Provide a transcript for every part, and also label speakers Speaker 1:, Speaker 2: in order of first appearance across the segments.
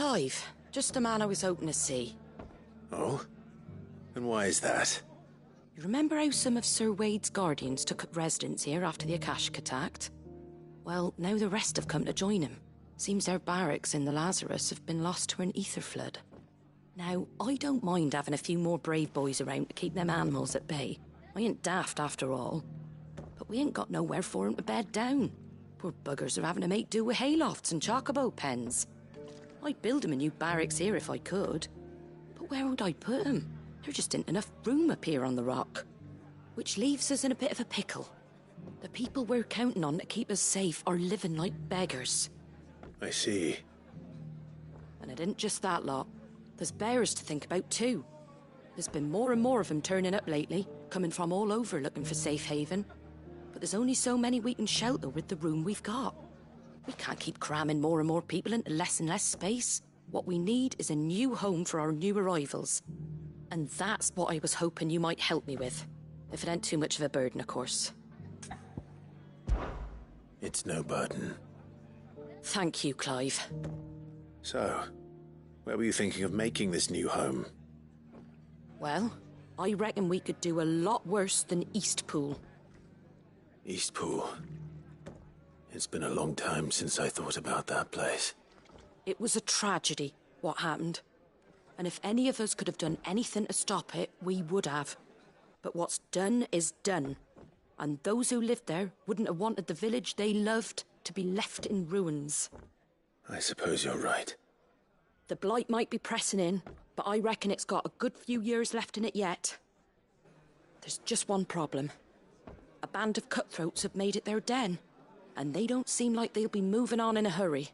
Speaker 1: Clive. Just the man I was hoping to see.
Speaker 2: Oh? And why is that?
Speaker 1: You remember how some of Sir Wade's guardians took up residence here after the Akashic attacked? Well, now the rest have come to join him. Seems their barracks in the Lazarus have been lost to an ether flood. Now, I don't mind having a few more brave boys around to keep them animals at bay. I ain't daft after all. But we ain't got nowhere for 'em to bed down. Poor buggers are having to make do with haylofts and chocobo pens. I'd build 'em a new barracks here if I could. But where would I put 'em? There just ain't enough room up here on the rock. Which leaves us in a bit of a pickle. The people we're counting on to keep us safe are living like beggars.
Speaker 2: I see.
Speaker 1: And it isn't just that lot. There's bears to think about too. There's been more and more of them turning up lately, coming from all over looking for safe haven. But there's only so many we can shelter with the room we've got. We can't keep cramming more and more people into less and less space. What we need is a new home for our new arrivals. And that's what I was hoping you might help me with. If it ain't too much of a burden, of course.
Speaker 2: It's no burden.
Speaker 1: Thank you, Clive.
Speaker 2: So, where were you thinking of making this new home?
Speaker 1: Well, I reckon we could do a lot worse than Eastpool.
Speaker 2: Eastpool. It's been a long time since I thought about that place.
Speaker 1: It was a tragedy, what happened. And if any of us could have done anything to stop it, we would have. But what's done is done. And those who lived there wouldn't have wanted the village they loved to be left in ruins.
Speaker 2: I suppose you're right.
Speaker 1: The blight might be pressing in, but I reckon it's got a good few years left in it yet. There's just one problem. A band of cutthroats have made it their den, and they don't seem like they'll be moving on in a hurry.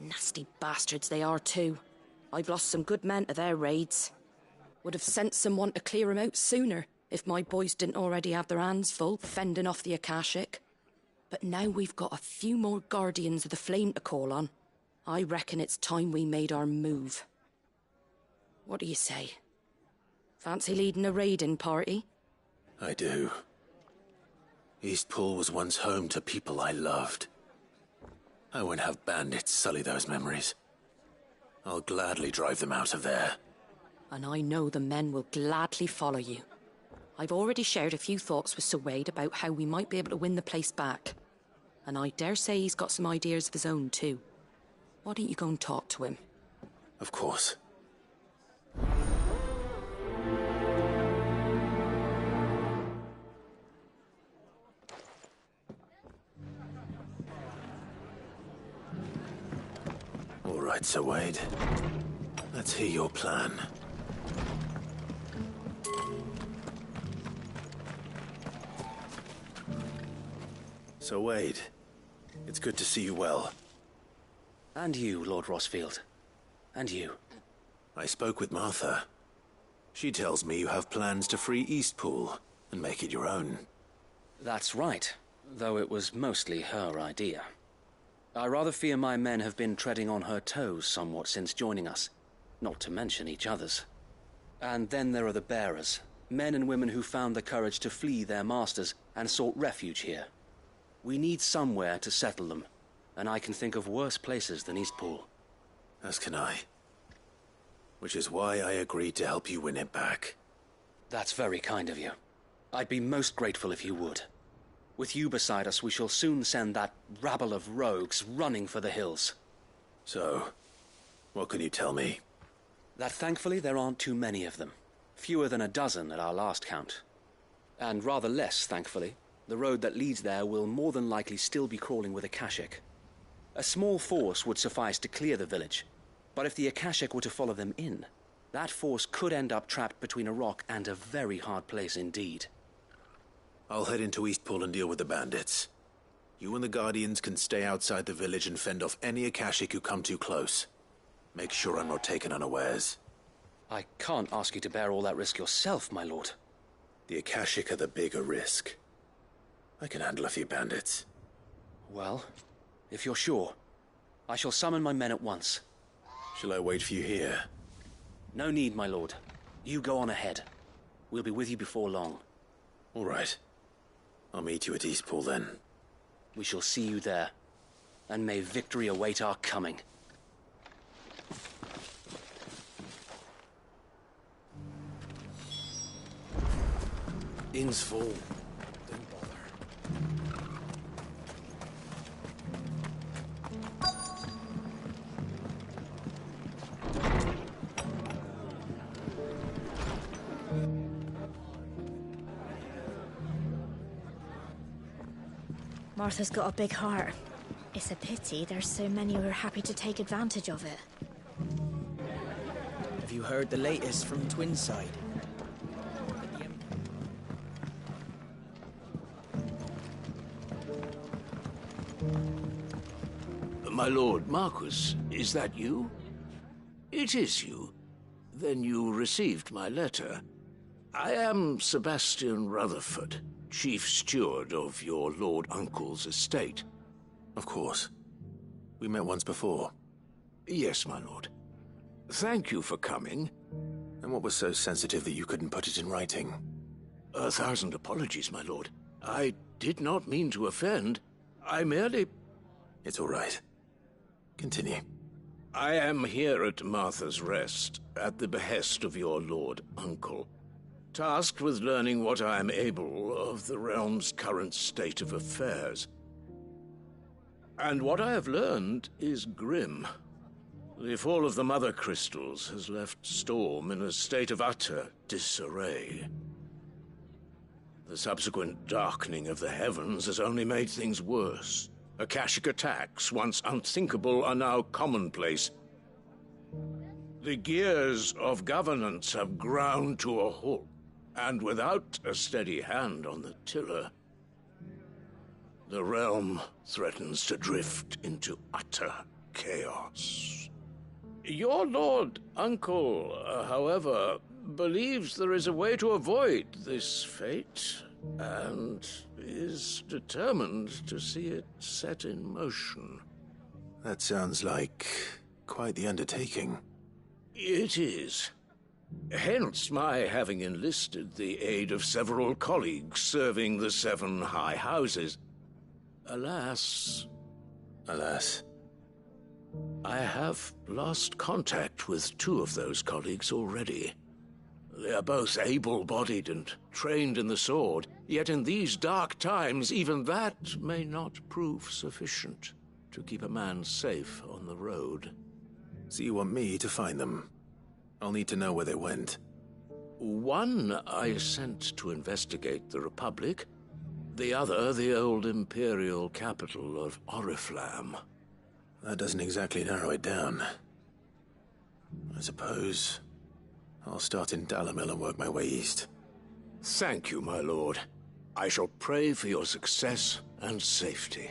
Speaker 1: Nasty bastards they are too. I've lost some good men to their raids. Would have sent someone to clear 'em out sooner if my boys didn't already have their hands full fending off the Akashic. But now we've got a few more guardians of the flame to call on. I reckon it's time we made our move. What do you say? Fancy leading a raiding party?
Speaker 2: I do. Eastpool was once home to people I loved. I won't have bandits sully those memories. I'll gladly drive them out of there.
Speaker 1: And I know the men will gladly follow you. I've already shared a few thoughts with Sir Wade about how we might be able to win the place back. And I dare say he's got some ideas of his own too. Why don't you go and talk to him?
Speaker 2: Of course. All right, Sir Wade. Let's hear your plan. Sir Wade, it's good to see you well.
Speaker 3: And you, Lord Rossfield. And you.
Speaker 2: I spoke with Martha. She tells me you have plans to free Eastpool and make it your own.
Speaker 3: That's right, though it was mostly her idea. I rather fear my men have been treading on her toes somewhat since joining us, not to mention each other's. And then there are the bearers, men and women who found the courage to flee their masters and sought refuge here. We need somewhere to settle them, and I can think of worse places than Eastpool.
Speaker 2: As can I. Which is why I agreed to help you win it back.
Speaker 3: That's very kind of you. I'd be most grateful if you would. With you beside us, we shall soon send that rabble of rogues running for the hills.
Speaker 2: So, what can you tell me?
Speaker 3: That thankfully there aren't too many of them. Fewer than a dozen at our last count. And rather less, thankfully. The road that leads there will more than likely still be crawling with Akashic. A small force would suffice to clear the village, but if the Akashic were to follow them in, that force could end up trapped between a rock and a very hard place indeed.
Speaker 2: I'll head into Eastpool and deal with the bandits. You and the Guardians can stay outside the village and fend off any Akashic who come too close. Make sure I'm not taken unawares.
Speaker 3: I can't ask you to bear all that risk yourself, my lord.
Speaker 2: The Akashic are the bigger risk. I can handle a few bandits.
Speaker 3: Well, if you're sure, I shall summon my men at once.
Speaker 2: Shall I wait for you here?
Speaker 3: No need, my lord. You go on ahead. We'll be with you before long.
Speaker 2: All right. I'll meet you at Eastpool then.
Speaker 3: We shall see you there, and may victory await our coming.
Speaker 2: Inn's full. Don't bother.
Speaker 4: Martha's got a big heart. It's a pity there's so many who are happy to take advantage of it.
Speaker 5: Have you heard the latest from Twinside?
Speaker 6: My lord Marquis, is that you? It is you. Then you received my letter. I am Sebastian Rutherford, Chief Steward of your Lord Uncle's estate.
Speaker 2: Of course. We met once before.
Speaker 6: Yes, my lord. Thank you for coming.
Speaker 2: And what was so sensitive that you couldn't put it in writing?
Speaker 6: 1,000 apologies, my lord. I did not mean to offend. I merely...
Speaker 2: It's all right. Continue.
Speaker 6: I am here at Martha's Rest, at the behest of your Lord Uncle, tasked with learning what I am able of the realm's current state of affairs. And what I have learned is grim. The fall of the Mother Crystals has left Storm in a state of utter disarray. The subsequent darkening of the heavens has only made things worse. Akashic attacks, once unthinkable, are now commonplace. The gears of governance have ground to a halt, and without a steady hand on the tiller, the realm threatens to drift into utter chaos. Your Lord Uncle, however, believes there is a way to avoid this fate, and is determined to see it set in motion.
Speaker 2: That sounds like quite the undertaking.
Speaker 6: It is. Hence my having enlisted the aid of several colleagues serving the 7 high houses. Alas, I have lost contact with 2 of those colleagues already. They are both able-bodied and trained in the sword, yet in these dark times, even that may not prove sufficient to keep a man safe on the road.
Speaker 2: So you want me to find them? I'll need to know where they went.
Speaker 6: One I sent to investigate the Republic, the other the old Imperial capital of Oriflamme.
Speaker 2: That doesn't exactly narrow it down. I suppose I'll start in Dalamil and work my way east.
Speaker 6: Thank you, my lord. I shall pray for your success and safety.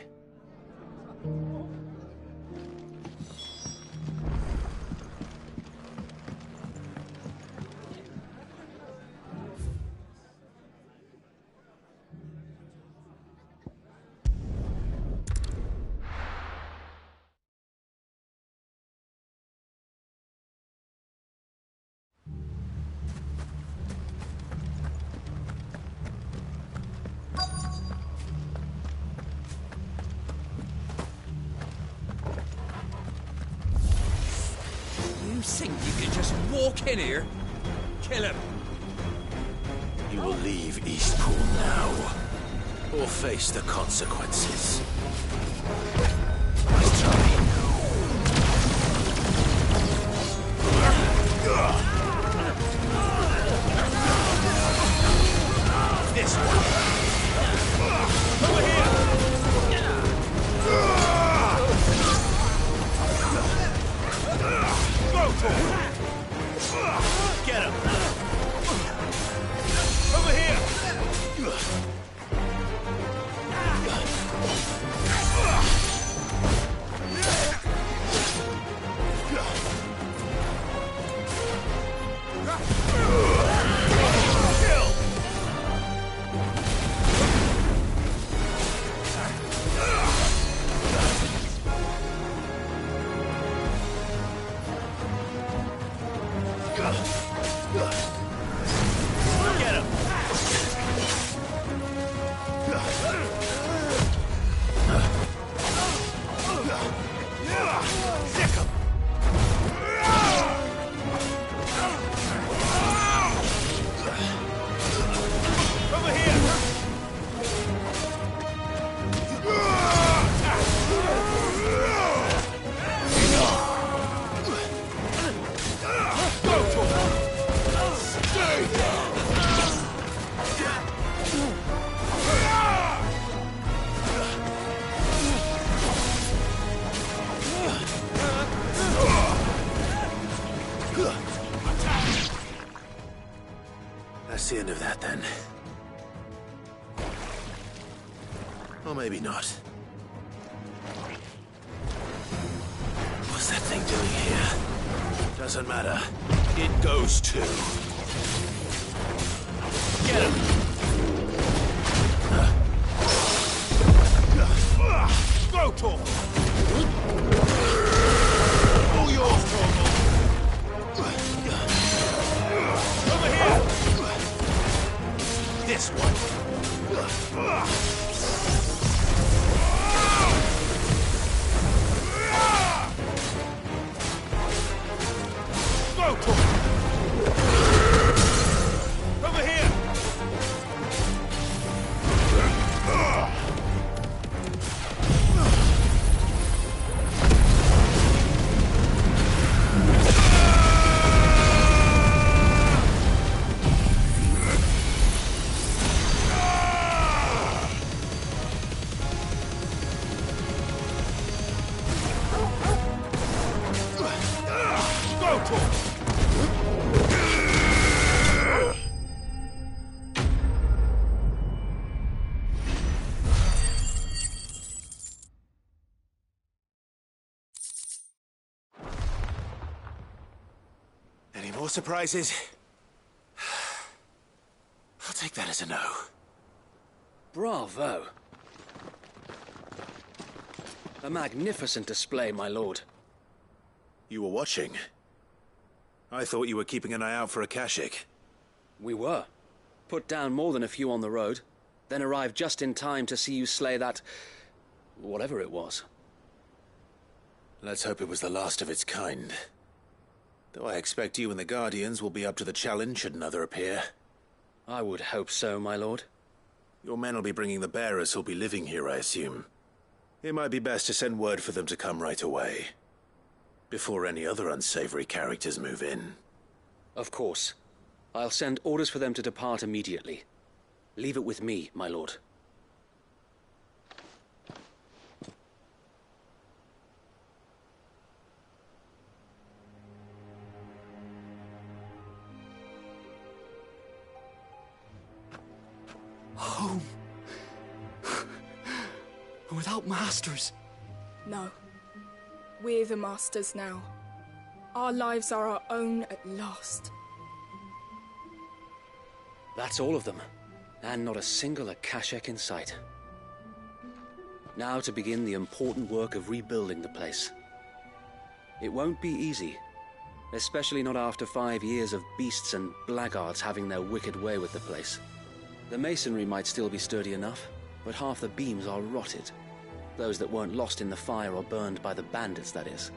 Speaker 5: You think you can just walk in here? Kill him.
Speaker 2: You will leave Eastpool now, or face the consequences. Nice try.
Speaker 5: This one. Over here. Go for it. Get him. Over here. Over here!
Speaker 2: Or maybe not. What's that thing doing here? Doesn't matter. It goes too. Get him! Go, Tor! All yours, Torgal! Over here! This one! Go, Tor! Over here! Any more surprises? I'll take that as a no.
Speaker 3: Bravo. A magnificent display, my lord.
Speaker 2: You were watching? I thought you were keeping an eye out for a Kashik.
Speaker 3: We were. Put down more than a few on the road, then arrived just in time to see you slay that... whatever it was.
Speaker 2: Let's hope it was the last of its kind. Though I expect you and the Guardians will be up to the challenge should another appear.
Speaker 3: I would hope so, my lord.
Speaker 2: Your men will be bringing the bearers who'll be living here, I assume. It might be best to send word for them to come right away, before any other unsavory characters move in.
Speaker 3: Of course. I'll send orders for them to depart immediately. Leave it with me, my lord.
Speaker 5: Home. Without masters.
Speaker 7: No. We're the masters now. Our lives are our own at last.
Speaker 3: That's all of them. And not a single Akashek in sight. Now to begin the important work of rebuilding the place. It won't be easy. Especially not after 5 years of beasts and blackguards having their wicked way with the place. The masonry might still be sturdy enough, but half the beams are rotted. Those that weren't lost in the fire or burned by the bandits, that is.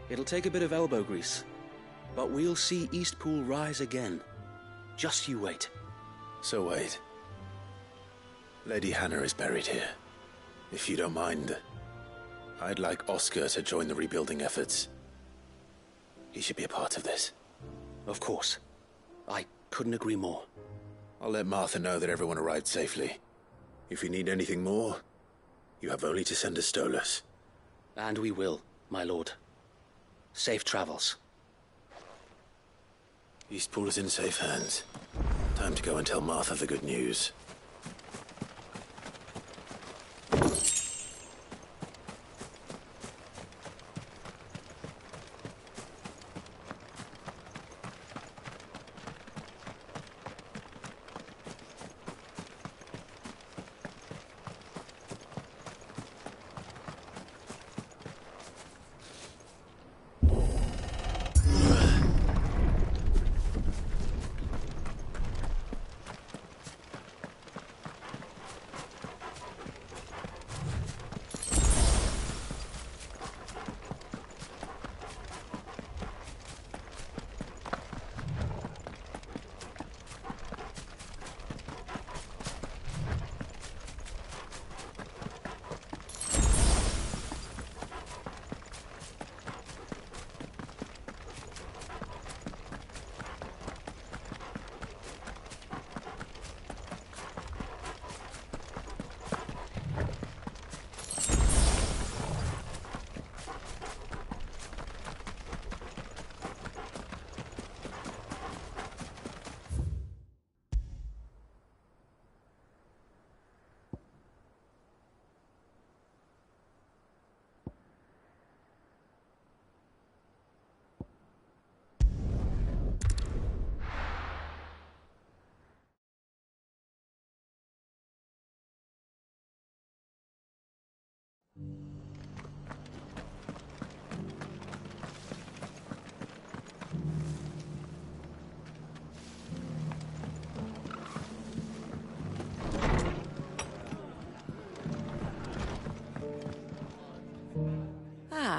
Speaker 3: It'll take a bit of elbow grease. But we'll see Eastpool rise again. Just you wait.
Speaker 2: So wait. Lady Hannah is buried here. If you don't mind, I'd like Oscar to join the rebuilding efforts. He should be a part of this.
Speaker 3: Of course. I couldn't agree more.
Speaker 2: I'll let Martha know that everyone arrived safely. If you need anything more, you have only to send a Stolas.
Speaker 3: And we will, my lord. Safe travels.
Speaker 2: Eastpool is in safe hands. Time to go and tell Martha the good news.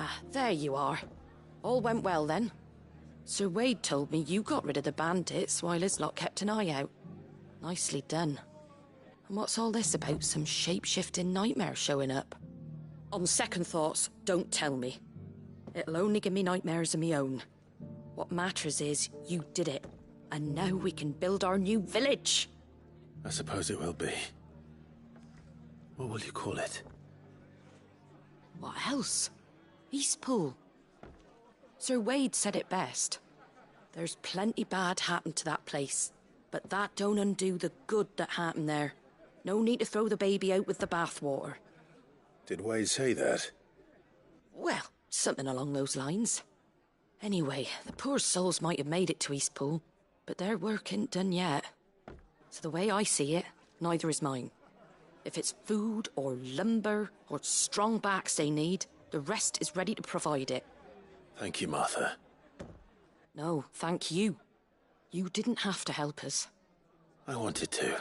Speaker 1: Ah, there you are. All went well then. Sir Wade told me you got rid of the bandits while his lot kept an eye out. Nicely done. And what's all this about some shape-shifting nightmare showing up? On second thoughts, don't tell me. It'll only give me nightmares of me own. What matters is you did it. And now we can build our new village.
Speaker 2: I suppose it will be. What will you call it?
Speaker 1: What else? Eastpool. Sir Wade said it best. There's plenty bad happened to that place, but that don't undo the good that happened there. No need to throw the baby out with the bathwater.
Speaker 2: Did Wade say that?
Speaker 1: Well, something along those lines. Anyway, the poor souls might have made it to Eastpool, but their work ain't done yet. So the way I see it, neither is mine. If it's food or lumber or strong backs they need, the rest is ready to provide it.
Speaker 2: Thank you, Martha.
Speaker 1: No, thank you. You didn't have to help us.
Speaker 2: I wanted to.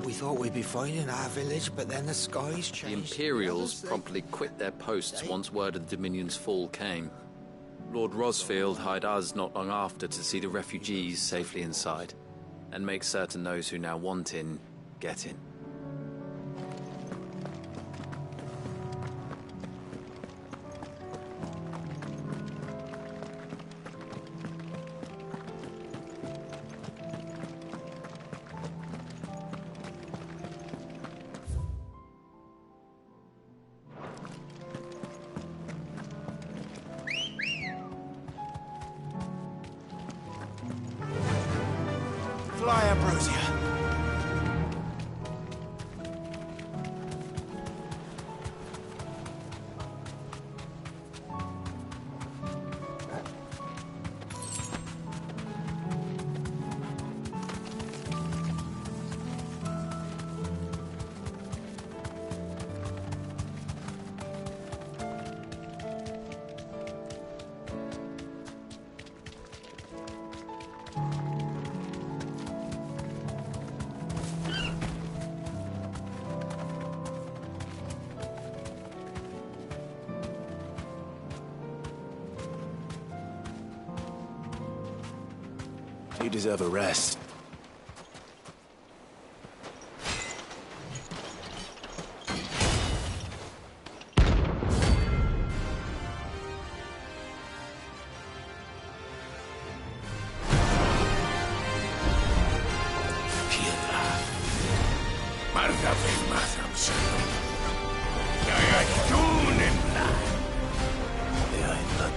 Speaker 8: We thought we'd be fine in our village, but then the skies
Speaker 9: The
Speaker 8: changed.
Speaker 9: Imperials promptly quit their posts once word of the Dominion's fall came. Lord Rosfield hired us not long after to see the refugees safely inside, and make certain those who now want in, get in.
Speaker 8: Fly, Ambrosia.
Speaker 2: You deserve a rest.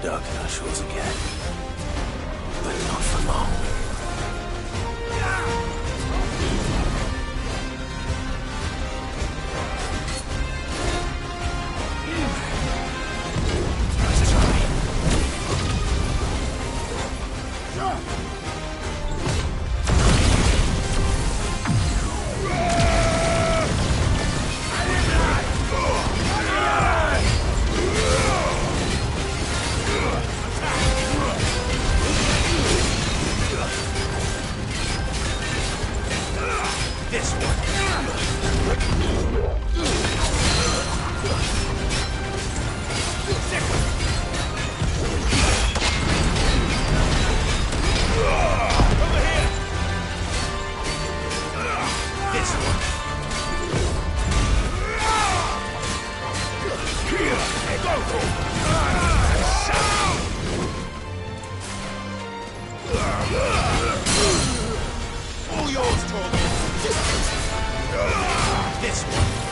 Speaker 2: darken our shores again. But not for long.
Speaker 5: All yours, Torgal. This one.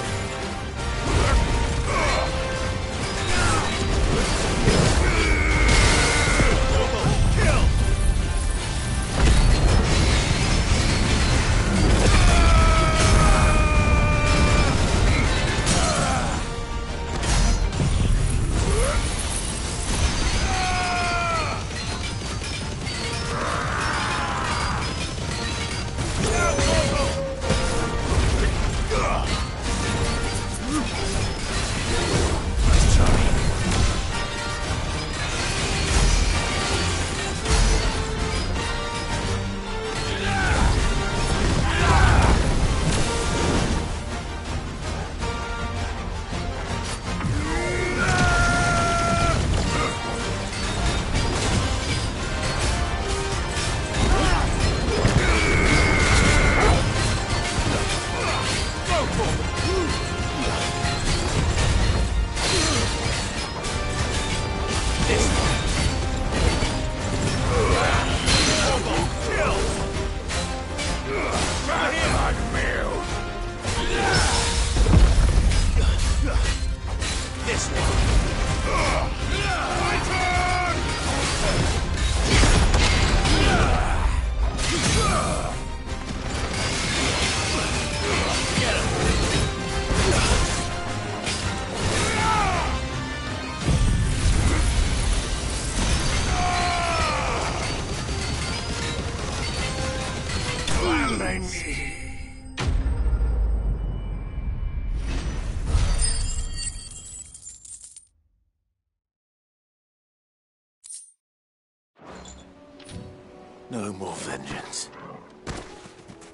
Speaker 2: No more vengeance.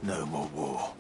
Speaker 2: No more war.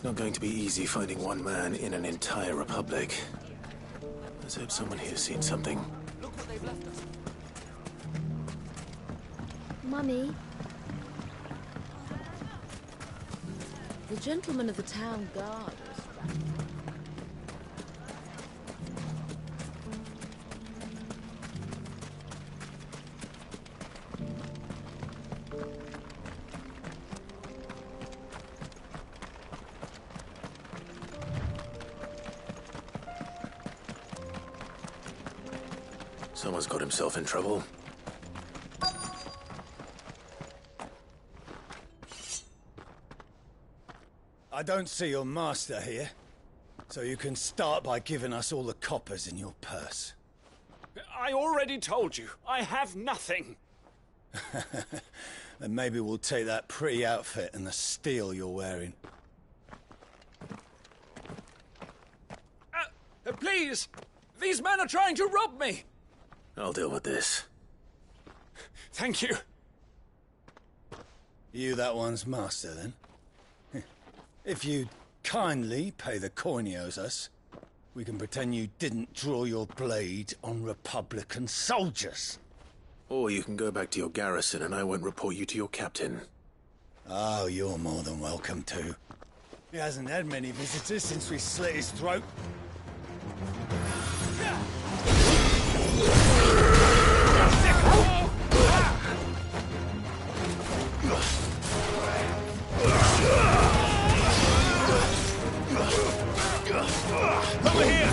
Speaker 2: not going to be easy finding one man in an entire republic. Let's hope someone here's seen something.
Speaker 3: Look what they've left us.
Speaker 10: Mummy? The gentleman of the town guard is...
Speaker 2: Someone's got himself in trouble.
Speaker 11: I don't see your master here, so you can start by giving us all the coppers in your purse.
Speaker 12: I already told you, I have nothing.
Speaker 11: Then maybe we'll take that pretty outfit and the steel you're wearing.
Speaker 12: Please! These men are trying to rob me!
Speaker 2: I'll deal with this.
Speaker 12: Thank you.
Speaker 11: You that one's master, then? If you'd kindly pay the coin he owes us, we can pretend you didn't draw your blade on Republican soldiers.
Speaker 2: Or you can go back to your garrison and I won't report you to your captain.
Speaker 11: Oh, you're more than welcome to. He hasn't had many visitors since we slit his throat.
Speaker 12: Over here!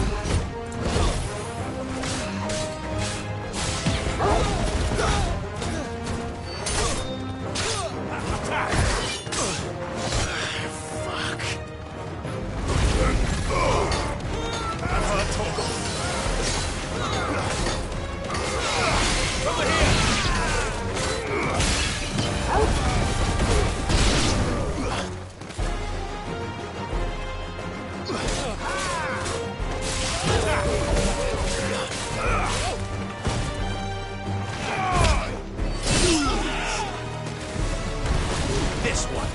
Speaker 12: This one.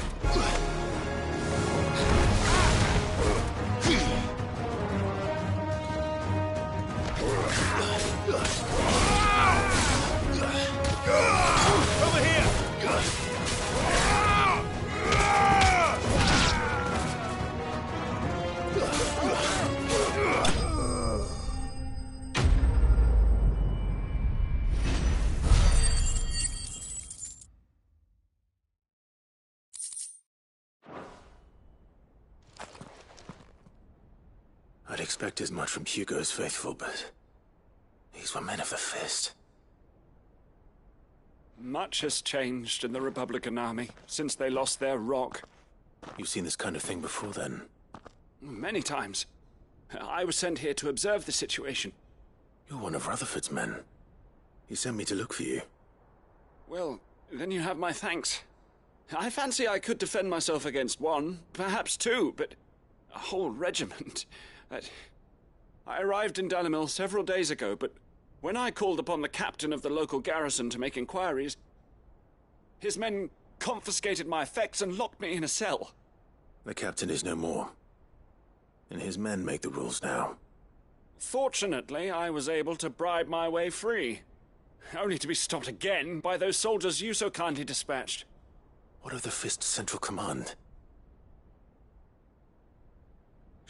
Speaker 12: Over here.
Speaker 2: I'd expect as much from Hugo's faithful, but these were men of the fist.
Speaker 12: Much has changed in the Republican army since they lost their rock.
Speaker 2: You've seen this kind of thing before, then?
Speaker 12: Many times. I was sent here to observe the situation.
Speaker 2: You're one of Rutherford's men. He sent me to look for you.
Speaker 12: Well, then you have my thanks. I fancy I could defend myself against one, perhaps two, but a whole regiment. I arrived in Dalimil several days ago, but when I called upon the captain of the local garrison to make inquiries, his men confiscated my effects and locked me in a cell.
Speaker 2: The captain is no more, and his men make the rules now.
Speaker 12: Fortunately, I was able to bribe my way free, only to be stopped again by those soldiers you so kindly dispatched.
Speaker 2: What of the Fist's Central Command?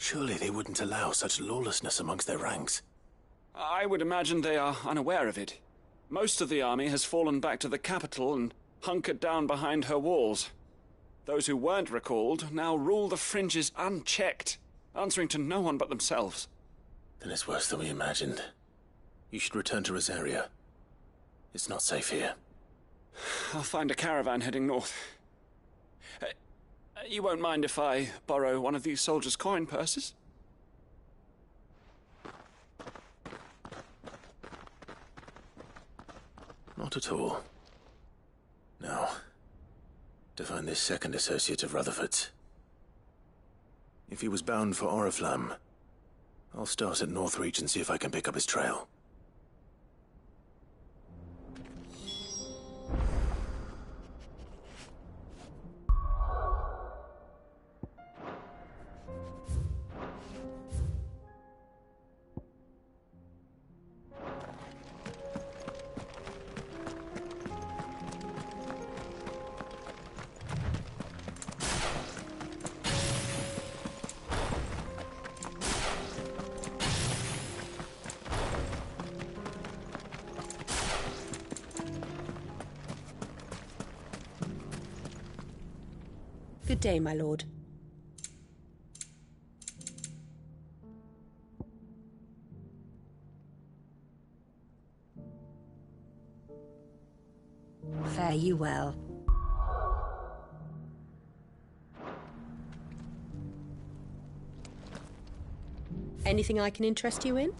Speaker 2: Surely they wouldn't allow such lawlessness amongst their ranks.
Speaker 12: I would imagine they are unaware of it. Most of the army has fallen back to the capital and hunkered down behind her walls. Those who weren't recalled now rule the fringes unchecked, answering to no one but themselves.
Speaker 2: Then it's worse than we imagined. You should return to Rosaria. It's not safe here.
Speaker 12: I'll find a caravan heading north. You won't mind if I borrow one of these soldiers' coin purses?
Speaker 2: Not at all. Now, to find this second associate of Rutherford's. If he was bound for Oriflamme, I'll start at Northreach and see if I can pick up his trail.
Speaker 13: Good day, my lord. Fare you well. Anything I can interest you in?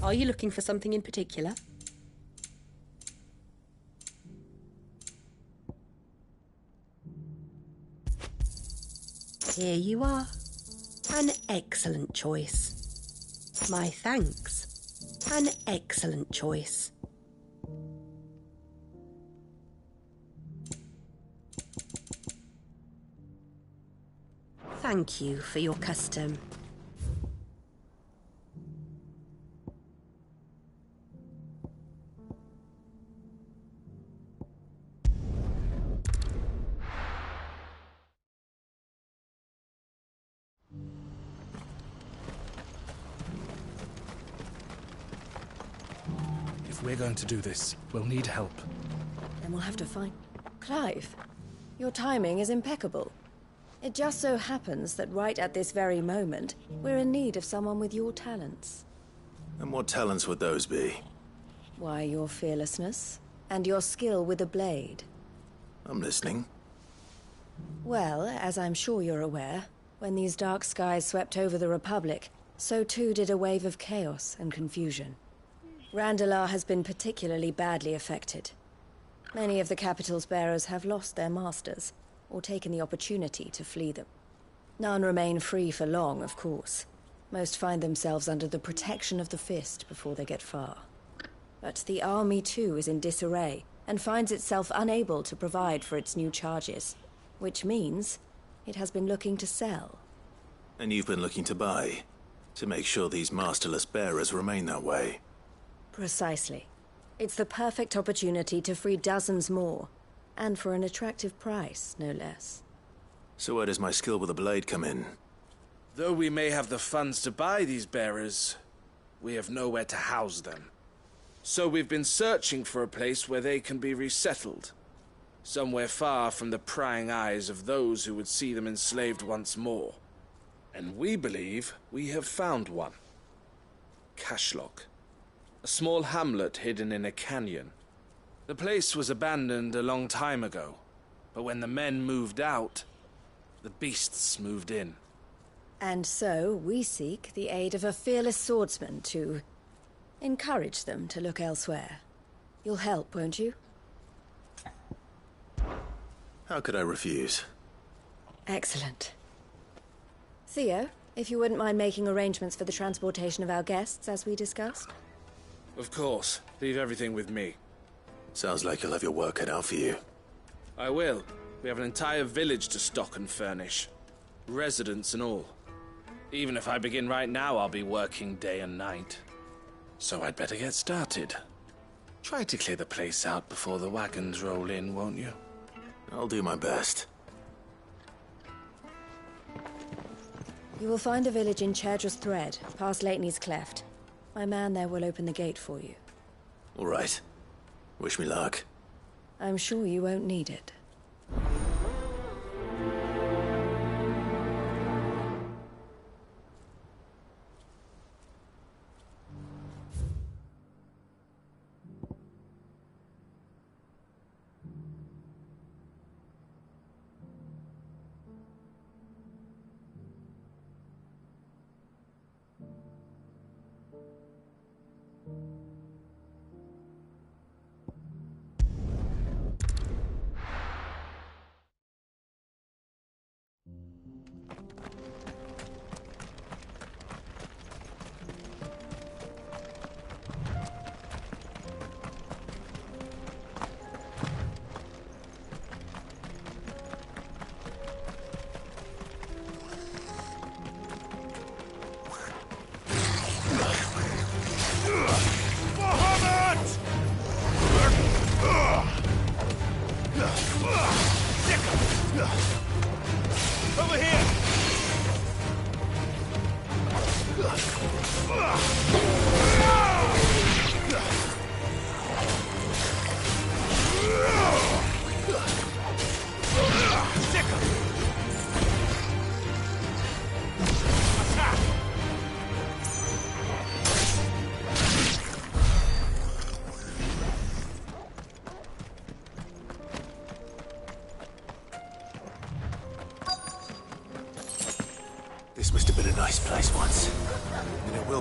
Speaker 13: Are you looking for something in particular? Here you are. An excellent choice. My thanks. An excellent choice. Thank you for your custom.
Speaker 5: If we're going to do this, we'll need help.
Speaker 10: Then we'll have to find... Clive, your timing is impeccable. It just so happens that right at this very moment, we're in need of someone with your talents.
Speaker 2: And what talents would those be?
Speaker 10: Why, your fearlessness, and your skill with a blade.
Speaker 2: I'm listening.
Speaker 10: Well, as I'm sure you're aware, when these dark skies swept over the Republic, so too did a wave of chaos and confusion. Randalar has been particularly badly affected. Many of the capital's bearers have lost their masters, or taken the opportunity to flee them. None remain free for long, of course. Most find themselves under the protection of the Fist before they get far. But the army too is in disarray, and finds itself unable to provide for its new charges. Which means it has been looking to sell.
Speaker 2: And you've been looking to buy, to make sure these masterless bearers remain that way.
Speaker 10: Precisely. It's the perfect opportunity to free dozens more, and for an attractive price, no less.
Speaker 2: So where does my skill with a blade come in?
Speaker 5: Though we may have the funds to buy these bearers, we have nowhere to house them. So we've been searching for a place where they can be resettled. Somewhere far from the prying eyes of those who would see them enslaved once more. And we believe we have found one. Cashlock. A small hamlet hidden in a canyon. The place was abandoned a long time ago, but when the men moved out, the beasts moved in.
Speaker 10: And so we seek the aid of a fearless swordsman to encourage them to look elsewhere. You'll help, won't you?
Speaker 2: How could I refuse?
Speaker 10: Excellent. Theo, if you wouldn't mind making arrangements for the transportation of our guests, as we discussed.
Speaker 5: Of course. Leave everything with me.
Speaker 2: Sounds like you'll have your work cut out for you.
Speaker 5: I will. We have an entire village to stock and furnish. Residents and all. Even if I begin right now, I'll be working day and night. So I'd better get started. Try to clear the place out before the wagons roll in, won't you?
Speaker 2: I'll do my best.
Speaker 10: You will find a village in Chairdra's Thread, past Lateney's Cleft. My man there will open the gate for you.
Speaker 2: All right. Wish me luck.
Speaker 10: I'm sure you won't need it.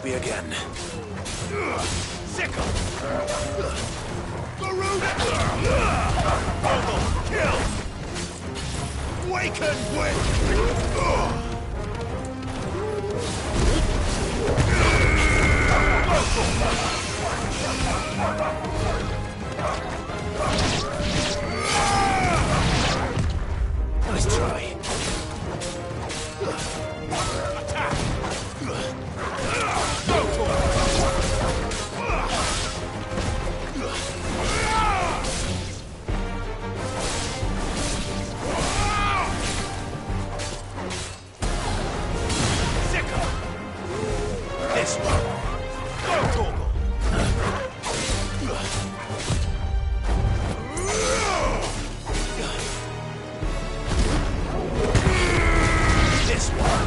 Speaker 2: be again.
Speaker 14: Sickle! Garuda! Bogle, kill! Waken wind!
Speaker 2: Nice try.
Speaker 14: Attack! Sickle! This one! Go, Torgal! This one!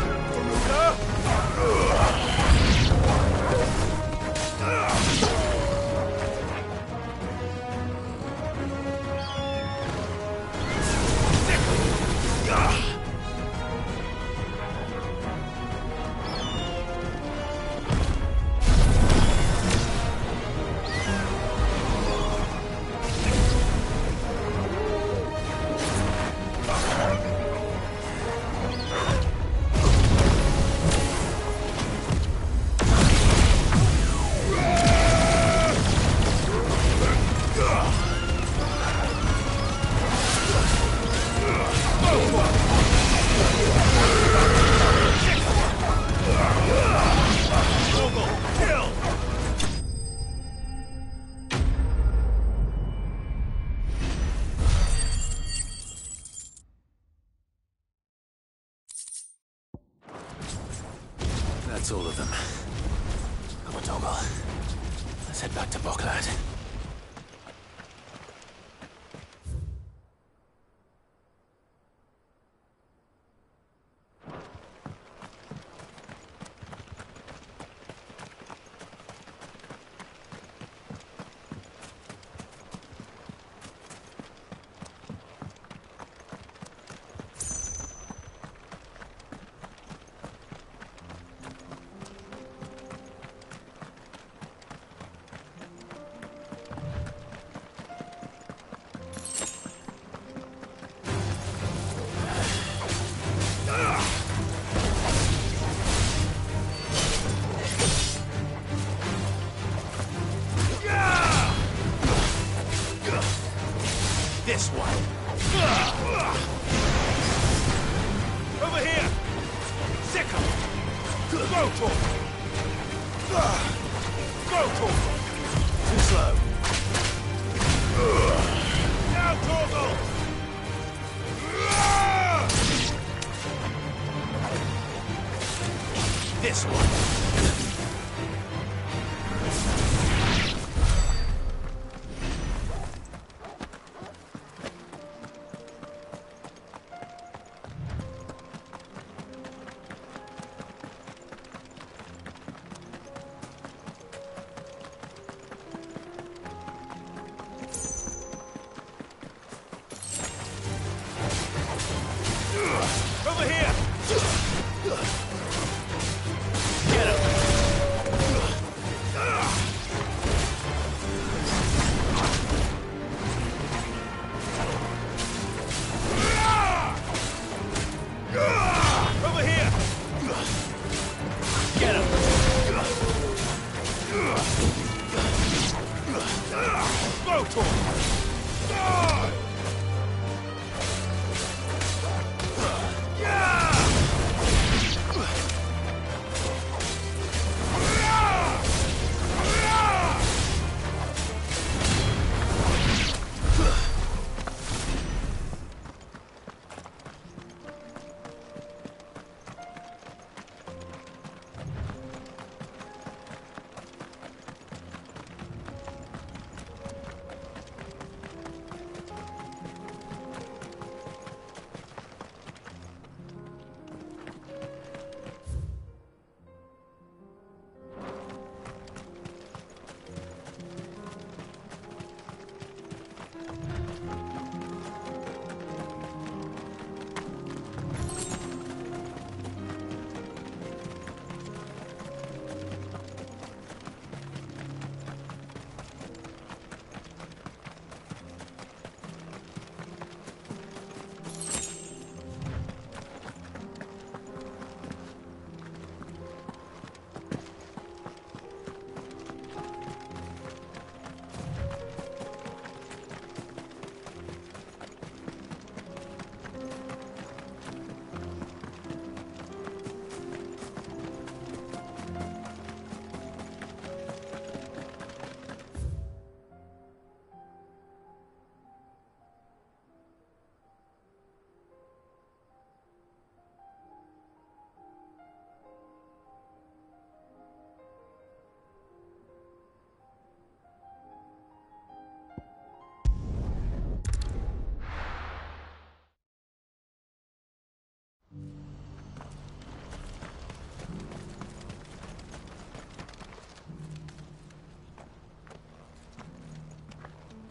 Speaker 2: That's all of them. Come on, Torgal. Let's head back to Boklad.
Speaker 14: This one! Over here! Sickle! Go, Torgal! Go, Torgal! Too slow. Now, Torgal! This one! Over here!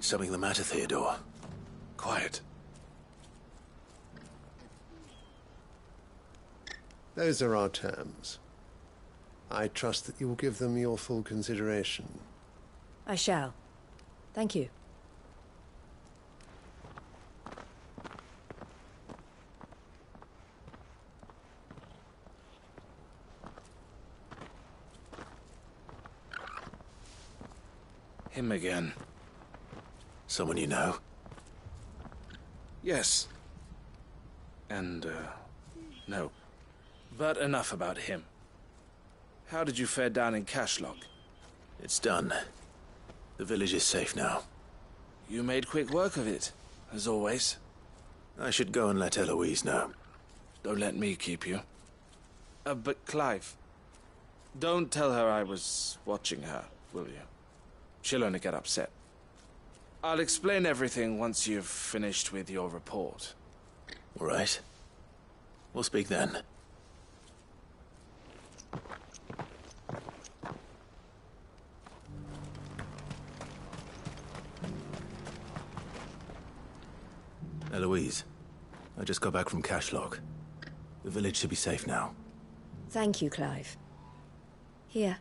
Speaker 2: Something the matter, Theodore?
Speaker 5: Quiet.
Speaker 15: Those are our terms. I trust that you will give them your full consideration.
Speaker 10: I shall. Thank you.
Speaker 5: Him again.
Speaker 2: Someone you know?
Speaker 5: Yes. And, no. But enough about him. How did you fare down in Cashlock?
Speaker 2: It's done. The village is safe now.
Speaker 5: You made quick work of it, as always.
Speaker 2: I should go and let Eloise know.
Speaker 5: Don't let me keep you. But Clive, don't tell her I was watching her, will you? She'll only get upset. I'll explain everything once you've finished with your report.
Speaker 2: All right. We'll speak then. Eloise, I just got back from Cashlock. The village should be safe now.
Speaker 10: Thank you, Clive. Here,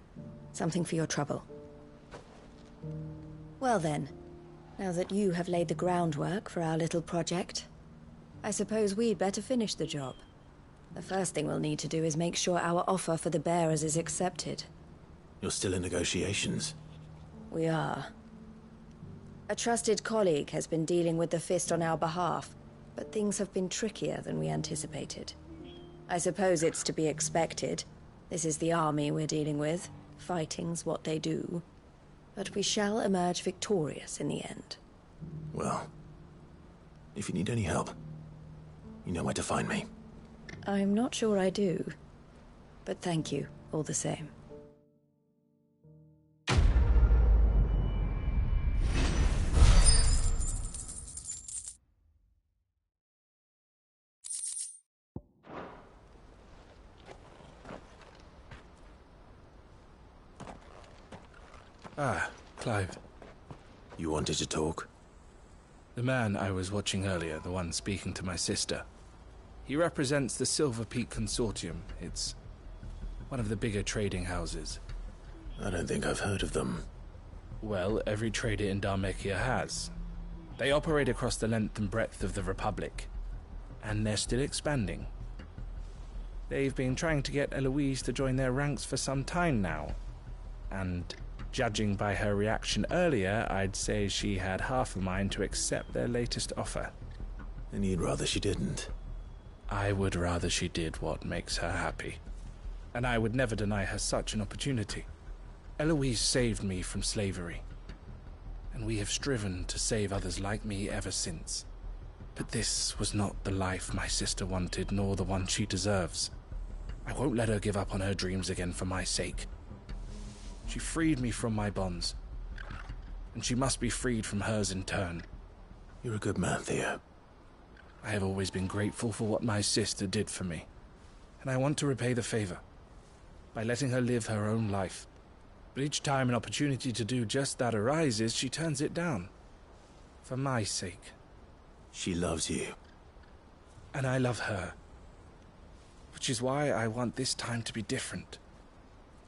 Speaker 10: something for your trouble. Well then, now that you have laid the groundwork for our little project, I suppose we'd better finish the job. The first thing we'll need to do is make sure our offer for the bearers is accepted.
Speaker 2: You're still in negotiations?
Speaker 10: We are. A trusted colleague has been dealing with the Fist on our behalf, but things have been trickier than we anticipated. I suppose it's to be expected. This is the army we're dealing with. Fighting's what they do. But we shall emerge victorious in the end.
Speaker 2: Well, if you need any help, you know where to find me.
Speaker 10: I'm not sure I do, but thank you all the same.
Speaker 5: Ah, Clive.
Speaker 2: You wanted to talk?
Speaker 5: The man I was watching earlier, the one speaking to my sister. He represents the Silver Peak Consortium. It's one of the bigger trading houses.
Speaker 2: I don't think I've heard of them.
Speaker 5: Well, every trader in Dhalmekia has. They operate across the length and breadth of the Republic. And they're still expanding. They've been trying to get Eloise to join their ranks for some time now. And judging by her reaction earlier, I'd say she had half a mind to accept their latest offer.
Speaker 2: And you'd rather she didn't?
Speaker 5: I would rather she did what makes her happy. And I would never deny her such an opportunity. Eloise saved me from slavery. And we have striven to save others like me ever since. But this was not the life my sister wanted, nor the one she deserves. I won't let her give up on her dreams again for my sake. She freed me from my bonds. And she must be freed from hers in turn.
Speaker 2: You're a good man, Theo.
Speaker 5: I have always been grateful for what my sister did for me. And I want to repay the favor by letting her live her own life. But each time an opportunity to do just that arises, she turns it down. For my sake.
Speaker 2: She loves you.
Speaker 5: And I love her. Which is why I want this time to be different.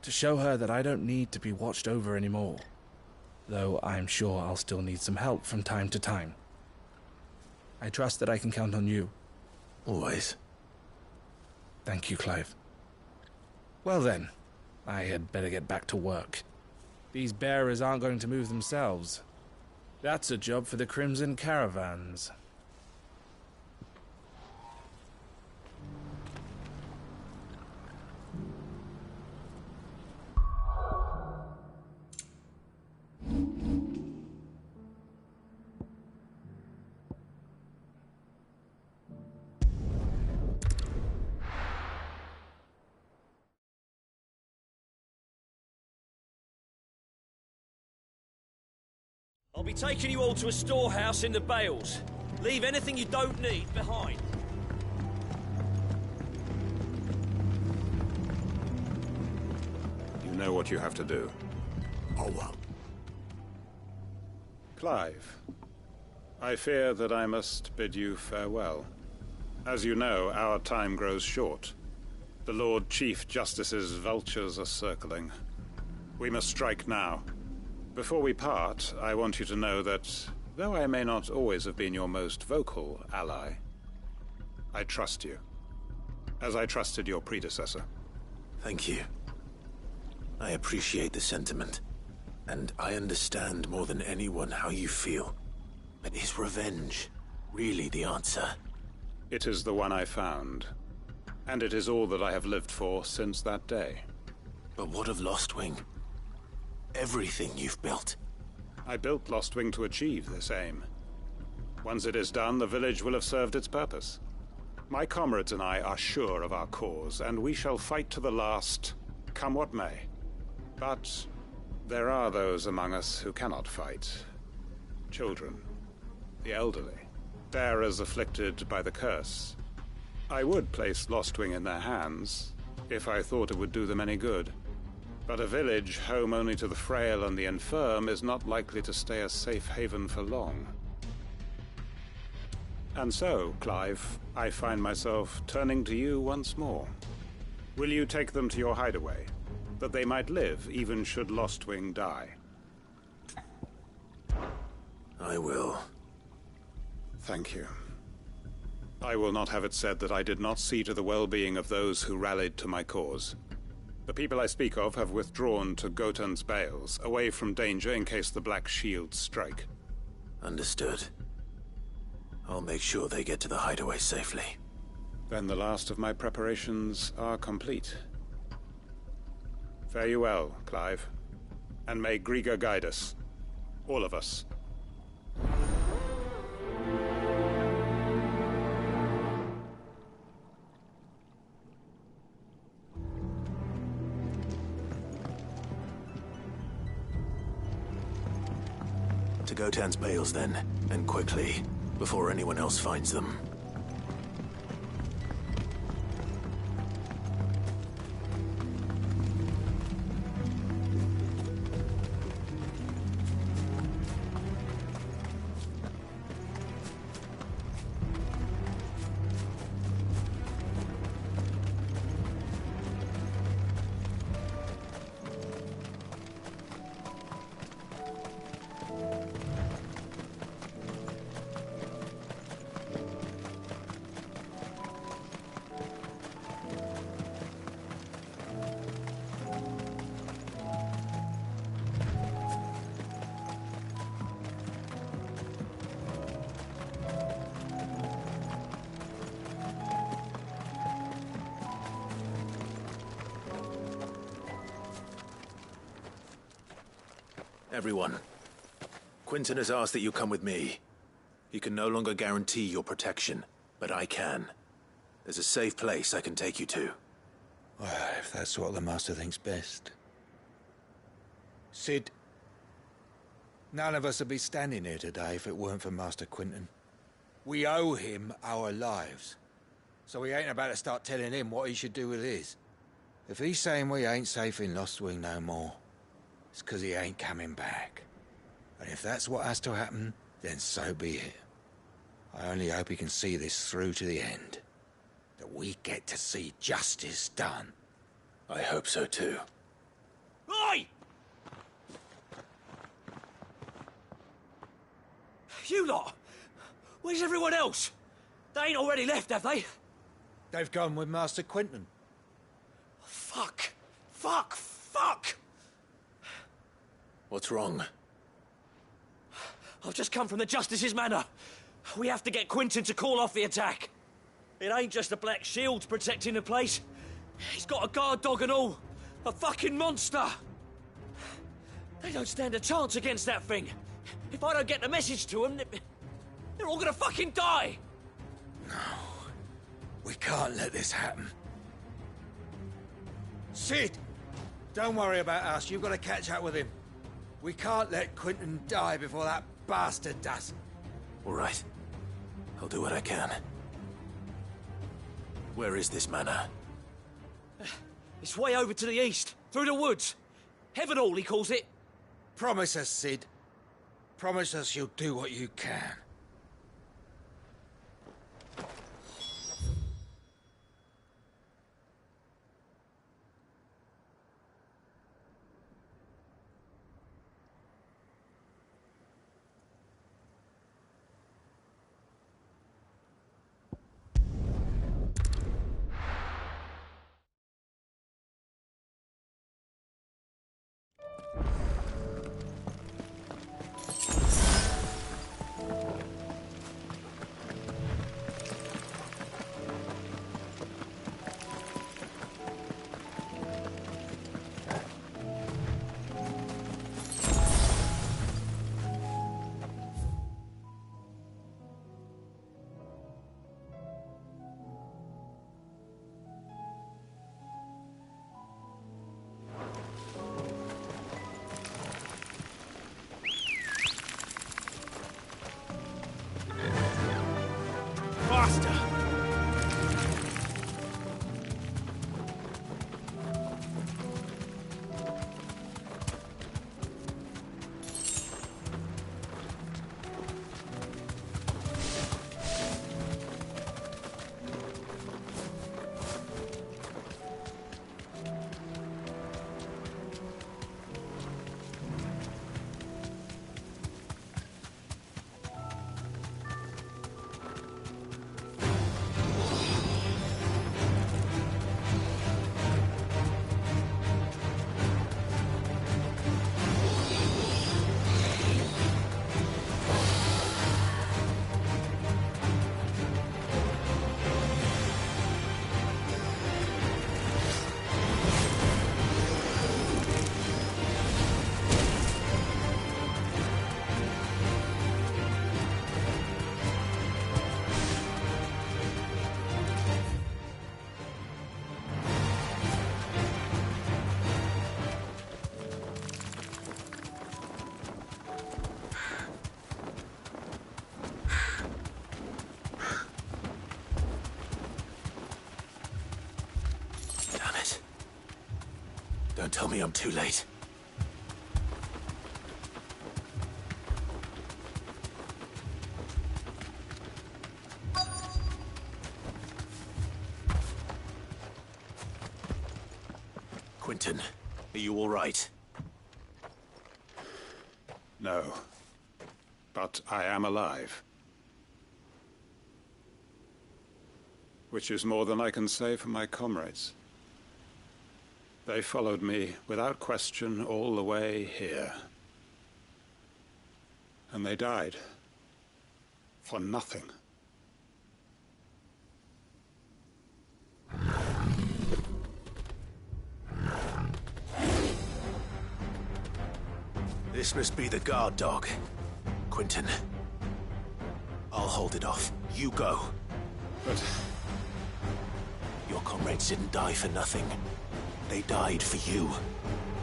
Speaker 5: To show her that I don't need to be watched over anymore. Though I'm sure I'll still need some help from time to time. I trust that I can count on you.
Speaker 2: Always.
Speaker 5: Thank you, Clive. Well then, I had better get back to work. These bearers aren't going to move themselves. That's a job for the Crimson Caravans.
Speaker 16: I'll be taking you all to a storehouse in the Bales. Leave anything you don't need behind.
Speaker 6: You know what you have to do.
Speaker 8: Oh, well.
Speaker 17: Clive, I fear that I must bid you farewell. As you know, our time grows short. The Lord Chief Justice's vultures are circling. We must strike now. Before we part, I want you to know that, though I may not always have been your most vocal ally, I trust you, as I trusted your predecessor.
Speaker 2: Thank you. I appreciate the sentiment, and I understand more than anyone how you feel. But is revenge really the answer?
Speaker 17: It is the one I found, and it is all that I have lived for since that day.
Speaker 2: But what of Lostwing? Everything you've built.
Speaker 17: I built Lostwing to achieve this aim. Once it is done, the village will have served its purpose. My comrades and I are sure of our cause, and we shall fight to the last, come what may. But there are those among us who cannot fight. Children, the elderly, bearers afflicted by the curse. I would place Lostwing in their hands, if I thought it would do them any good. But a village home only to the frail and the infirm is not likely to stay a safe haven for long. And so, Clive, I find myself turning to you once more. Will you take them to your hideaway, that they might live even should Lostwing die?
Speaker 2: I will.
Speaker 17: Thank you. I will not have it said that I did not see to the well-being of those who rallied to my cause. The people I speak of have withdrawn to Gotan's Bales, away from danger in case the Black Shields strike.
Speaker 2: Understood. I'll make sure they get to the hideaway safely.
Speaker 17: Then the last of my preparations are complete. Fare you well, Clive. And may Griga guide us. All of us.
Speaker 2: To Gotan's Bales, then, and quickly, before anyone else finds them. Everyone, Quinton has asked that you come with me. He can no longer guarantee your protection, but I can. There's a safe place I can take you to.
Speaker 8: Well, if that's what the Master thinks best. Sid, none of us would be standing here today if it weren't for Master Quinton. We owe him our lives. So we ain't about to start telling him what he should do with his. If he's saying we ain't safe in Lostwing no more, it's 'cause he ain't coming back. And if that's what has to happen, then so be it. I only hope he can see this through to the end. That we get to see justice done.
Speaker 2: I hope so too.
Speaker 16: Oi! You lot! Where's everyone else? They ain't already left, have they?
Speaker 8: They've gone with Master Quinton.
Speaker 16: Fuck! Fuck! Fuck!
Speaker 2: What's wrong?
Speaker 16: I've just come from the Justice's manor. We have to get Quinton to call off the attack. It ain't just the Black Shields protecting the place. He's got a guard dog and all. A fucking monster. They don't stand a chance against that thing. If I don't get the message to them, they're all gonna fucking die.
Speaker 8: No. We can't let this happen. Sid! Don't worry about us. You've got to catch up with him. We can't let Quinton die before that bastard does.
Speaker 2: All right. I'll do what I can. Where is this manor?
Speaker 16: It's way over to the east, through the woods. Heavenhall, he calls it.
Speaker 8: Promise us, Sid. promise us you'll do what you can.
Speaker 14: Faster!
Speaker 2: Don't tell me I'm too late. Quentin, are you all right?
Speaker 17: No. But I am alive. Which is more than I can say for my comrades. They followed me without question all the way here. And they died. For nothing.
Speaker 2: This must be the guard dog. Quentin. I'll hold it off. You go.
Speaker 17: But...
Speaker 2: your comrades didn't die for nothing. They died for you.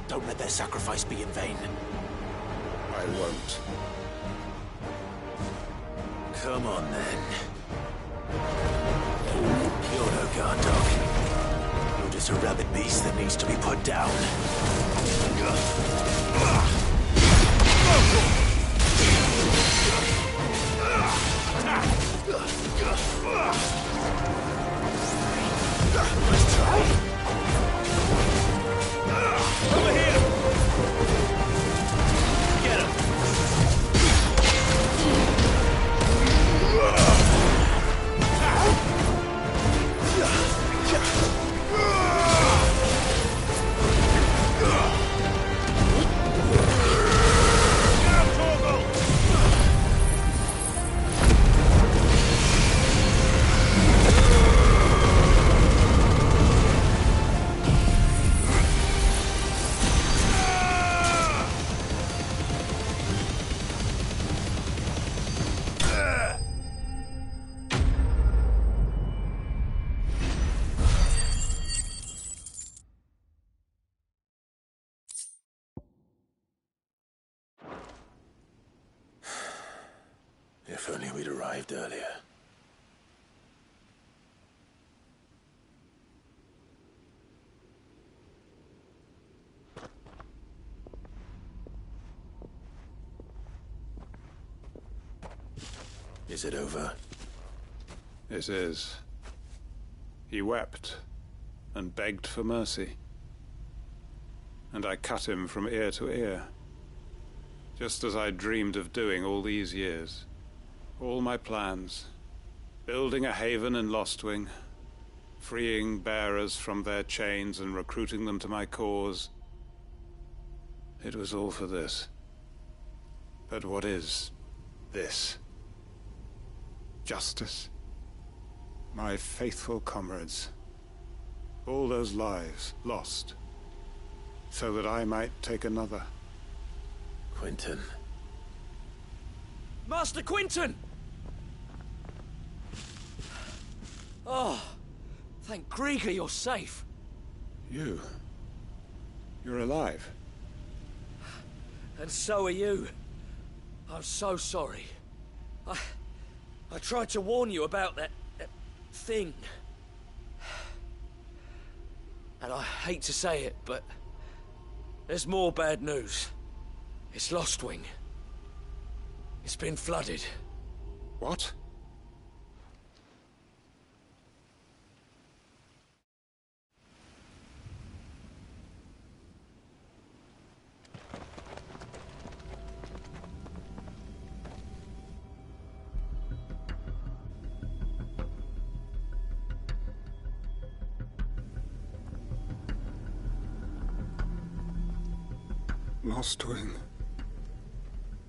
Speaker 2: Don't let their sacrifice be in vain.
Speaker 17: I won't.
Speaker 2: Come on, then. You're no guard dog. You're just a rabid beast that needs to be put down. Let's try.
Speaker 14: Over here! Get him!
Speaker 2: If only we'd arrived earlier. Is it over?
Speaker 17: It is. He wept and begged for mercy. And I cut him from ear to ear, just as I dreamed of doing all these years. All my plans, building a haven in Lostwing, freeing bearers from their chains and recruiting them to my cause. It was all for this. But what is this? Justice? My faithful comrades. All those lives lost, so that I might take another.
Speaker 2: Quentin.
Speaker 16: Master Quentin! Oh, thank Grieger you're safe.
Speaker 17: You're alive.
Speaker 16: And so are you. I'm so sorry. I tried to warn you about that thing. And I hate to say it, but there's more bad news. It's Lostwing. It's been flooded.
Speaker 17: What? Lostwing.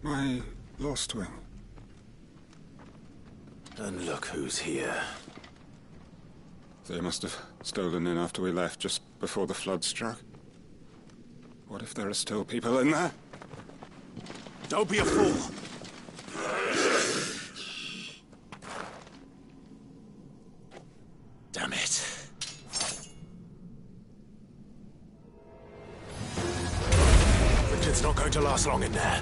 Speaker 17: My Lostwing.
Speaker 2: And look who's here.
Speaker 17: They must have stolen in after we left, just before the flood struck. What if there are still people in there?
Speaker 2: Don't be a fool! Damn it. It's not going to last long in there.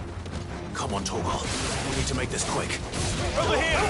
Speaker 2: Come on, Torgal. We need to make this quick.
Speaker 14: Over here!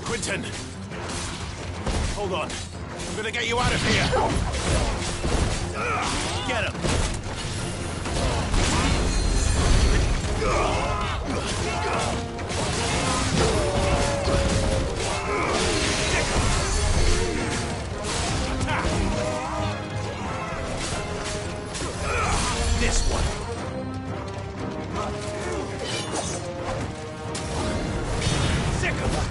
Speaker 2: Quentin! Hold on. I'm gonna get you out of here! Get him! This one! Sick of them!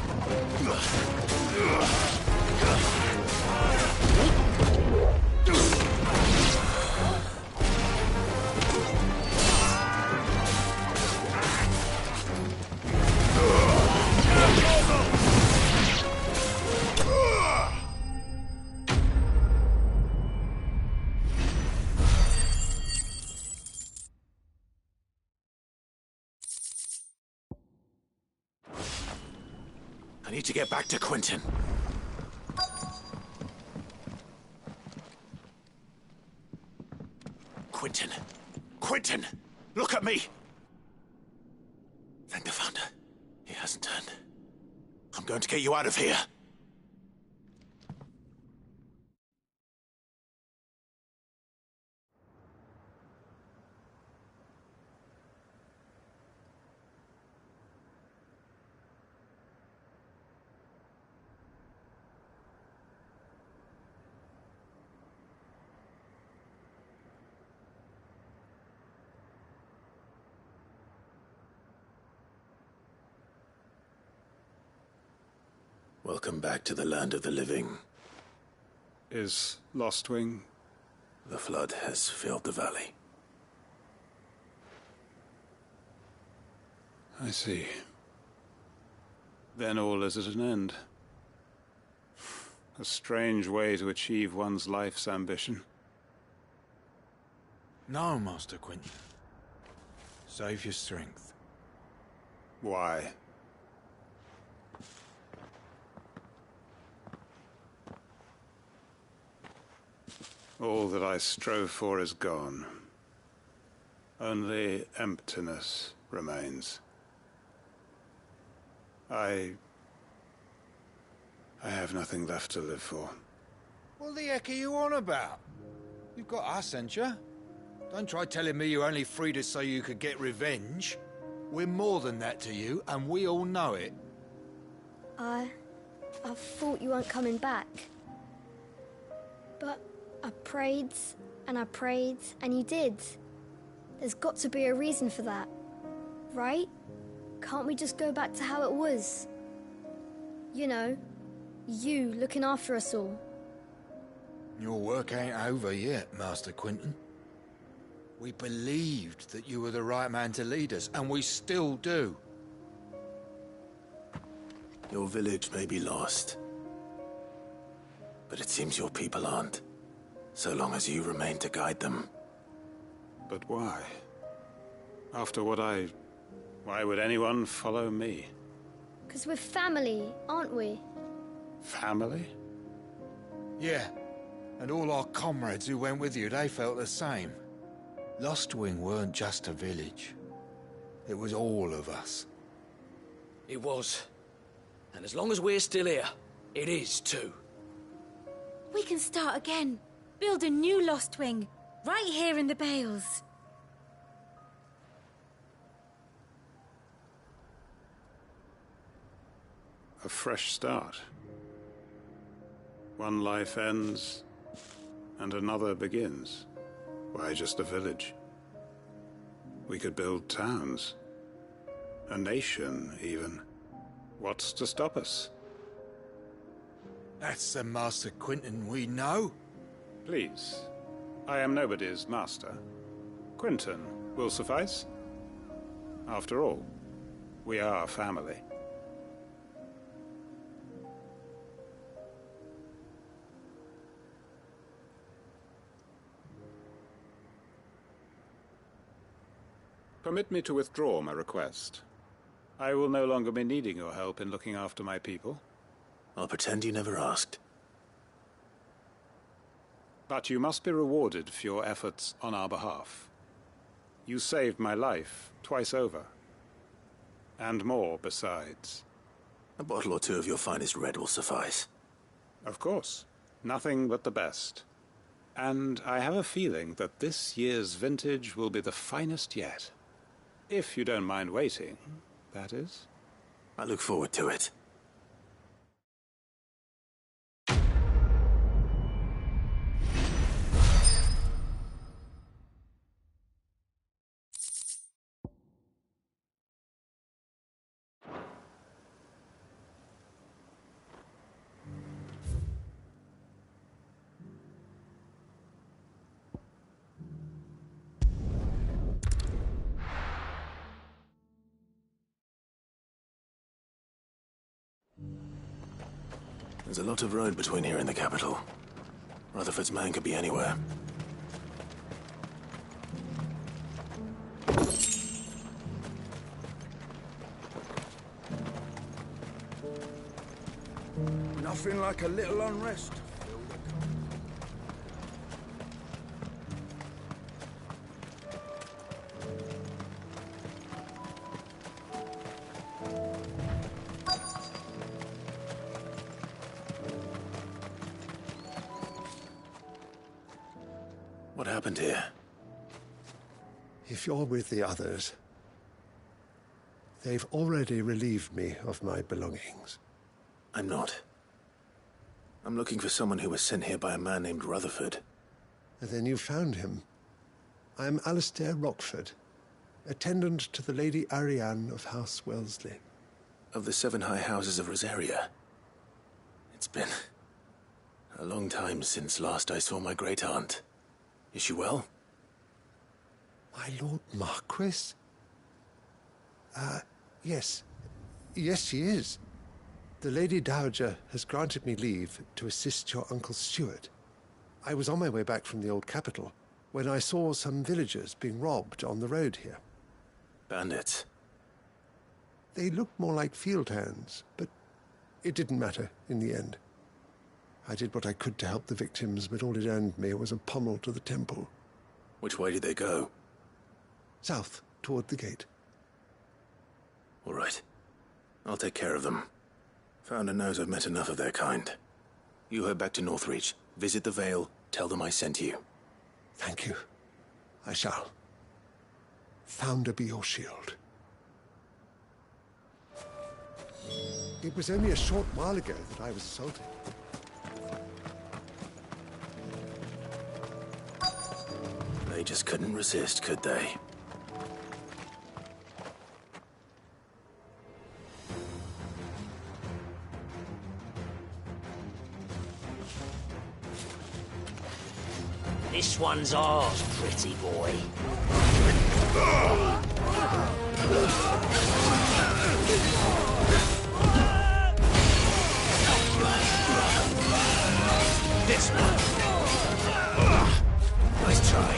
Speaker 2: I need to get back to Quentin. Quentin! Quentin! Look at me! Thank the Founder. He hasn't turned. I'm going to get you out of here. Welcome back to the land of the living.
Speaker 17: Is Lostwing?
Speaker 2: The flood has filled the valley.
Speaker 17: I see. Then all is at an end. A strange way to achieve one's life's ambition.
Speaker 8: No, Master Quentin. Save your strength.
Speaker 17: Why? All that I strove for is gone. Only emptiness remains. I have nothing left to live for.
Speaker 8: What the heck are you on about? You've got us, ain't you? Don't try telling me you only freed us so you could get revenge. We're more than that to you, and we all know it.
Speaker 18: I thought you weren't coming back. But I prayed, and you did. There's got to be a reason for that, right? Can't we just go back to how it was? You know, you looking after us all.
Speaker 8: Your work ain't over yet, Master Quentin. We believed that you were the right man to lead us, and we still do.
Speaker 2: Your village may be lost, but it seems your people aren't. So long as you remain to guide them.
Speaker 17: But why? After what why would anyone follow me?
Speaker 18: 'Cause we're family, aren't we?
Speaker 17: Family?
Speaker 8: Yeah, and all our comrades who went with you, they felt the same. Lostwing weren't just a village. It was all of us.
Speaker 16: It was. And as long as we're still here, it is too.
Speaker 4: We can start again. Build a new Lostwing, right here in the Bales.
Speaker 17: A fresh start. One life ends, and another begins. Why just a village? We could build towns. A nation, even. What's to stop us?
Speaker 8: That's the Master Quentin we know.
Speaker 17: Please. I am nobody's master. Quentin will suffice. After all, we are family. Permit me to withdraw my request. I will no longer be needing your help in looking after my people.
Speaker 2: I'll pretend you never asked.
Speaker 17: But you must be rewarded for your efforts on our behalf. You saved my life twice over. And more besides.
Speaker 2: A bottle or two of your finest red will suffice.
Speaker 17: Of course. Nothing but the best. And I have a feeling that this year's vintage will be the finest yet. If you don't mind waiting, that is.
Speaker 2: I look forward to it. There's a lot of road between here and the capital. Rutherford's man could be anywhere.
Speaker 11: Nothing like a little unrest.
Speaker 2: What happened here?
Speaker 15: If you're with the others, they've already relieved me of my belongings.
Speaker 2: I'm not. I'm looking for someone who was sent here by a man named Rutherford.
Speaker 15: And then you found him. I am Alistair Rockford, attendant to the Lady Ariane of House Wellesley.
Speaker 2: Of the 7 high houses of Rosaria. It's been a long time since last I saw my great-aunt. Is she well?
Speaker 15: My Lord Marquis? Yes. Yes, she is. The Lady Dowager has granted me leave to assist your Uncle Stuart. I was on my way back from the old capital when I saw some villagers being robbed on the road here.
Speaker 2: Bandits?
Speaker 15: They looked more like field hands, but it didn't matter in the end. I did what I could to help the victims, but all it earned me was a pommel to the temple.
Speaker 2: Which way did they go?
Speaker 15: South, toward the gate.
Speaker 2: All right. I'll take care of them. Founder knows I've met enough of their kind. You head back to Northreach, visit the Vale, tell them I sent you.
Speaker 15: Thank you. I shall. Founder be your shield. It was only a short while ago that I was assaulted.
Speaker 2: They just couldn't resist, could they?
Speaker 16: This one's ours, pretty boy. This one. Nice try.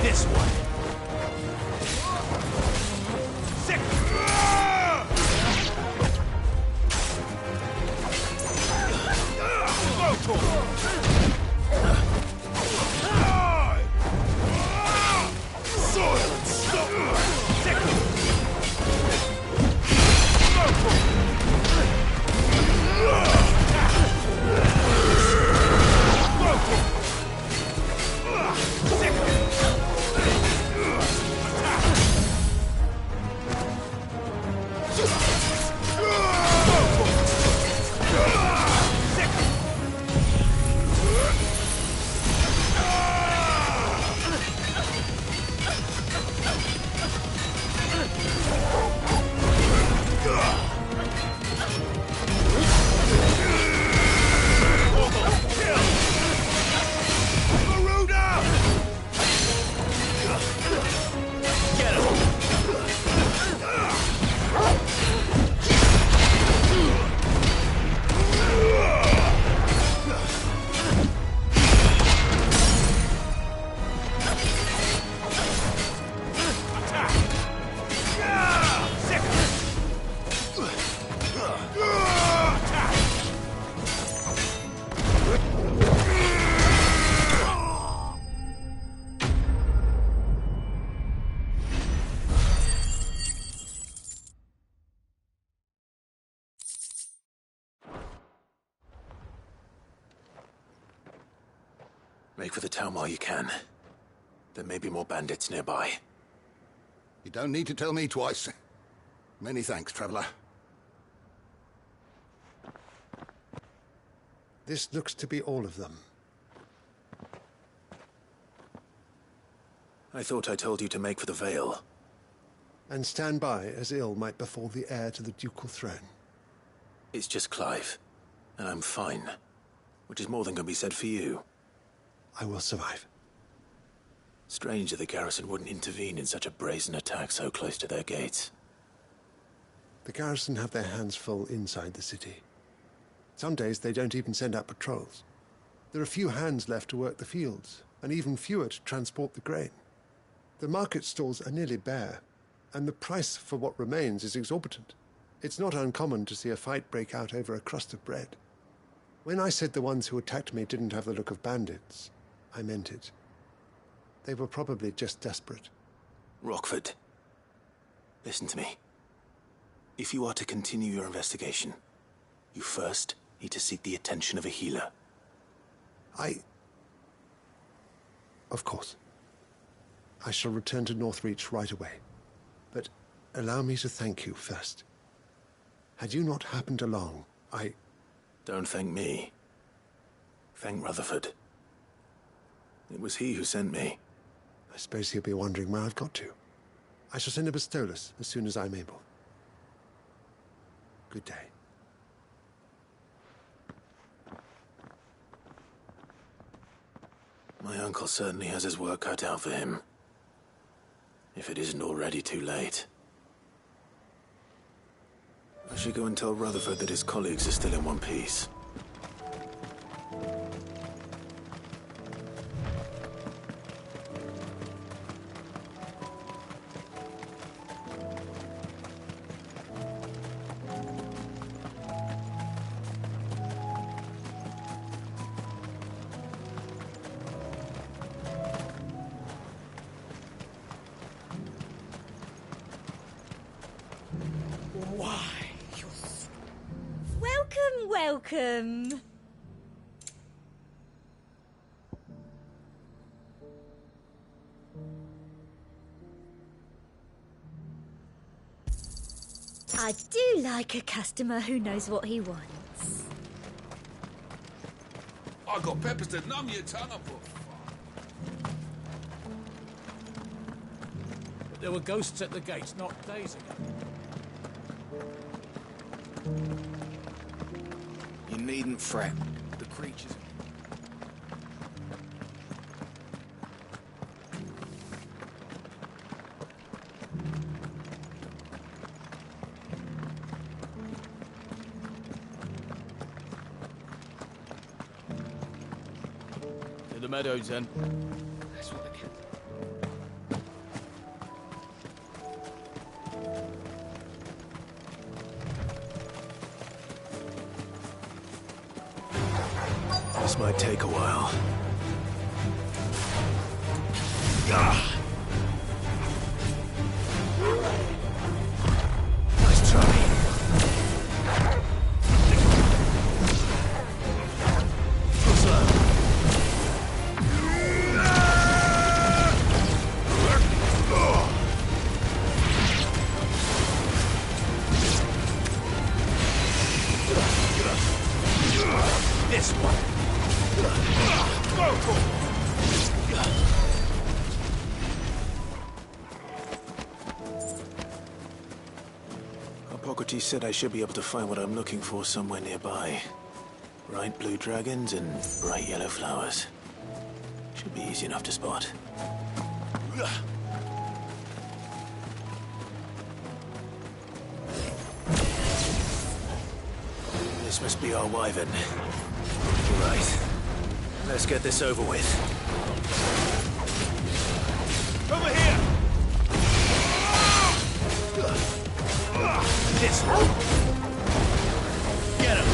Speaker 16: This one. Sick.
Speaker 2: Make for the town while you can. There may be more bandits nearby.
Speaker 19: You don't need to tell me twice. Many thanks, traveler.
Speaker 15: This looks to be all of them.
Speaker 2: I thought I told you to make for the Vale.
Speaker 15: And stand by as ill might befall the heir to the ducal throne.
Speaker 2: It's just Clive, and I'm fine. Which is more than can be said for you.
Speaker 15: I will survive.
Speaker 2: Strange that the garrison wouldn't intervene in such a brazen attack so close to their gates.
Speaker 15: The garrison have their hands full inside the city. Some days they don't even send out patrols. There are few hands left to work the fields, and even fewer to transport the grain. The market stalls are nearly bare, and the price for what remains is exorbitant. It's not uncommon to see a fight break out over a crust of bread. When I said the ones who attacked me didn't have the look of bandits, I meant it. They were probably just desperate.
Speaker 2: Rockford, listen to me. If you are to continue your investigation, you first need to seek the attention of a healer.
Speaker 15: Of course. I shall return to Northreach right away. But allow me to thank you first. Had you not happened along,
Speaker 2: Don't thank me. Thank Rutherford. It was he who sent me.
Speaker 15: I suppose he'll be wondering where I've got to. I shall send a Pistolus as soon as I'm able. Good day.
Speaker 2: My uncle certainly has his work cut out for him. If it isn't already too late. I should go and tell Rutherford that his colleagues are still in one piece.
Speaker 4: Welcome. I do like a customer who knows what he wants.
Speaker 14: I got peppers to numb your tongue up.
Speaker 16: There were ghosts at the gates not days ago.
Speaker 20: You needn't fret. The creatures...
Speaker 16: To the meadows, then.
Speaker 20: That's what they can.
Speaker 2: This might take a while. Nice try. Too slow. This one. Hippocrates said I should be able to find what I'm looking for somewhere nearby. Bright blue dragons and bright yellow flowers. Should be easy enough to spot. This must be our wyvern. Right. Let's get this over with.
Speaker 14: Over here!
Speaker 2: This one. Get him!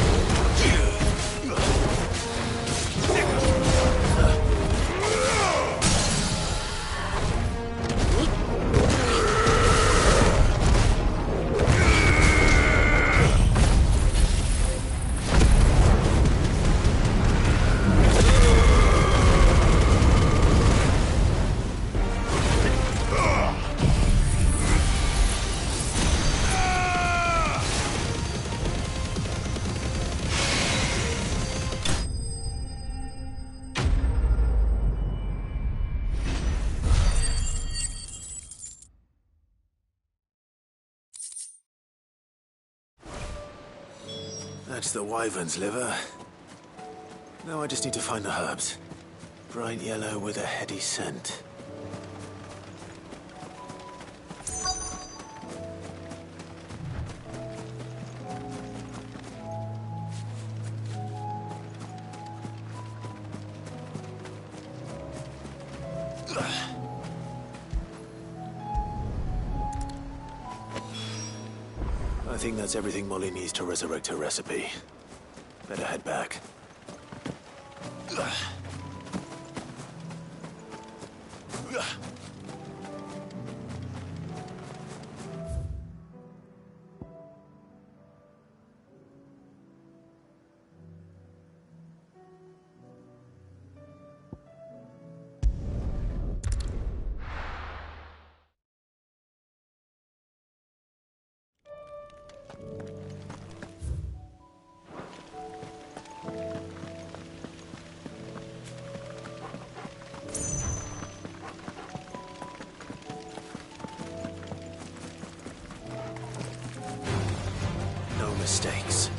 Speaker 2: That's the wyvern's liver. Now I just need to find the herbs. Bright yellow with a heady scent. I think that's everything Molly needs to resurrect her recipe. Better head back. No mistakes.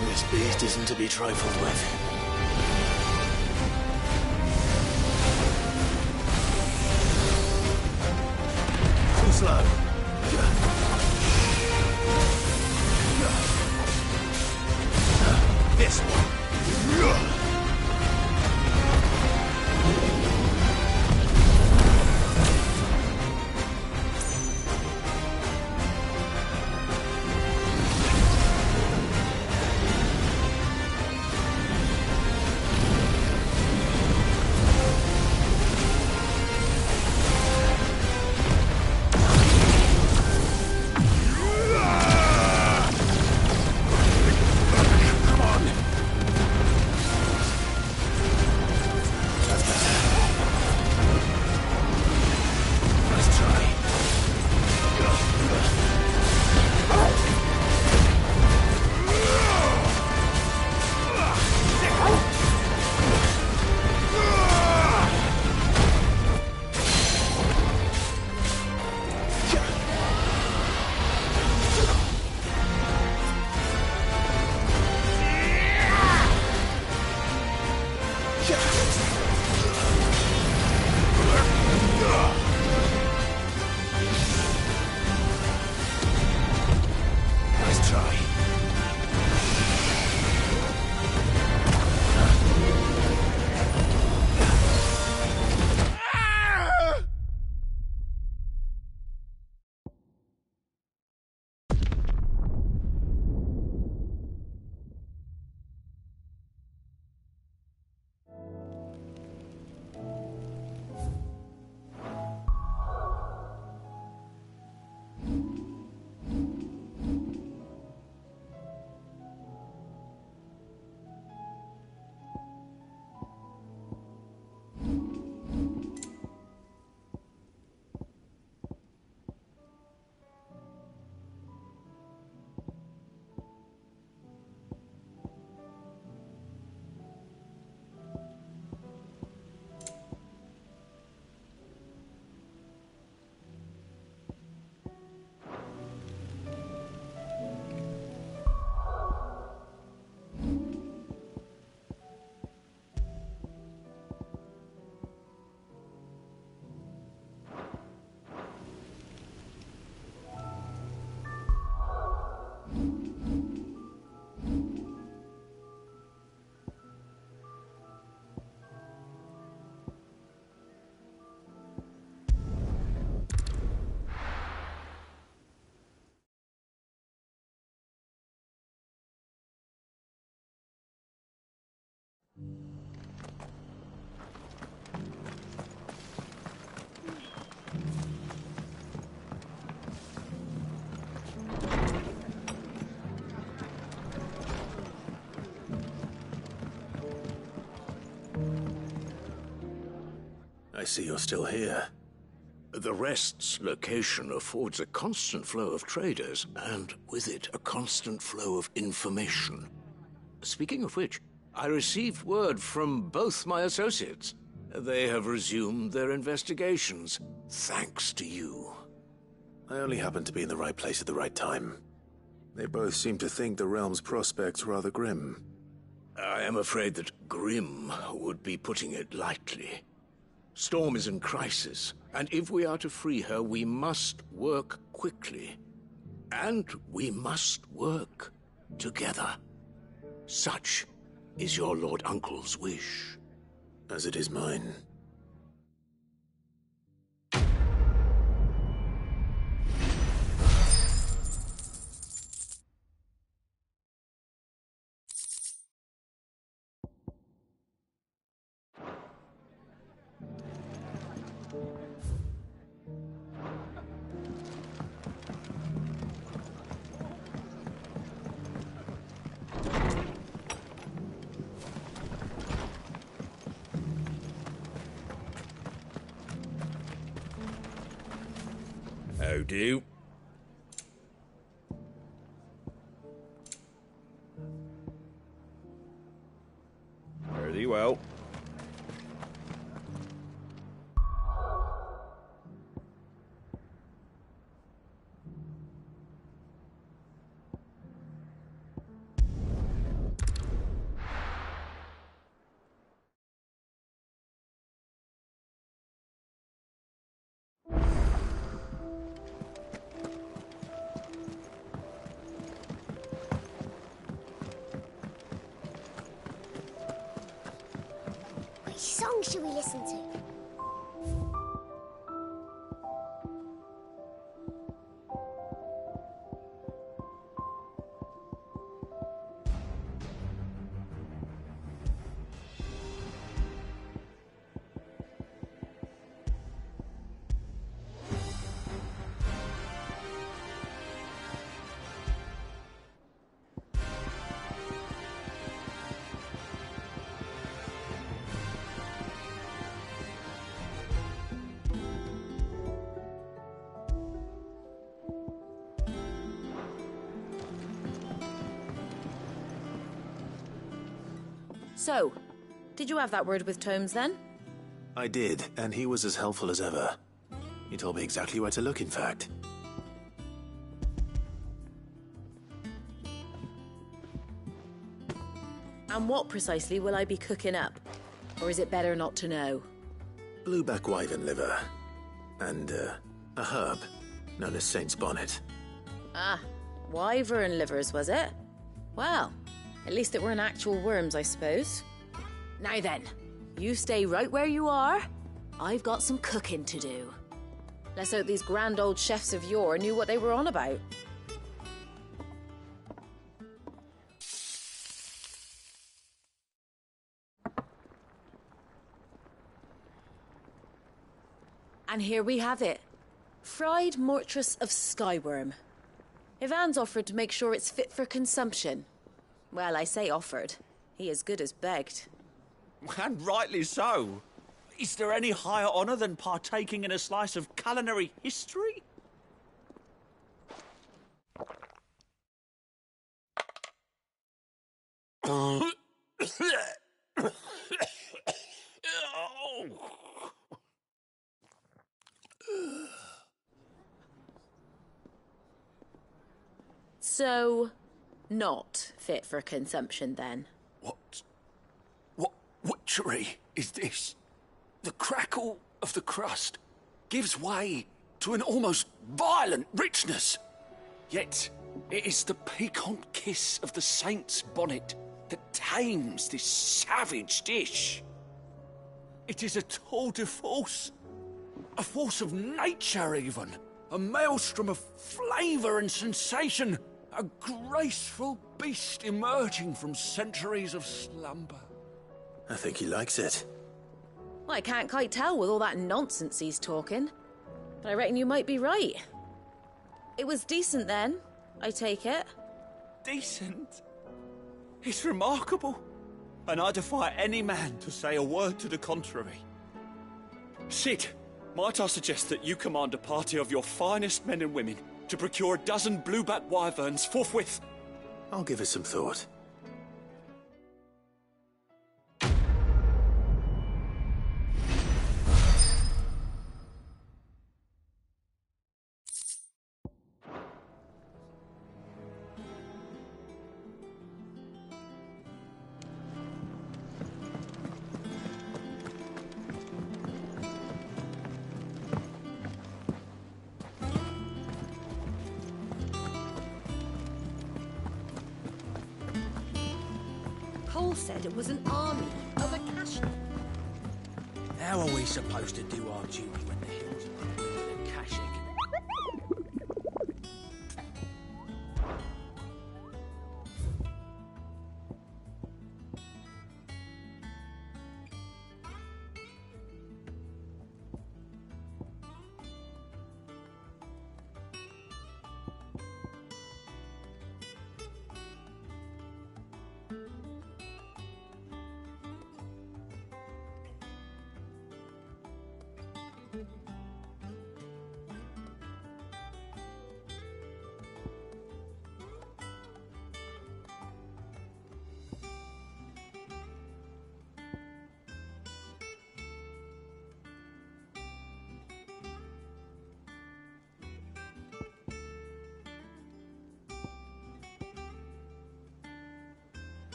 Speaker 2: This beast isn't to be trifled with. Too slow. This one. I see you're still here.
Speaker 6: The Rest's location affords a constant flow of traders, and with it, a constant flow of information. Speaking of which, I received word from both my associates. They have resumed their investigations, thanks to you.
Speaker 2: I only happened to be in the right place at the right time. They both seem to think the realm's prospects rather grim.
Speaker 6: I am afraid that grim would be putting it lightly. Storm is in crisis, and if we are to free her, we must work quickly. And we must work together. Such is your Lord Uncle's wish.
Speaker 2: As it is mine.
Speaker 5: How do? Very well.
Speaker 21: Which song should we listen to?
Speaker 10: So, did you have that word with Tomes then?
Speaker 2: I did, and he was as helpful as ever. He told me exactly where to look, in fact.
Speaker 10: And what precisely will I be cooking up? Or is it better not to know?
Speaker 2: Blueback wyvern liver. And, a herb known as Saint's Bonnet.
Speaker 10: Ah, wyvern livers, was it? Well, at least it weren't actual worms, I suppose. Now then, you stay right where you are. I've got some cooking to do. Let's hope these grand old chefs of yore knew what they were on about. And here we have it. Fried mortress of skyworm. Ivan's offered to make sure it's fit for consumption. Well, I say offered. He as good as begged.
Speaker 16: And rightly so. Is there any higher honour than partaking in a slice of culinary history?
Speaker 10: So, not fit for consumption then?
Speaker 12: What witchery is this? The crackle of the crust gives way to an almost violent richness. Yet it is the piquant kiss of the saint's bonnet that tames this savage dish. It is a tour de force, a force of nature even, a maelstrom of flavour and sensation, a graceful beast emerging from centuries of slumber.
Speaker 2: I think he likes it.
Speaker 10: Well, I can't quite tell with all that nonsense he's talking. But I reckon you might be right. It was decent then, I take it.
Speaker 16: Decent? It's remarkable. And I defy any man to say a word to the contrary. Sid, might I suggest that you command a party of your finest men and women to procure a dozen bluebat wyverns forthwith?
Speaker 2: I'll give it some thought.
Speaker 13: Paul said it was an army of Akash.
Speaker 16: How are we supposed to do our duty when the hills are covered with Akashic?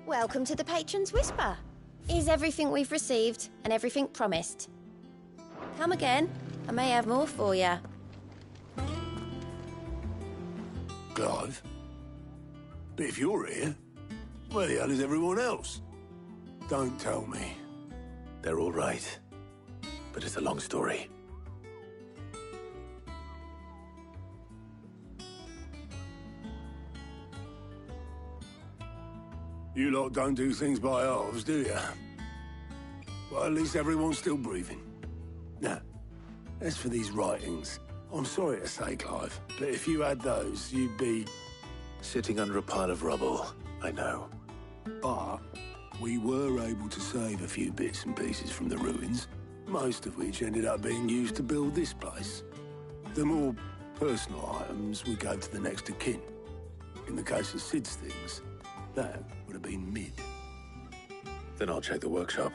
Speaker 7: Welcome to the Patron's Whisper. Is everything we've received and everything promised? Come again. I may have more for you.
Speaker 6: Clive? But if you're here, where the hell is everyone else? Don't tell me.
Speaker 2: They're all right. But it's a long story.
Speaker 6: You lot don't do things by halves, do you? Well, at least everyone's still breathing. Now, as for these writings, I'm sorry to say, Clive, but if you had those, you'd be...
Speaker 2: Sitting under a pile of rubble, I know.
Speaker 6: But we were able to save a few bits and pieces from the ruins, most of which ended up being used to build this place. The more personal items we gave to the next of kin. In the case of Sid's things, that would have been mid.
Speaker 2: Then I'll check the workshop.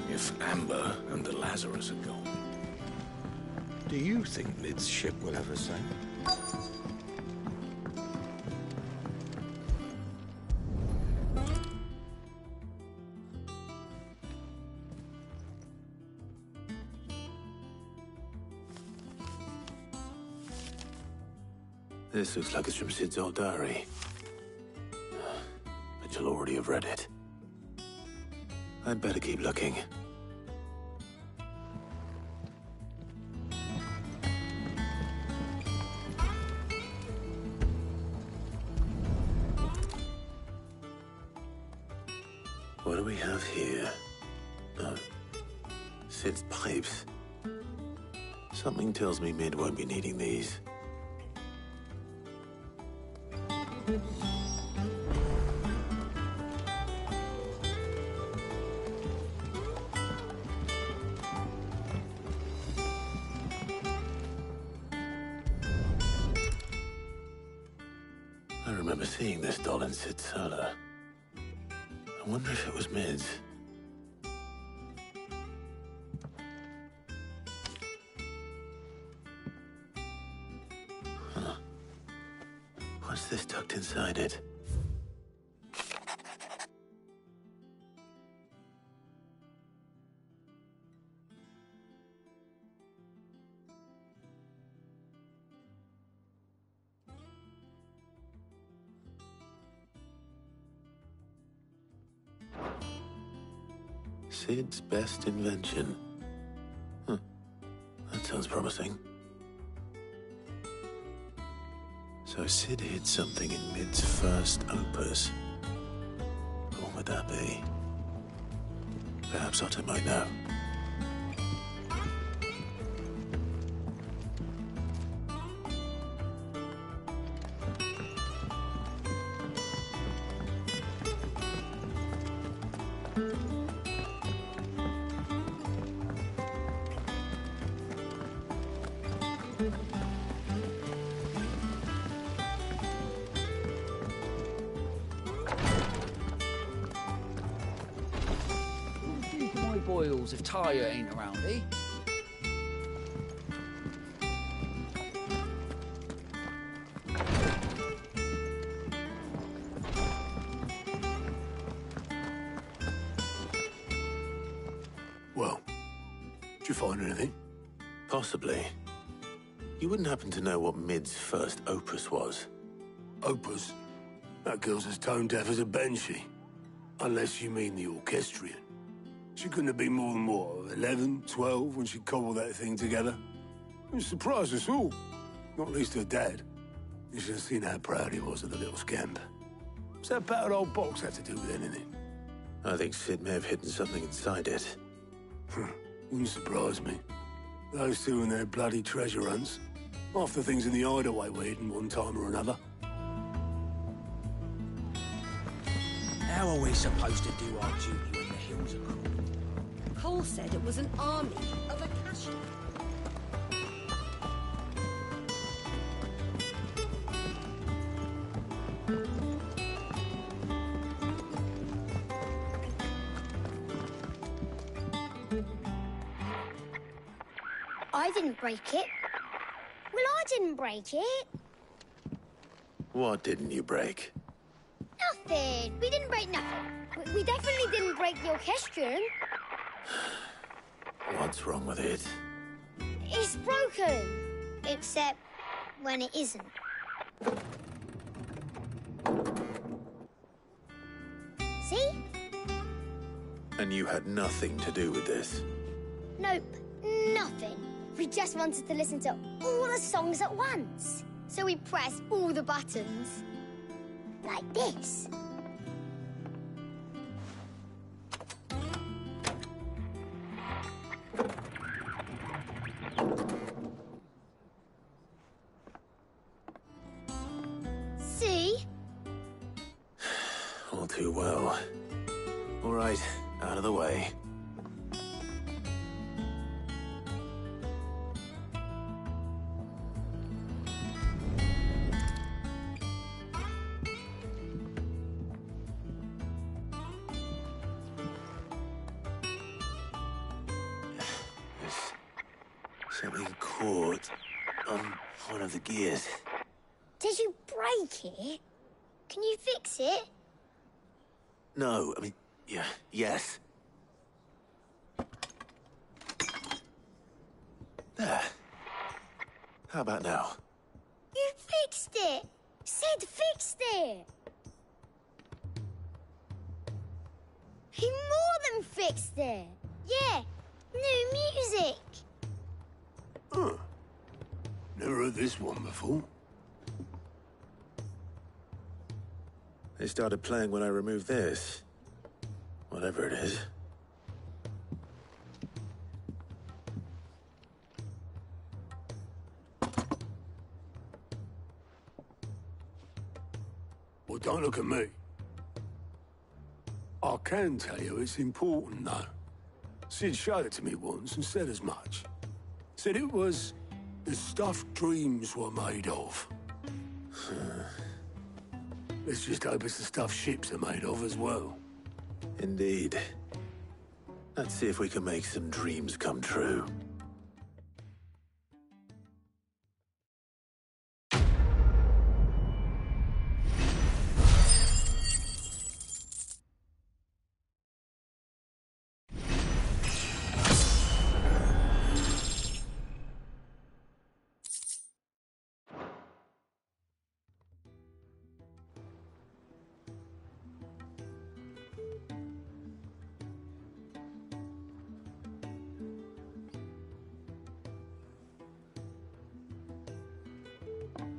Speaker 6: If Amber and the Lazarus are gone.
Speaker 8: Do you think Mid's ship will ever sink?
Speaker 2: This looks like it's from Sid's old diary. But you'll already have read it. I'd better keep looking. What do we have here? Oh, Sid's pipes. Something tells me Mid won't be needing these. I remember seeing this doll in Sid's cellar. I wonder if it was Mid's. Huh. What's this tucked inside it? Sid's best invention. That sounds promising. So Sid hid something in Mid's first opus. What would that be? Perhaps Otto might know.
Speaker 20: Boils if Tyre ain't around, eh?
Speaker 2: Well, did you find anything? Possibly. You wouldn't happen to know what Mid's first opus was?
Speaker 1: Opus? That girl's as tone deaf as a banshee. Unless you mean the orchestrion. She couldn't have been more than, what, 11, 12 when she cobbled that thing together? It surprised us all. Not least her dad. You should have seen how proud he was of the little scamp. What's that battered old box had to do with anything?
Speaker 2: I think Sid may have hidden something inside it.
Speaker 1: Wouldn't surprise me. Those two and their bloody treasure hunts. Half the things in the hideaway were hidden one time or another.
Speaker 16: How are we supposed to do our duty when the hills are cruel?
Speaker 13: Cole said it was an army of Acacia.
Speaker 21: I didn't break it. Well, I didn't break it.
Speaker 2: What didn't you break?
Speaker 21: Nothing. We didn't break nothing. We definitely didn't break the orchestrion.
Speaker 2: What's wrong with it?
Speaker 21: It's broken. Except when it isn't. See?
Speaker 2: And you had nothing to do with this?
Speaker 21: Nope, nothing. We just wanted to listen to all the songs at once. So we pressed all the buttons. Like this. See?
Speaker 2: All too well. All right, out of the way. Something caught on one of the gears.
Speaker 21: Did you break it? Can you fix it?
Speaker 2: No, I mean, yeah, yes. There. How about now?
Speaker 21: You fixed it! Sid fixed it! He more than fixed it! Yeah, new music!
Speaker 1: Huh. Never heard this one before.
Speaker 2: They started playing when I removed this. Whatever it is.
Speaker 1: Well, don't look at me. I can tell you it's important, though. Sid showed it to me once and said as much. Said it was the stuff dreams were made of. Let's just hope it's the stuff ships are made of as well.
Speaker 2: Indeed. Let's see if we can make some dreams come true.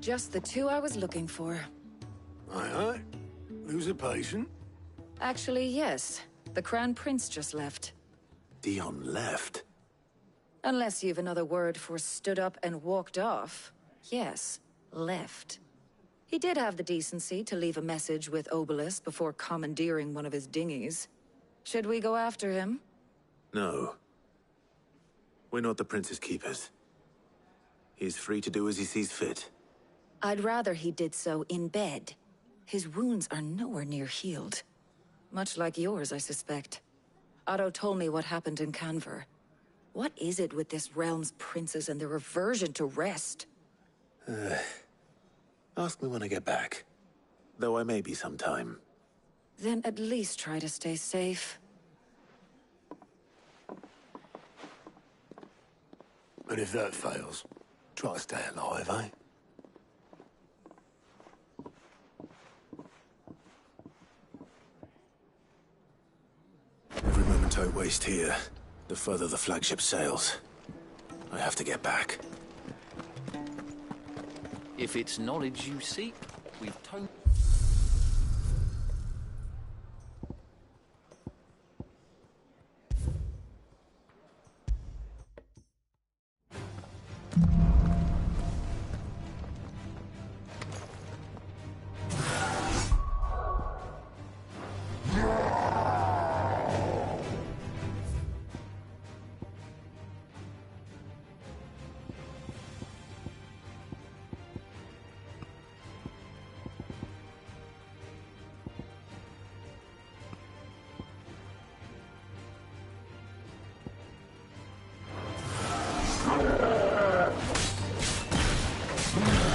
Speaker 9: Just the two I was looking for.
Speaker 1: Aye, aye. Lose a patient?
Speaker 9: Actually, yes. The Crown Prince just left.
Speaker 2: Dion left?
Speaker 9: Unless you've another word for stood up and walked off. Yes, left. He did have the decency to leave a message with Obelisk before commandeering one of his dinghies. Should we go after him?
Speaker 2: No. We're not the Prince's keepers. He's free to do as he sees fit.
Speaker 9: I'd rather he did so in bed. His wounds are nowhere near healed. Much like yours, I suspect. Otto told me what happened in Canver. What is it with this realm's princes and their aversion to rest?
Speaker 2: Ask me when I get back. Though I may be sometime.
Speaker 9: Then at least try to stay safe.
Speaker 1: And if that fails, try to stay alive, eh?
Speaker 2: Every moment I waste here, the further the flagship sails. I have to get back.
Speaker 22: If it's knowledge you seek, we've totally...
Speaker 2: Ugh.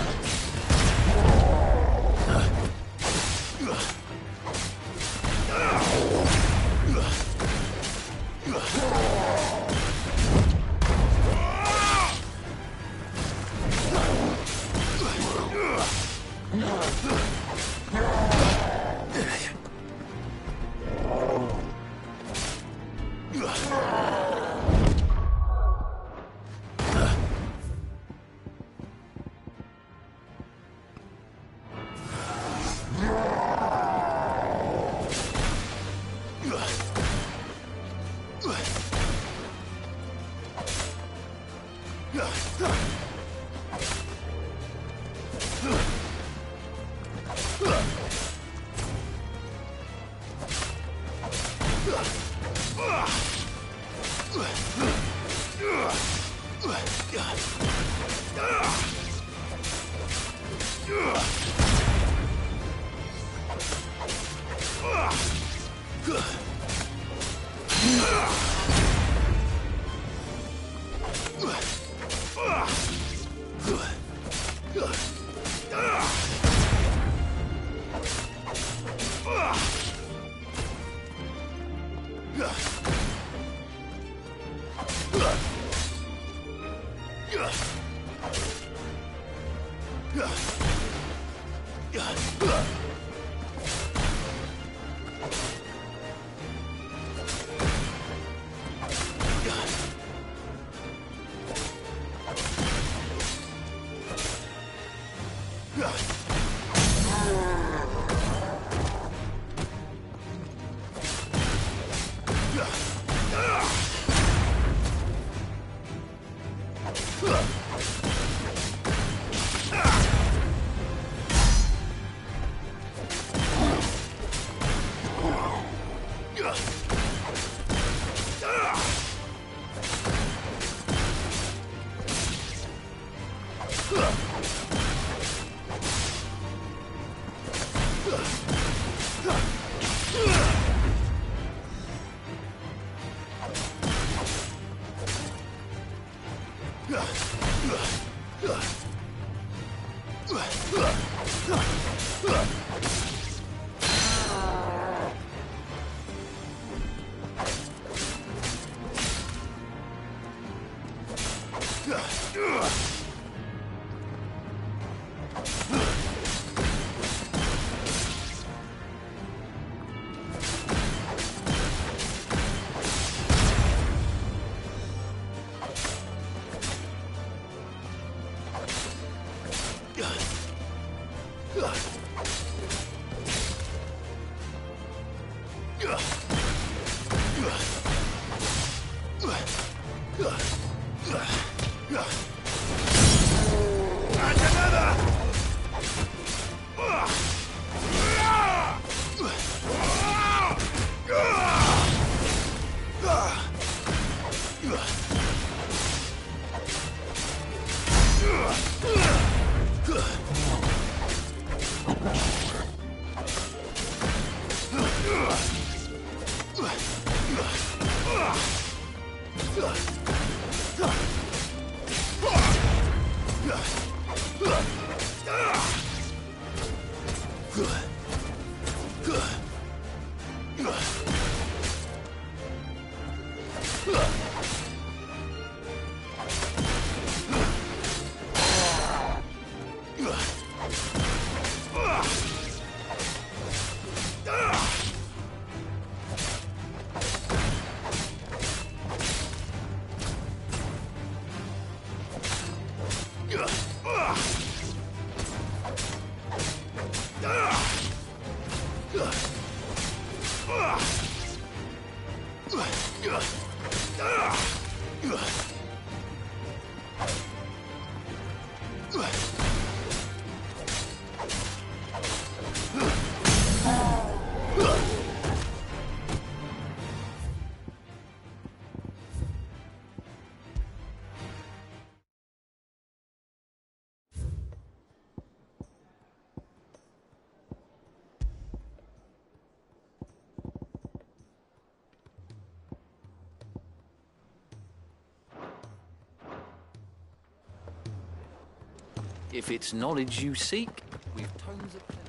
Speaker 22: If it's knowledge you seek, we've tomes of plenty.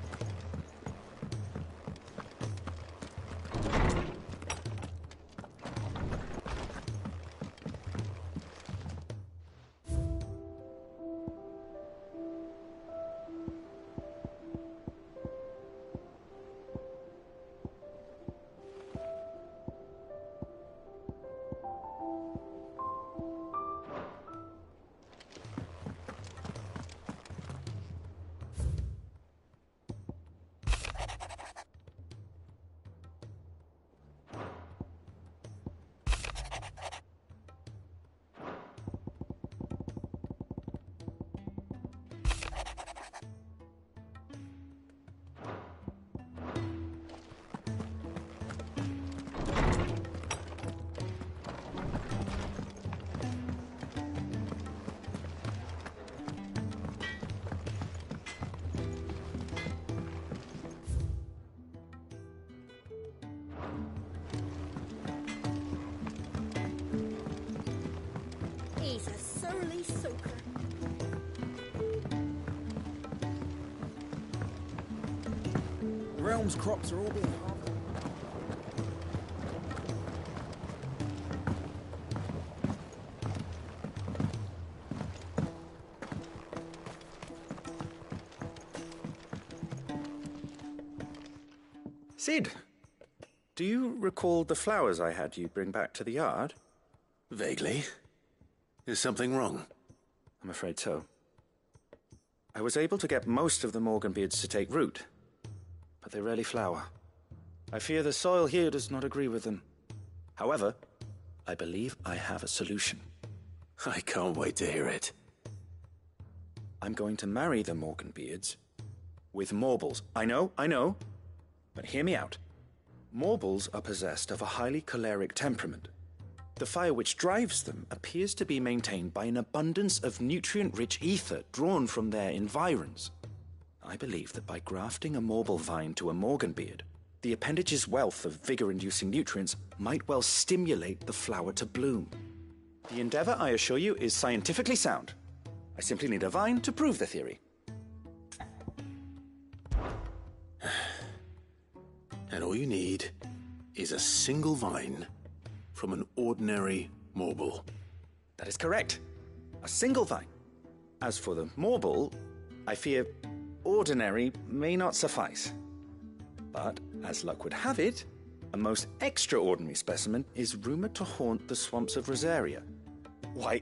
Speaker 4: He's a surly soaker.
Speaker 20: The realm's crops are all being harvested.
Speaker 3: Sid, do you recall the flowers I had you bring back to the yard?
Speaker 2: Vaguely. Is something wrong?
Speaker 3: I'm afraid so. I was able to get most of the Morganbeards to take root, but they rarely flower. I fear the soil here does not agree with them. However, I believe I have a solution.
Speaker 2: I can't wait to hear it.
Speaker 3: I'm going to marry the Morganbeards with Morbles. I know, but hear me out. Morbles are possessed of a highly choleric temperament. The fire which drives them appears to be maintained by an abundance of nutrient-rich ether drawn from their environs. I believe that by grafting a Morble vine to a Morganbeard, the appendage's wealth of vigor-inducing nutrients might well stimulate the flower to bloom. The endeavor, I assure you, is scientifically sound. I simply need a vine to prove the theory.
Speaker 2: And all you need is a single vine from an ordinary Morble.
Speaker 3: That is correct. A single vine. As for the Morble, I fear ordinary may not suffice. But, as luck would have it, a most extraordinary specimen is rumored to haunt the swamps of Rosaria. Why,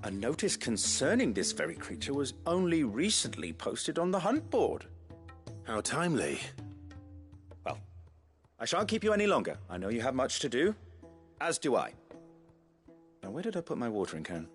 Speaker 3: a notice concerning this very creature was only recently posted on the hunt board.
Speaker 2: How timely.
Speaker 3: Well, I shan't keep you any longer. I know you have much to do, as do I. Now Now, where did I put my watering can?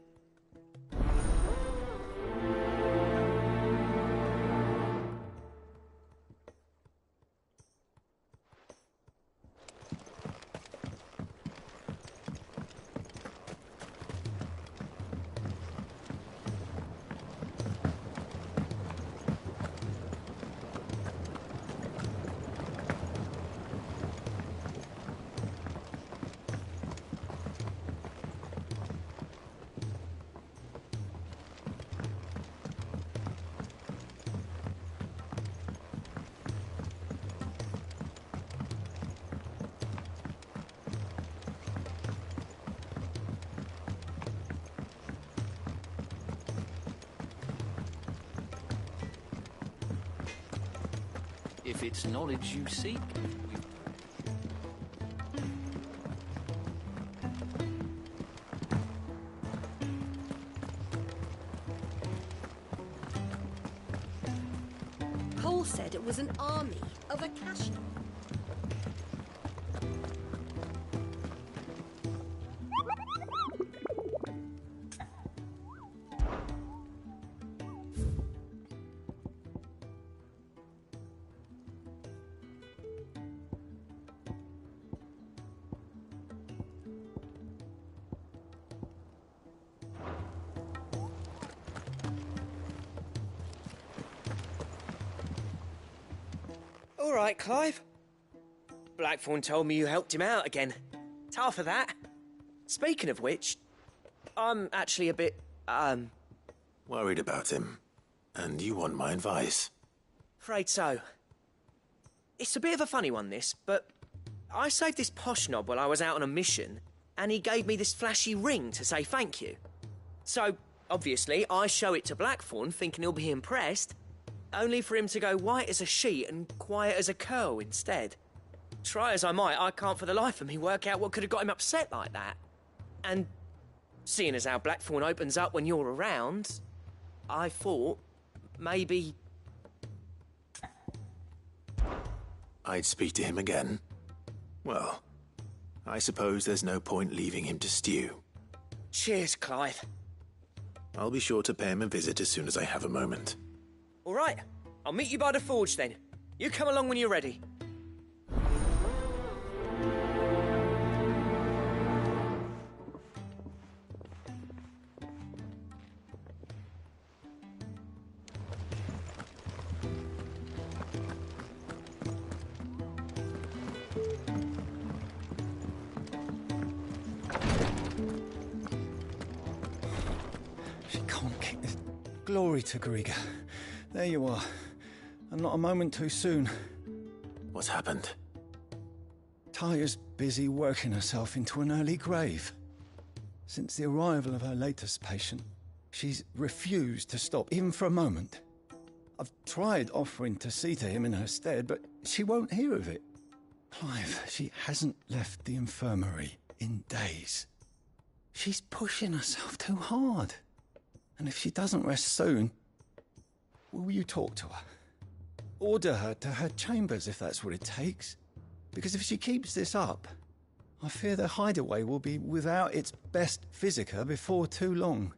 Speaker 22: If it's knowledge you seek,
Speaker 13: Cole said it was an army of Akashi.
Speaker 17: All right, Clive. Blackthorn told me you helped him out again. Tough of that. Speaking of which, I'm actually a bit,
Speaker 2: Worried about him. And you want my advice?
Speaker 17: afraid so. It's a bit of a funny one, this, but I saved this posh knob while I was out on a mission, and he gave me this flashy ring to say thank you. So, obviously, I show it to Blackthorn, thinking he'll be impressed, only for him to go white as a sheet and quiet as a curl instead. Try as I might, I can't for the life of me work out what could have got him upset like that. And seeing as how Blackthorn opens up when you're around, I thought maybe...
Speaker 2: I'd speak to him again. Well, I suppose there's no point leaving him to stew.
Speaker 17: Cheers, Clive.
Speaker 2: I'll be sure to pay him a visit as soon as I have a moment.
Speaker 17: All right, I'll meet you by the forge then. You come along when you're ready.
Speaker 11: She can't kick this. Glory to Griga. There you are. And not a moment too soon.
Speaker 2: What's happened?
Speaker 11: Taya's busy working herself into an early grave. Since the arrival of her latest patient, she's refused to stop, even for a moment. I've tried offering to see to him in her stead, but she won't hear of it. Clive, she hasn't left the infirmary in days. She's pushing herself too hard. And if she doesn't rest soon, will you talk to her? Order her to her chambers if that's what it takes. Because if she keeps this up, I fear the hideaway will be without its best physica before too long.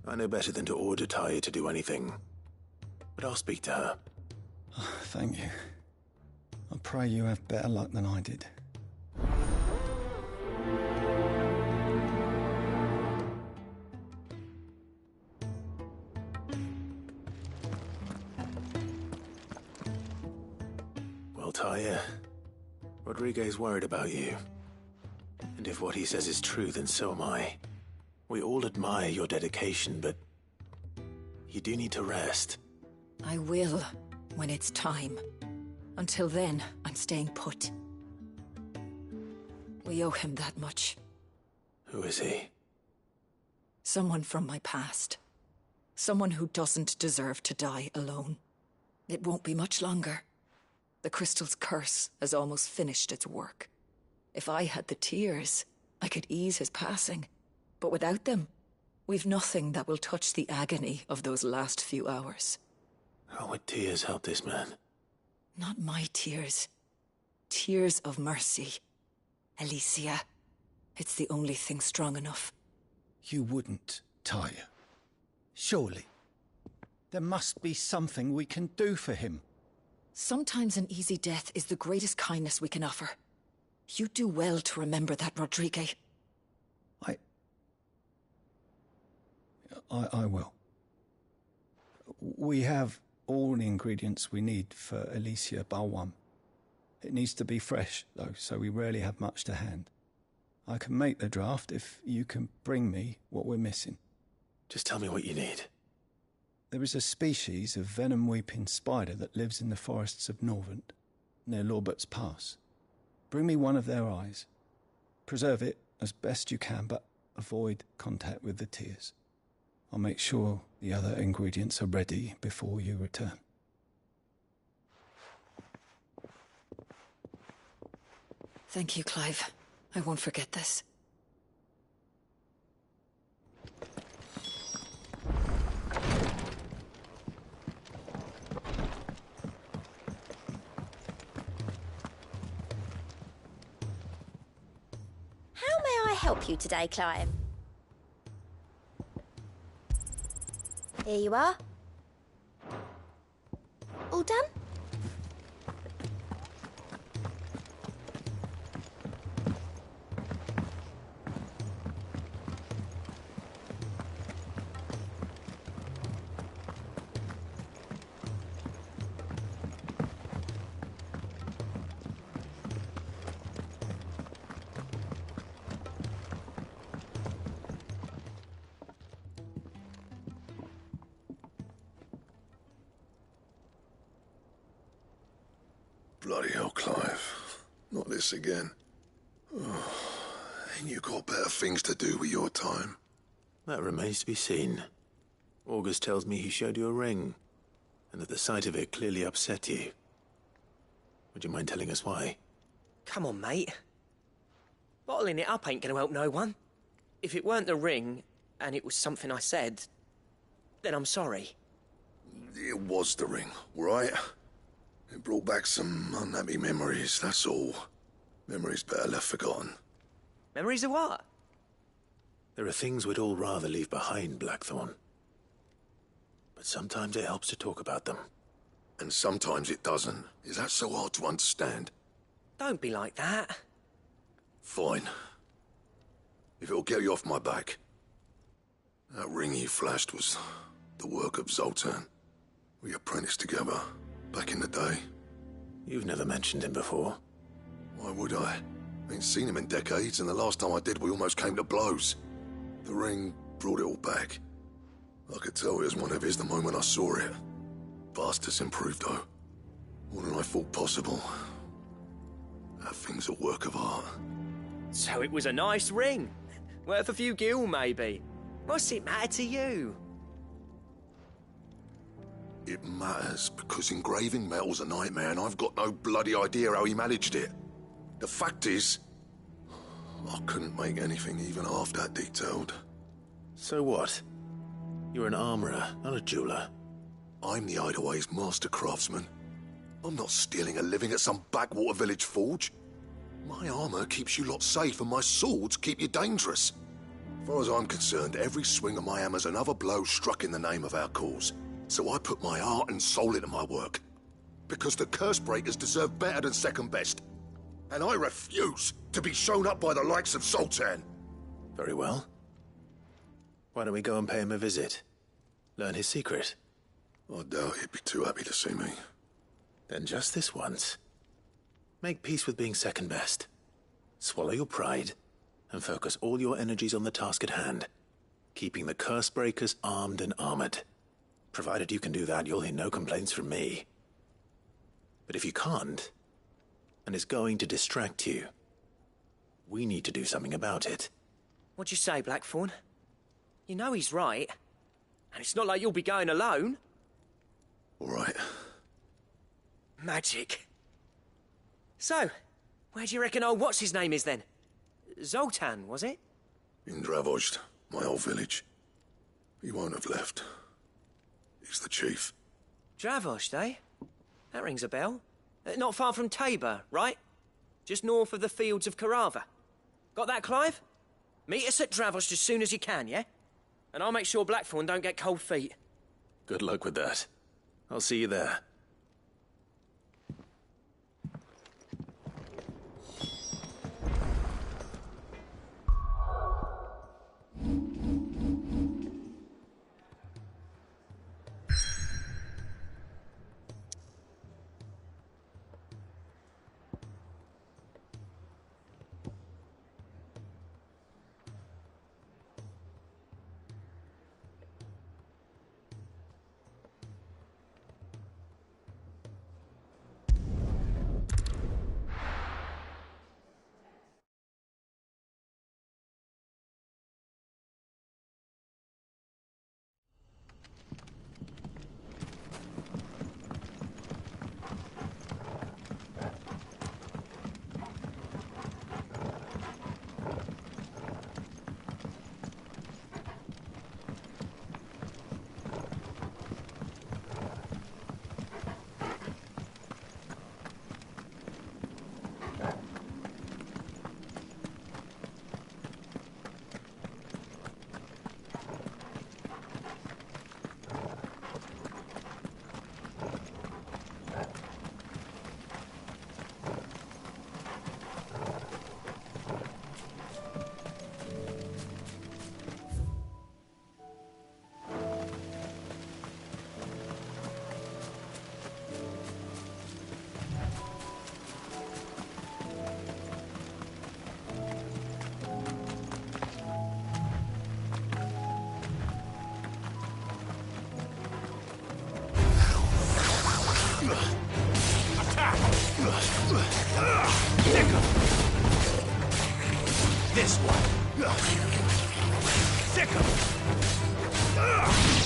Speaker 2: I know better than to order Taya to do anything. But I'll speak to her.
Speaker 11: Thank you. I pray you have better luck than I did.
Speaker 2: Well, Taya, Rodriguez worried about you. And if what he says is true, then so am I. We all admire your dedication, but you do need to rest.
Speaker 9: I will, when it's time. Until then, I'm staying put. We owe him that much.
Speaker 2: Who is he?
Speaker 9: Someone from my past. Someone who doesn't deserve to die alone. It won't be much longer. The crystal's curse has almost finished its work. If I had the tears, I could ease his passing. But without them, We've nothing that will touch the agony of those last few hours.
Speaker 2: How would tears help this man?
Speaker 9: Not my tears. Tears of mercy. Alicia, it's the only thing strong enough.
Speaker 11: You wouldn't, Tyre. Surely. There must be something we can do for him.
Speaker 9: Sometimes an easy death is the greatest kindness we can offer. You do well to remember that, Rodrigue.
Speaker 11: I will. We have all the ingredients we need for Alicia Balwam. It needs to be fresh, though, so we rarely have much to hand. I can make the draft if you can bring me what we're missing.
Speaker 2: Just tell me what you need.
Speaker 11: There is a species of venom-weeping spider that lives in the forests of Norvent, near Lorbert's Pass. Bring me one of their eyes. Preserve it as best you can, but avoid contact with the tears. I'll make sure the other ingredients are ready before you return.
Speaker 9: Thank you, Clive. I won't forget this.
Speaker 7: How may I help you today, Clive? Here you are. All done?
Speaker 18: Bloody hell, Clive. Not this again. Oh, ain't you got better things to do with your time?
Speaker 2: That remains to be seen. August tells me he showed you a ring, and that the sight of it clearly upset you. Would you mind telling us why?
Speaker 17: Come on, mate. Bottling it up ain't gonna help no one. If it weren't the ring, and it was something I said, then I'm sorry.
Speaker 18: It was the ring, right? It brought back some unhappy memories, that's all. Memories better left forgotten.
Speaker 17: Memories of what?
Speaker 2: There are things we'd all rather leave behind, Blackthorn. But sometimes it helps to talk about them.
Speaker 18: And sometimes it doesn't. Is that so hard to understand?
Speaker 17: Don't be like that.
Speaker 18: Fine. If it'll get you off my back. That ring you flashed was the work of Zoltan. We apprenticed together. Back in the day.
Speaker 2: You've never mentioned him before.
Speaker 18: Why would I? Ain't seen him in decades, and the last time I did, we almost came to blows. The ring brought it all back. I could tell it was one of his the moment I saw it. Vast has improved, though. More than I thought possible. That thing's a work of art.
Speaker 17: So it was a nice ring. Worth a few gil, maybe. What's it matter to you?
Speaker 18: It matters because engraving metal's a nightmare and I've got no bloody idea how he managed it. The fact is, I couldn't make anything even half that detailed.
Speaker 2: So what? You're an armourer, not a jeweler.
Speaker 18: I'm the Idaway's master craftsman. I'm not stealing a living at some backwater village forge. My armour keeps you lot safe and my swords keep you dangerous. As far as I'm concerned, every swing of my hammer's another blow struck in the name of our cause. So I put my heart and soul into my work. Because the curse breakers deserve better than second best. And I refuse to be shown up by the likes of Zoltan.
Speaker 2: Very well. Why don't we go and pay him a visit? Learn his secret?
Speaker 18: I doubt he'd be too happy to see me.
Speaker 2: Then just this once. Make peace with being second best. Swallow your pride, and focus all your energies on the task at hand. Keeping the curse breakers armed and armored. Provided you can do that, you'll hear no complaints from me. But if you can't, and it's going to distract you, we need to do something about it.
Speaker 17: What'd you say, Blackthorn? You know he's right. And it's not like you'll be going alone.
Speaker 18: All right.
Speaker 17: Magic. So, where do you reckon old what's-his-name is then? Zoltan, was it?
Speaker 18: In Dravozd, my old village. He won't have left. He's the chief.
Speaker 17: Dravosh, eh? That rings a bell. Not far from Tabor, right? Just north of the fields of Carava. Got that, Clive? Meet us at Dravosh as soon as you can, yeah? And I'll make sure Blackthorn don't get cold feet.
Speaker 2: Good luck with that. I'll see you there.
Speaker 14: This one. Sick of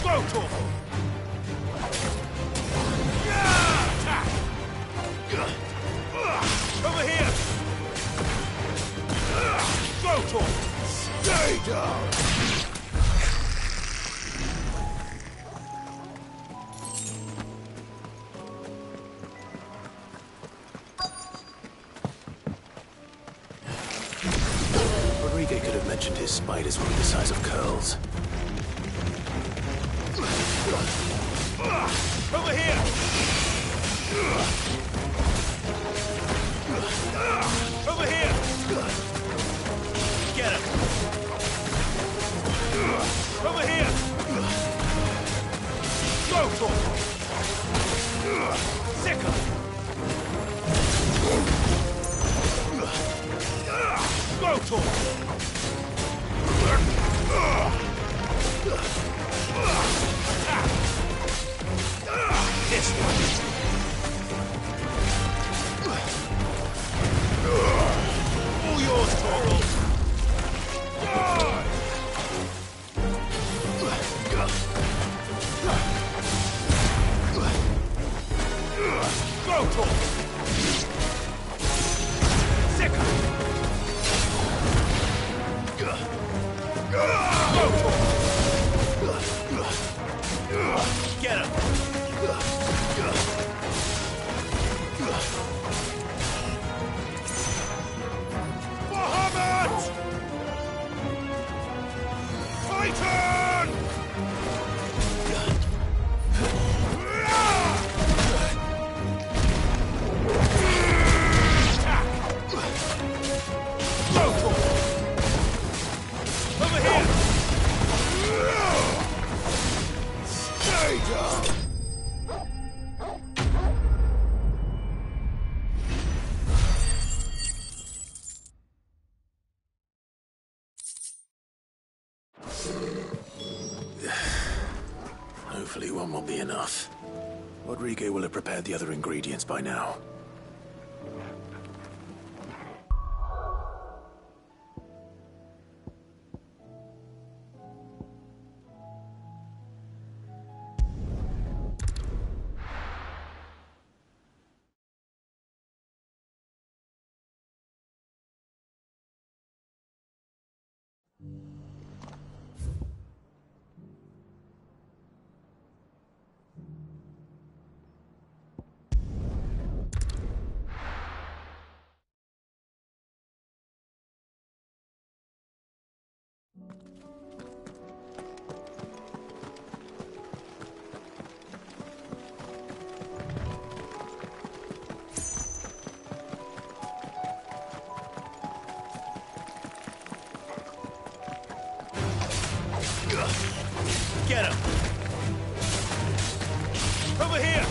Speaker 14: Go, Torval! Attack! Over here! Go, Torval! Stay down!
Speaker 2: His spiders will be the size of curls.
Speaker 14: Over here! Over here! Get him! Over here! Go, Torval! Sick him! Go, Torval! This one. All yours, Torval. Go, Torval. Sick. Go, Torval. Get him! Bahamut! Titan! Attack! Go, Torval! Over here! Stay down!
Speaker 2: Hopefully one will be enough. Rodrigo will have prepared the other ingredients by now.
Speaker 14: Over here!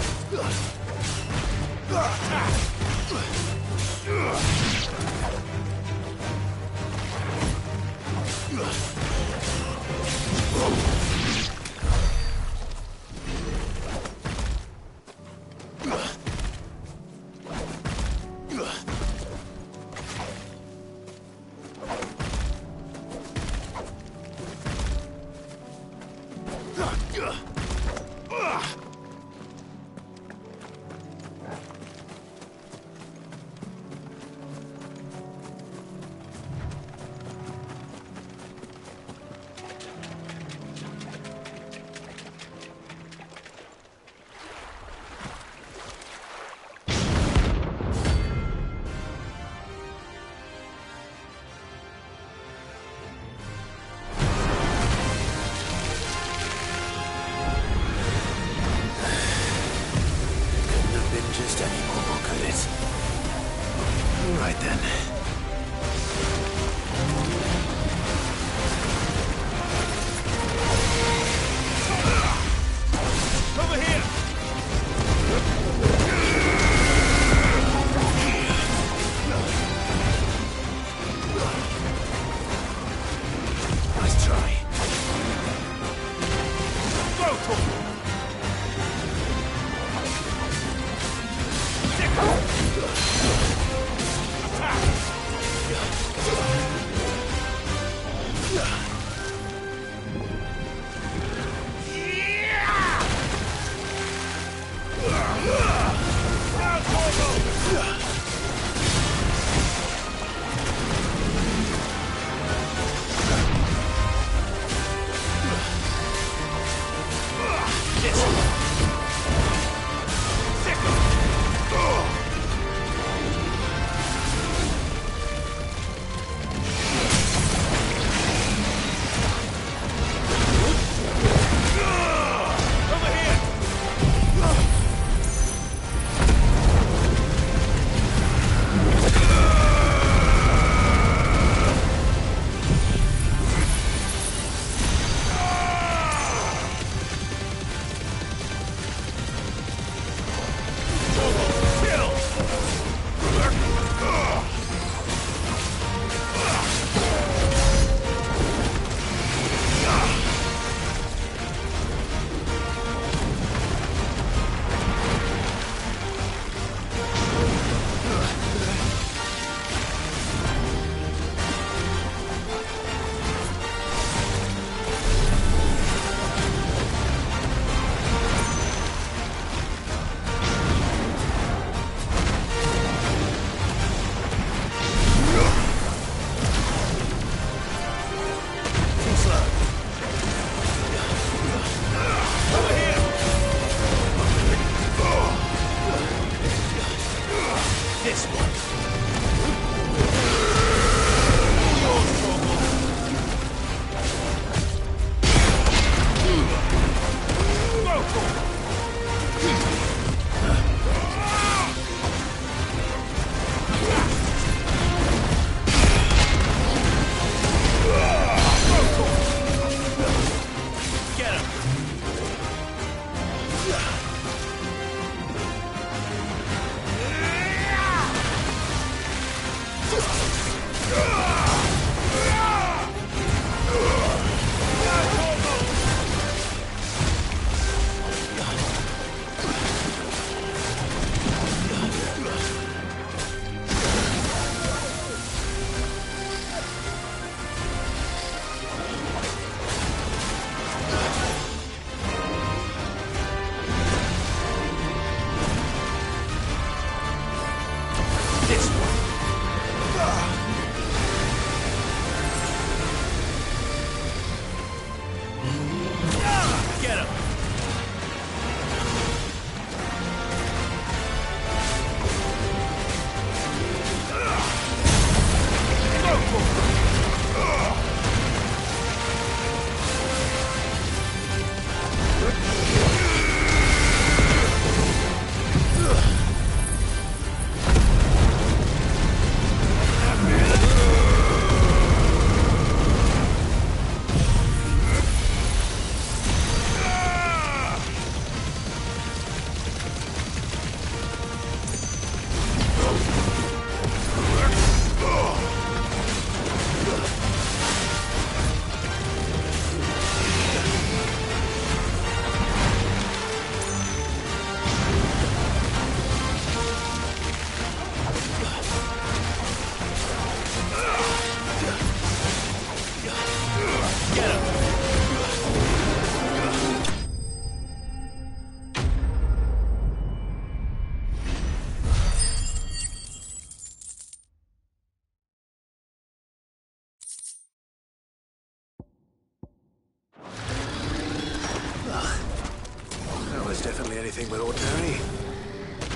Speaker 2: Certainly anything but ordinary.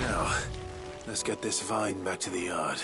Speaker 2: Now, let's get this vine back to the yard.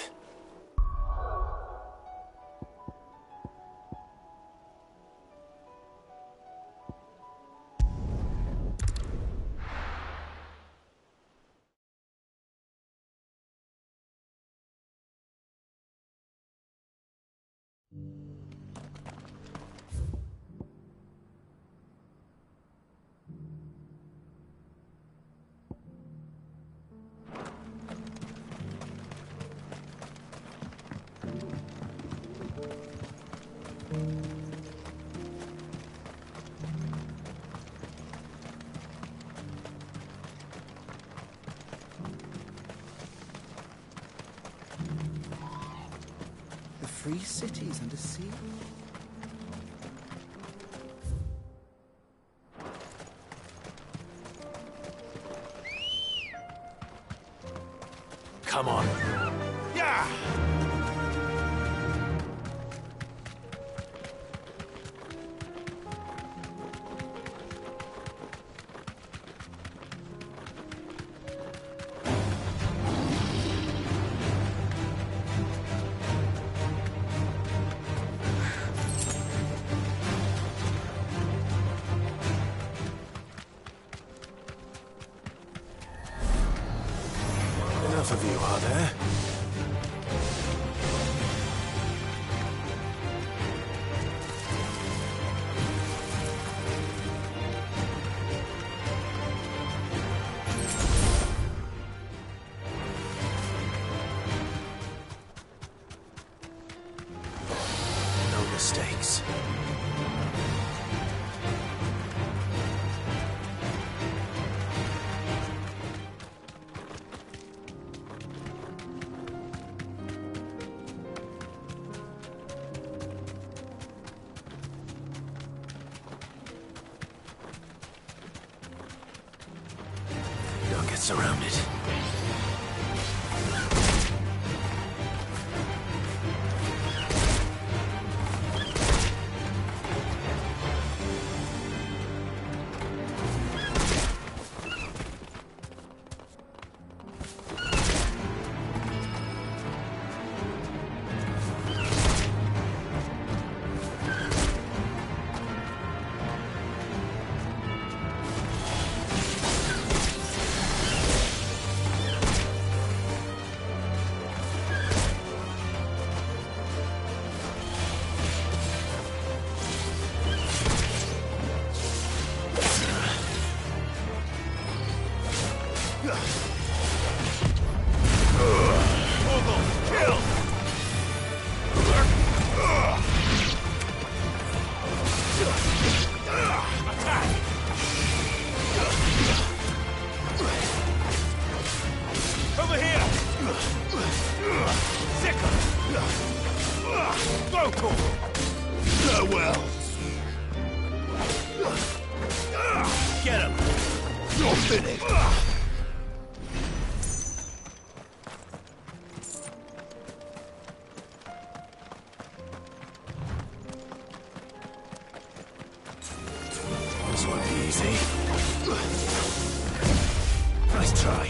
Speaker 20: The free cities under sea?
Speaker 2: Come on.
Speaker 14: Yeah!
Speaker 2: Enough of you, are there? No mistakes. Don't get surrounded.
Speaker 14: Over here! Sicker! Vocal! Farewell! Get him! You're finished!
Speaker 2: This won't be easy. Nice try.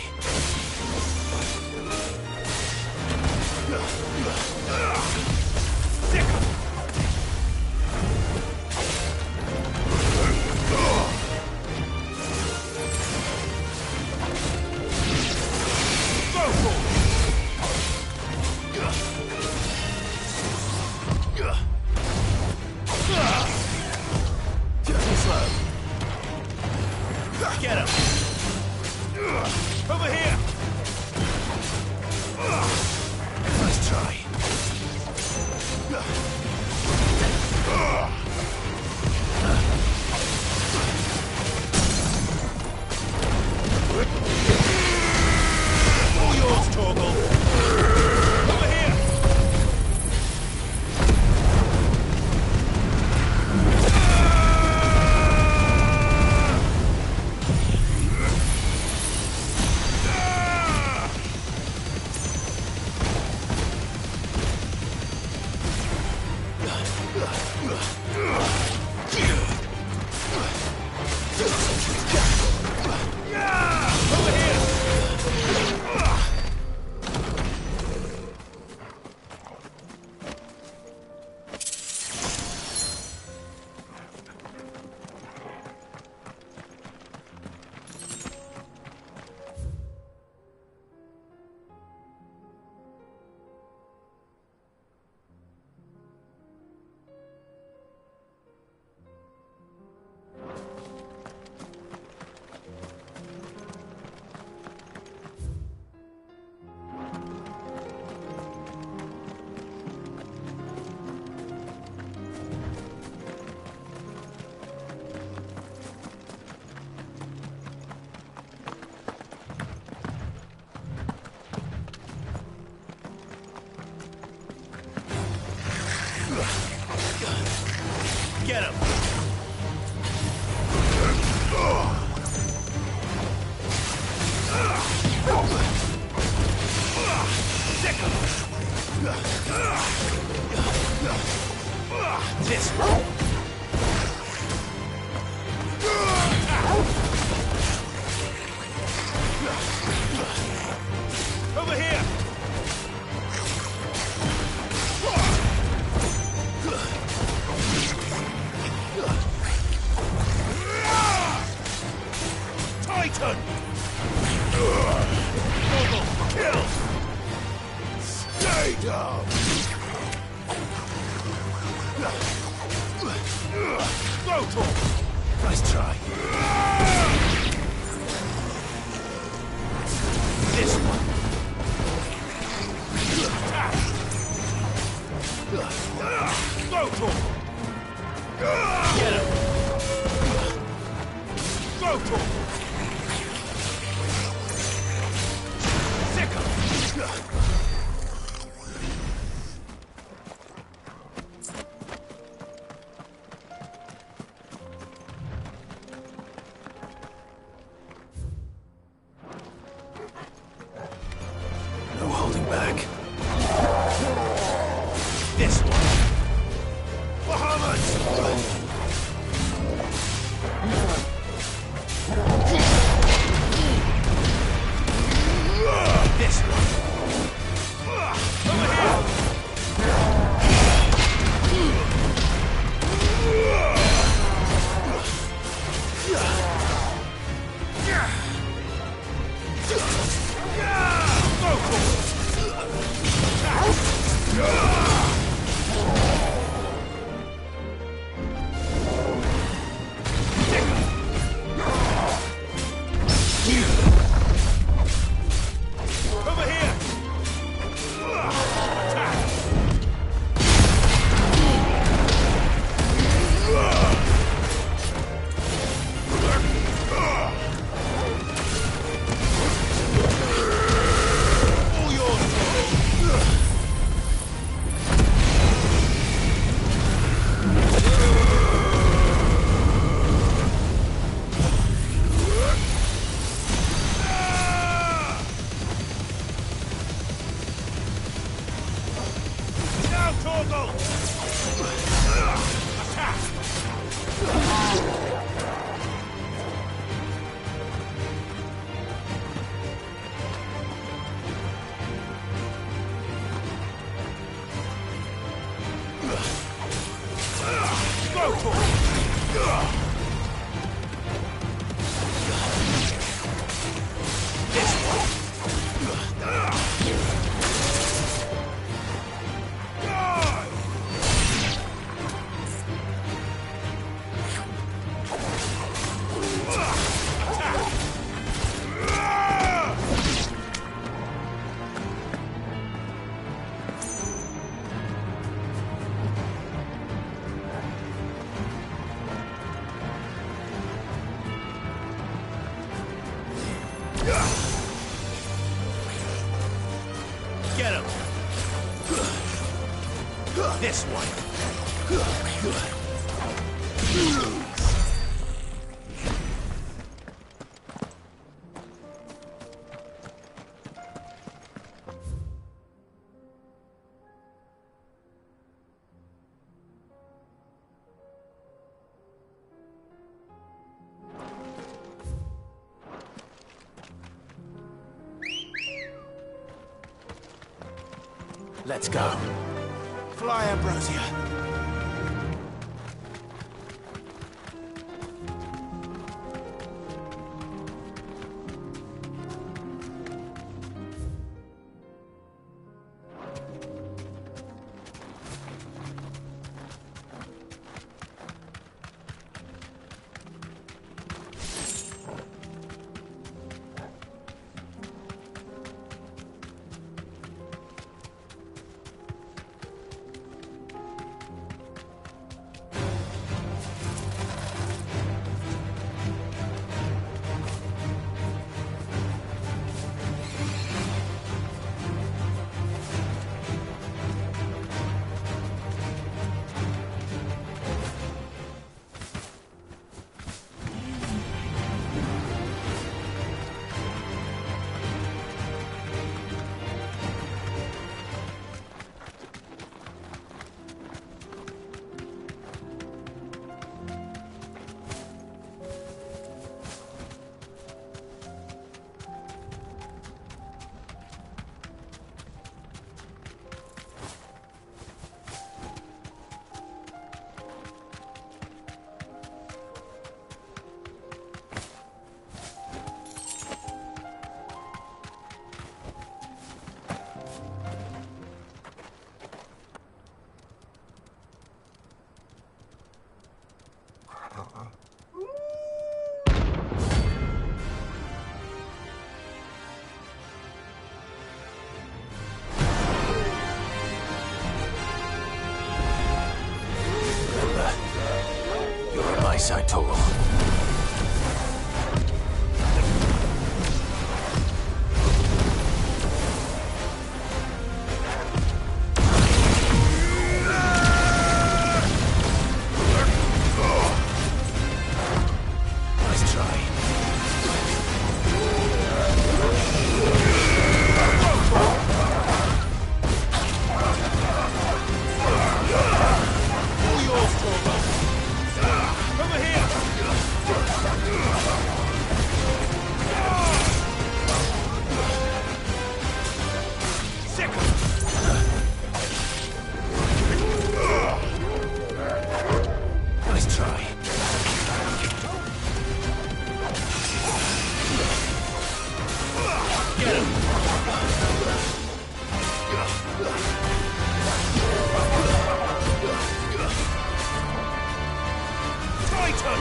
Speaker 14: Get him! Over here!
Speaker 2: Nice try.
Speaker 14: All yours, Torgal! Over here! Satan! Morgul, kill! Stay down! Go, Torgal! Nice try. This one. Go, Torgal! Get him! Go, Torgal! Sick him!
Speaker 2: No holding back.
Speaker 14: This one. Muhammad! This one. Over here! Go Over here! Attack! All yours! Now, Torgal! Attack! Go, Torgal! This one! Get him! This one!
Speaker 2: Let's go.
Speaker 14: Fly, Ambrosia. Get him! Titan!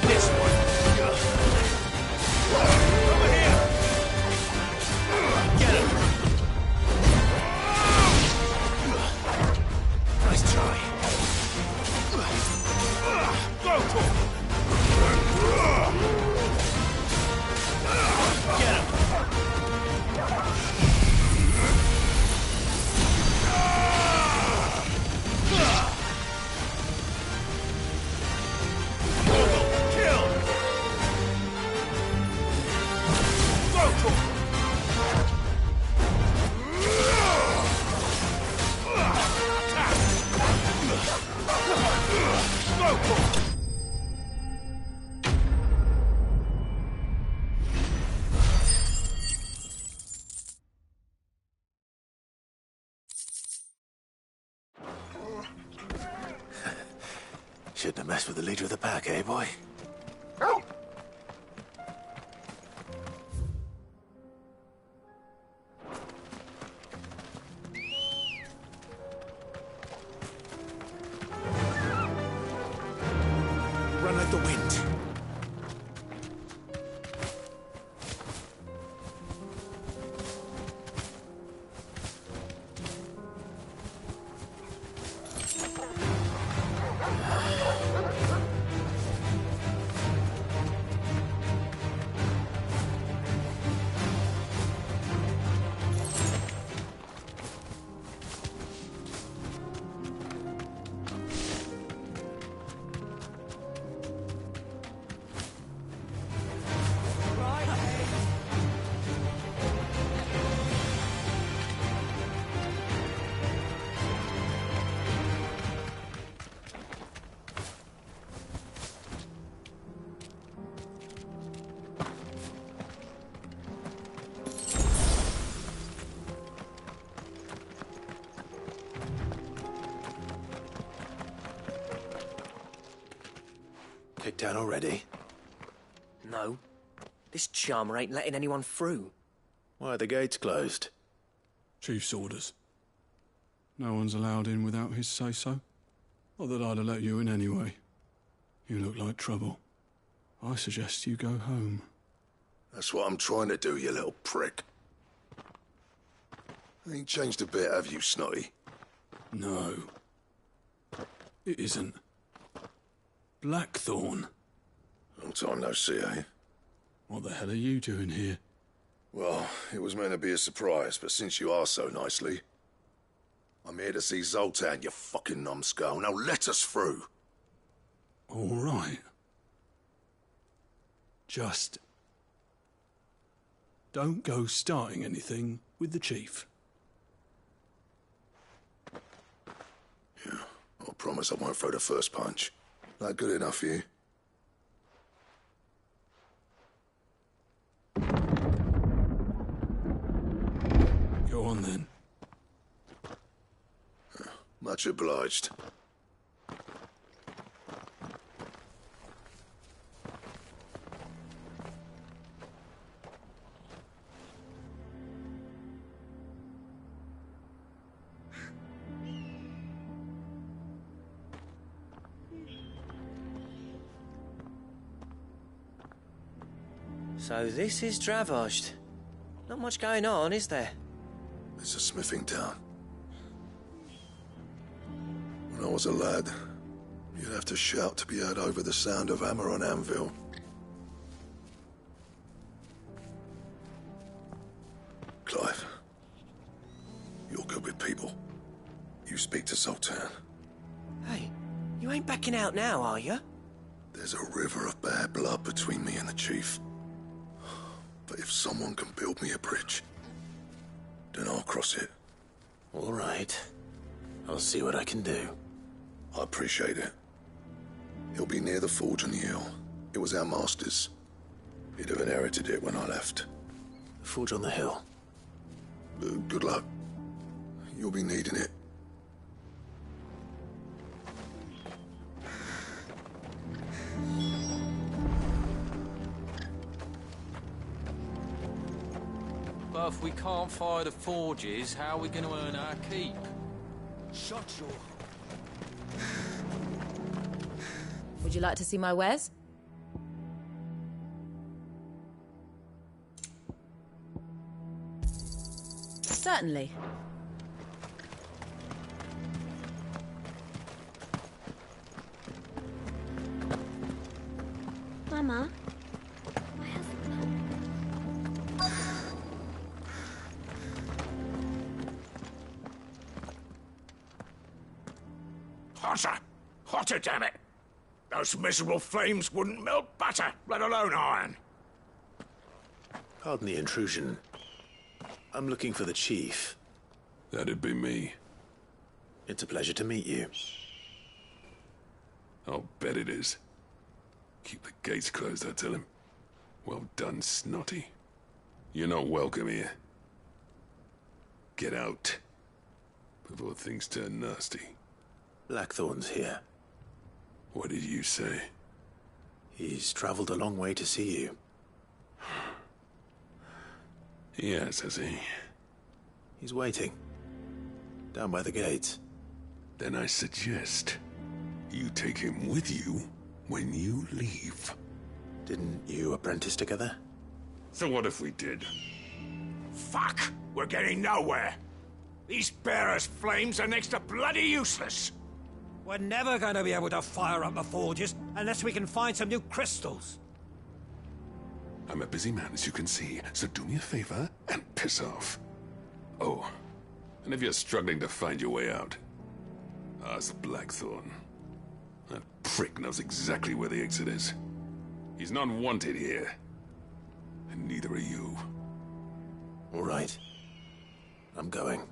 Speaker 14: This one. Over here. Get him. Nice try. Go to him. Get him.
Speaker 2: Shouldn't have messed with the leader of the pack, eh, boy?
Speaker 14: Run like the wind.
Speaker 2: Kicked down already?
Speaker 17: No. This charmer ain't letting anyone through.
Speaker 2: Why are the gates closed?
Speaker 15: Chief's orders. No one's allowed in without his say-so. Not that I'd have let you in anyway. You look like trouble. I suggest you go home.
Speaker 18: That's what I'm trying to do, you little prick. Ain't changed a bit, have you, Snotty?
Speaker 15: No. It isn't. Blackthorn.
Speaker 18: Long time no see, eh?
Speaker 15: What the hell are you doing here?
Speaker 18: Well, it was meant to be a surprise, but since you are so nicely, I'm here to see Zoltan, you fucking numbskull. Now let us through.
Speaker 15: All right. Just don't go starting anything with the chief.
Speaker 18: Yeah, I promise I won't throw the first punch. That good enough for you?
Speaker 15: Go on then.
Speaker 18: Much obliged.
Speaker 17: So this is Dravosht. Not much going on, is there?
Speaker 18: It's a smithing town. When I was a lad, you'd have to shout to be heard over the sound of hammer on anvil. Clive, you're good with people. You speak to Zoltan.
Speaker 17: Hey, you ain't backing out now, are you?
Speaker 18: There's a river of bad blood between me and the chief. But if someone can build me a bridge, then I'll cross it.
Speaker 2: All right. I'll see what I can do.
Speaker 18: I appreciate it. He'll be near the forge on the hill. It was our master's. He'd have inherited it when I left.
Speaker 2: The forge on the hill.
Speaker 18: Good luck. You'll be needing it.
Speaker 22: But if we can't fire the forges, how are we going to earn our keep?
Speaker 8: Shut your...
Speaker 5: Would you like to see my wares? Certainly.
Speaker 21: Mama,
Speaker 6: Hotter! Hotter, damn it! Those miserable flames wouldn't melt butter, let alone iron.
Speaker 2: Pardon the intrusion. I'm looking for the chief.
Speaker 1: That'd be me.
Speaker 2: It's a pleasure to meet you.
Speaker 1: I'll bet it is. Keep the gates closed, I tell him. Well done, Snotty. You're not welcome here. Get out. Before things turn nasty.
Speaker 2: Blackthorn's here.
Speaker 1: What did you say?
Speaker 2: He's traveled a long way to see you.
Speaker 1: Yes, has he?
Speaker 2: He's waiting. Down by the gates.
Speaker 1: Then I suggest you take him with you when you leave.
Speaker 2: Didn't you apprentice together?
Speaker 1: So what if we did?
Speaker 6: Fuck! We're getting nowhere. These bearers' flames are next to bloody useless.
Speaker 8: We're never going to be able to fire up the forges unless we can find some new crystals.
Speaker 1: I'm a busy man, as you can see, so do me a favor and piss off. Oh, and if you're struggling to find your way out, ask Blackthorn. That prick knows exactly where the exit is. He's not wanted here. And neither are you.
Speaker 2: All right. I'm going.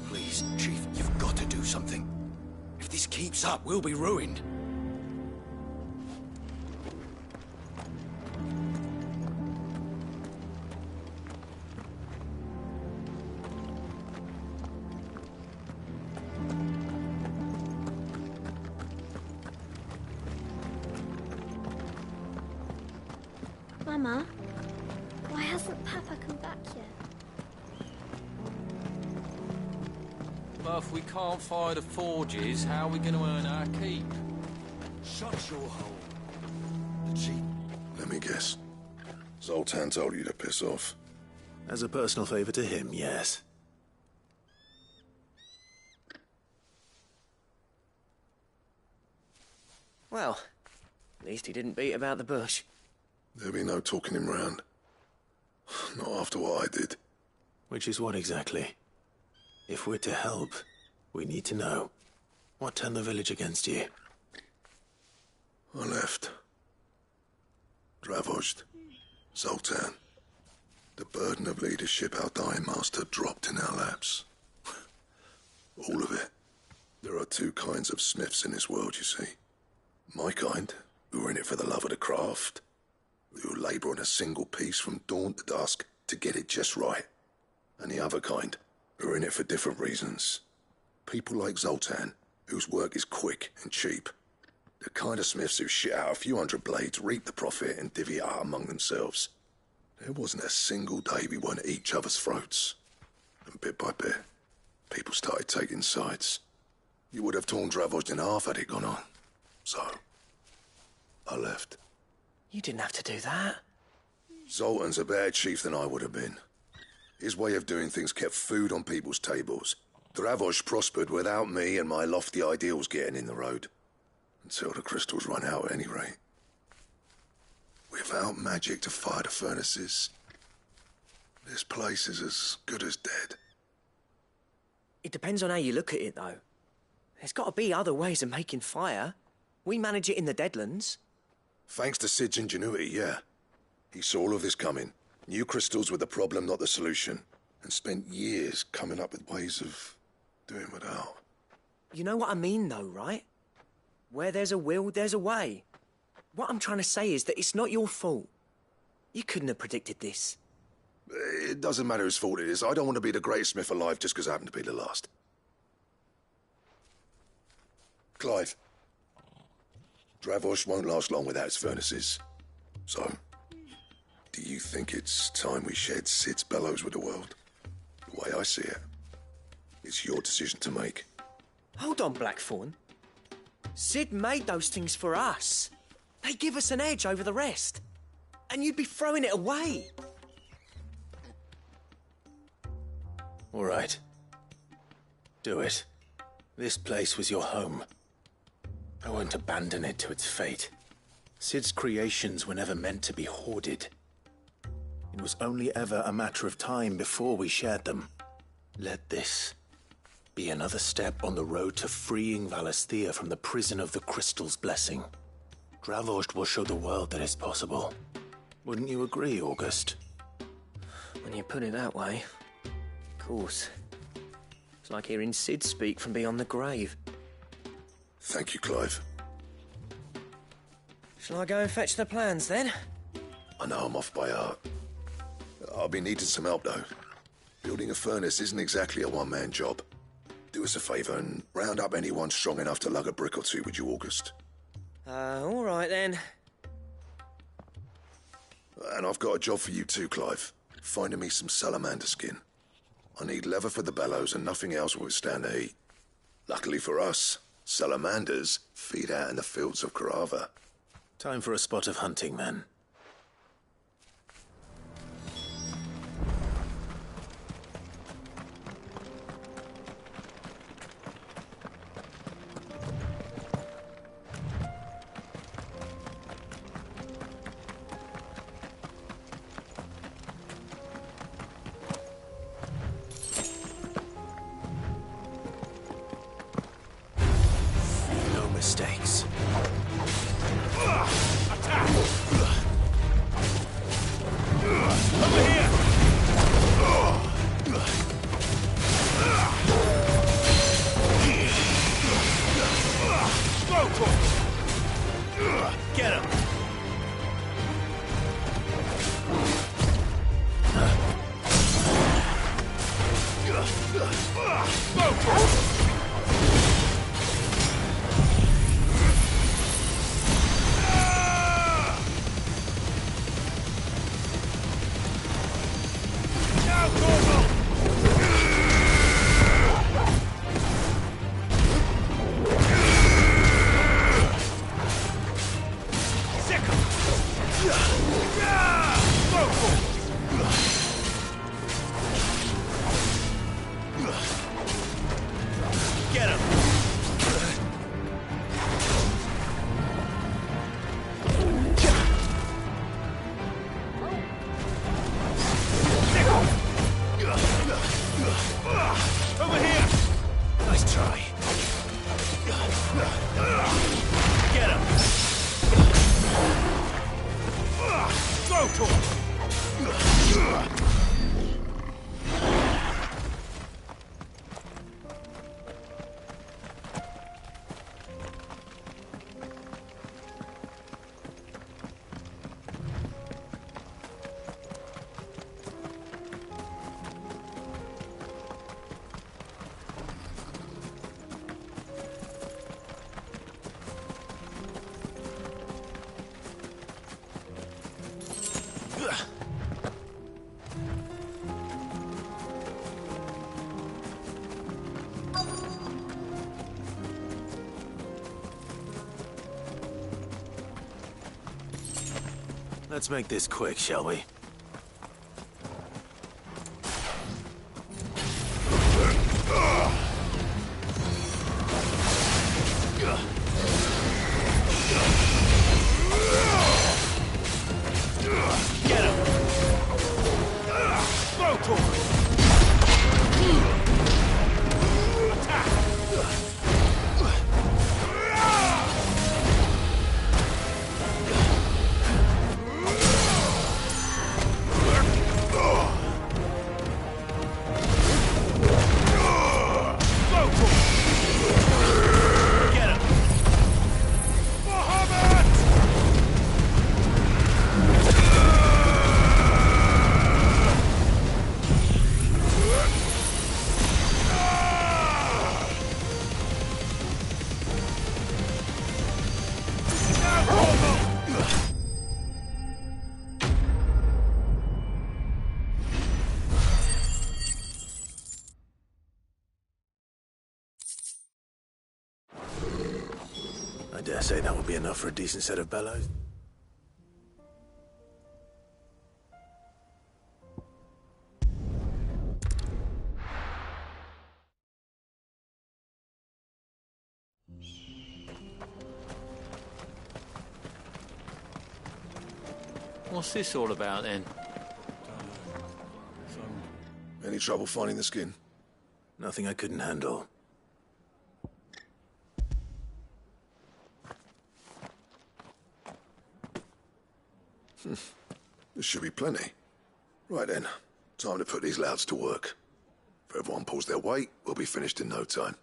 Speaker 8: Please, Chief, you've got to do something. If this keeps up, we'll be ruined.
Speaker 21: Mama, why hasn't Papa come back yet?
Speaker 22: But if we can't fire the forges, how are we going to earn our keep?
Speaker 8: Shut your hole. The Chief.
Speaker 18: Let me guess. Zoltan told you to piss off.
Speaker 2: As a personal favor to him, yes.
Speaker 17: Well, at least he didn't beat about the bush.
Speaker 18: There'll be no talking him round. Not after what I did.
Speaker 2: Which is what exactly? If we're to help, we need to know. What turned the village against you?
Speaker 18: I left. Dravozd. Zoltan. The burden of leadership our dying master dropped in our laps. All of it. There are two kinds of smiths in this world, you see. My kind, who are in it for the love of the craft, who labour on a single piece from dawn to dusk to get it just right. And the other kind, who are in it for different reasons. People like Zoltan, whose work is quick and cheap. The kind of smiths who shit out a few hundred blades, reap the profit, and divvy it out among themselves. There wasn't a single day we weren't at each other's throats. And bit by bit, people started taking sides. You would have torn Dravozd in half had it gone on. So, I left.
Speaker 17: You didn't have to do that.
Speaker 18: Zoltan's a better chief than I would have been. His way of doing things kept food on people's tables. Dravozd prospered without me and my lofty ideals getting in the road. Until the crystals run out at any rate. Without magic to fire the furnaces, this place is as good as dead.
Speaker 17: It depends on how you look at it, though. There's got to be other ways of making fire. We manage it in the Deadlands.
Speaker 18: Thanks to Sid's ingenuity, yeah. He saw all of this coming. New crystals were the problem, not the solution. and spent years coming up with ways of doing without.
Speaker 17: You know what I mean, though, right? Where there's a will, there's a way. What I'm trying to say is that it's not your fault. You couldn't have predicted this.
Speaker 18: It doesn't matter whose fault it is. I don't want to be the greatest smith alive just because I happen to be the last. Clive. Dravosh won't last long without its furnaces. So, do you think it's time we shared Sid's bellows with the world? The way I see it, it's your decision to make.
Speaker 17: Hold on, Blackthorn. Sid made those things for us. They give us an edge over the rest. And you'd be throwing it away.
Speaker 2: All right. Do it. This place was your home. I won't abandon it to its fate. Sid's creations were never meant to be hoarded. It was only ever a matter of time before we shared them. Let this be another step on the road to freeing Valisthea from the prison of the Crystal's blessing. Dravost will show the world that it's possible. Wouldn't you agree, August?
Speaker 17: When you put it that way, of course. It's like hearing Sid speak from beyond the grave.
Speaker 18: Thank you, Clive.
Speaker 17: Shall I go and fetch the plans, then?
Speaker 18: I know I'm off by heart. I'll be needing some help, though. Building a furnace isn't exactly a one-man job. Do us a favour and round up anyone strong enough to lug a brick or two, would you, August?
Speaker 17: All right, then.
Speaker 18: And I've got a job for you too, Clive. Finding me some salamander skin. I need leather for the bellows and nothing else will withstand the heat. Luckily for us, salamanders feed out in the fields of Carava.
Speaker 2: Time for a spot of hunting, then. No mistakes.
Speaker 14: Get him! Get him! Over here! Nice try. Get him! Throw to him!
Speaker 2: Let's make this quick, shall we?
Speaker 14: Get him! Throw to him! Attack!
Speaker 2: dare say that will be enough for a decent set of bellows.
Speaker 22: What's this all about then?
Speaker 18: Any trouble finding the skin?
Speaker 2: Nothing I couldn't handle.
Speaker 18: There should be plenty. Right then, time to put these louds to work. If everyone pulls their weight, we'll be finished in no time.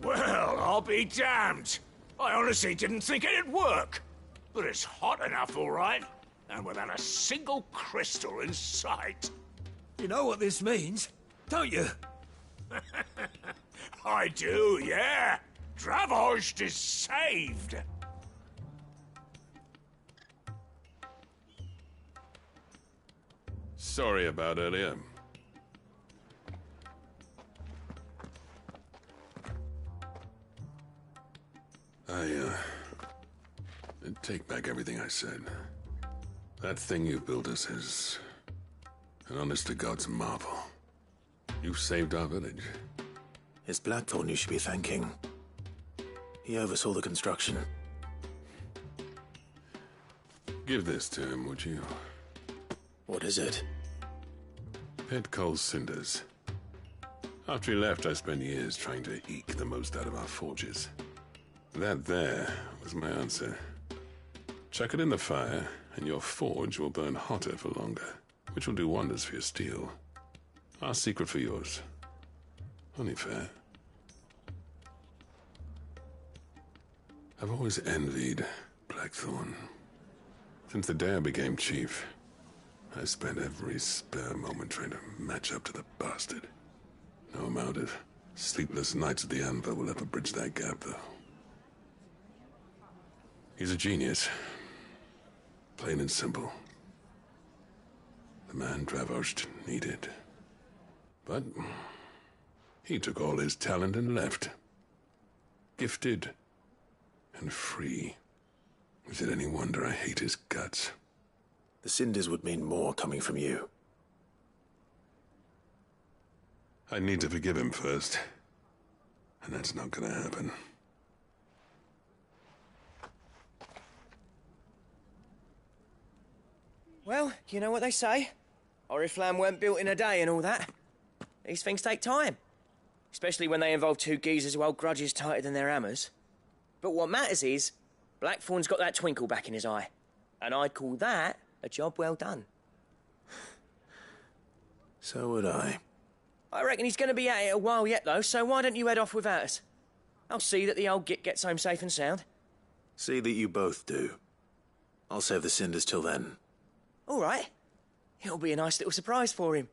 Speaker 6: Well, I'll be damned. I honestly didn't think it'd work. But it's hot enough, all right. And without a single crystal in sight.
Speaker 14: You know what this means, don't you?
Speaker 6: I do, yeah. Dravost is saved.
Speaker 12: Sorry about earlier. I take back everything I said. That thing you built us is an honest-to-God's marvel. You've saved our village.
Speaker 2: It's Blackthorn you should be thanking. He oversaw the construction.
Speaker 12: Give this to him, would you?
Speaker 2: What is it?
Speaker 12: Pit coal cinders. After he left, I spent years trying to eke the most out of our forges. That there was my answer. Chuck it in the fire, and your forge will burn hotter for longer, which will do wonders for your steel. Our secret for yours. Only fair. I've always envied Blackthorn. Since the day I became chief, I spent every spare moment trying to match up to the bastard. No amount of sleepless nights at the anvil will ever bridge that gap, though. He's a genius. Plain and simple. The man Dravost needed. But he took all his talent and left. Gifted and free. Is it any wonder I hate his guts?
Speaker 2: The cinders would mean more coming from you.
Speaker 12: I need to forgive him first. And that's not gonna happen.
Speaker 17: Well, you know what they say. Oriflamme weren't built in a day and all that. These things take time. Especially when they involve two geezers who hold grudges tighter than their hammers. But what matters is, Blackthorn's got that twinkle back in his eye. And I'd call that a job well done.
Speaker 2: So would I.
Speaker 17: I reckon he's going to be at it a while yet, though, so why don't you head off without us? I'll see that the old git gets home safe and sound.
Speaker 2: See that you both do. I'll save the cinders till then.
Speaker 17: All right. It'll be a nice little surprise for him.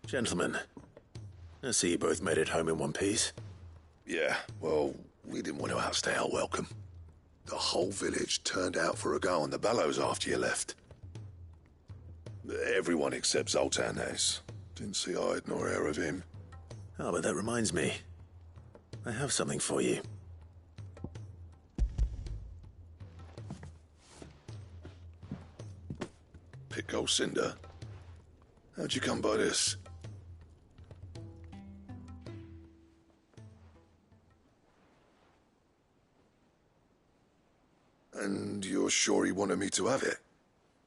Speaker 2: Gentlemen, I see you both made it home in one piece.
Speaker 18: Yeah, well, we didn't want to outstay our welcome. The whole village turned out for a go on the bellows after you left. Everyone except Zoltan has. Didn't see hide nor hair of him.
Speaker 2: Oh, but that reminds me. I have something for you.
Speaker 18: Pit coal cinder? How'd you come by this? And you're sure he wanted me to have it?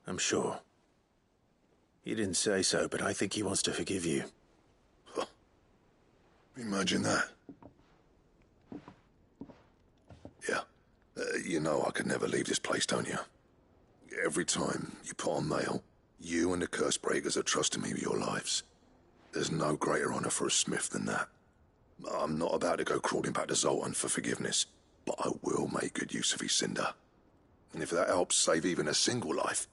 Speaker 2: I'm sure. He didn't say so, but I think he wants to forgive you.
Speaker 18: Huh. Imagine that. Yeah, You know I could never leave this place, don't you? Every time you put on mail, you and the curse breakers are trusting me with your lives. There's no greater honor for a smith than that. I'm not about to go crawling back to Zoltan for forgiveness, but I will make good use of his cinder. And if that helps save even a single life,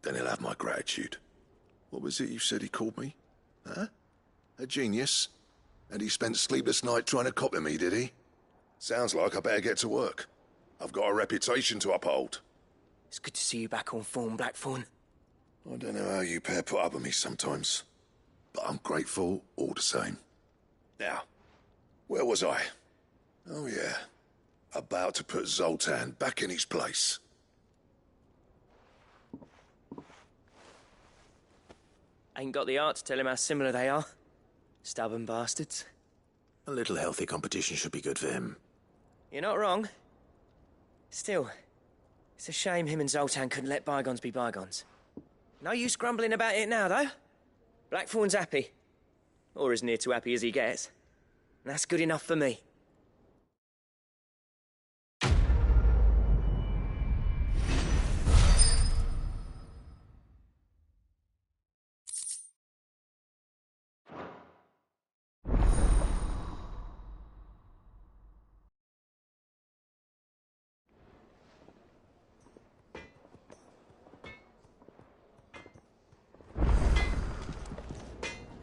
Speaker 18: then he'll have my gratitude. What was it you said he called me? Huh? A genius? And he spent sleepless night trying to copy me, did he? Sounds like I better get to work. I've got a reputation to uphold.
Speaker 17: It's good to see you back on form, Blackthorn.
Speaker 18: I don't know how you pair put up with me sometimes, but I'm grateful all the same. Now, where was I? Oh yeah, about to put Zoltan back in his place.
Speaker 17: Ain't got the art to tell him how similar they are. Stubborn bastards.
Speaker 2: A little healthy competition should be good for him.
Speaker 17: You're not wrong. Still, it's a shame him and Zoltan couldn't let bygones be bygones. No use grumbling about it now, though. Blackthorn's happy. Or as near to happy as he gets. And that's good enough for me.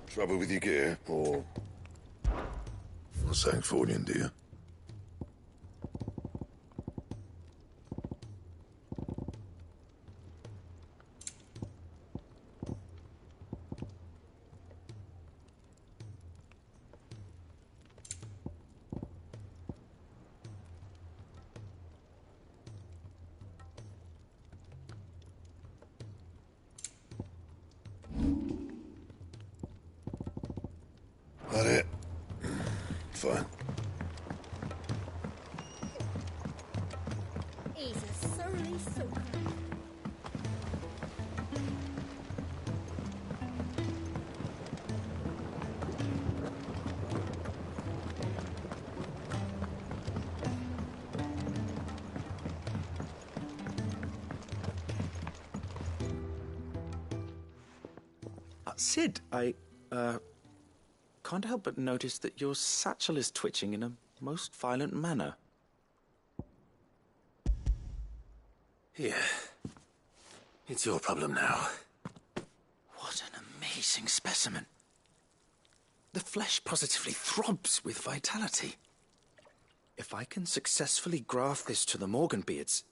Speaker 18: Trouble with your gear, or... Not saying fortune, do you? That it? Fine.
Speaker 21: He's a surly soaker.
Speaker 3: Sid, I can't help but notice that your satchel is twitching in a most violent manner.
Speaker 2: Here. It's your problem now.
Speaker 3: What an amazing specimen. The flesh positively throbs with vitality. If I can successfully graft this to the Morganbeards...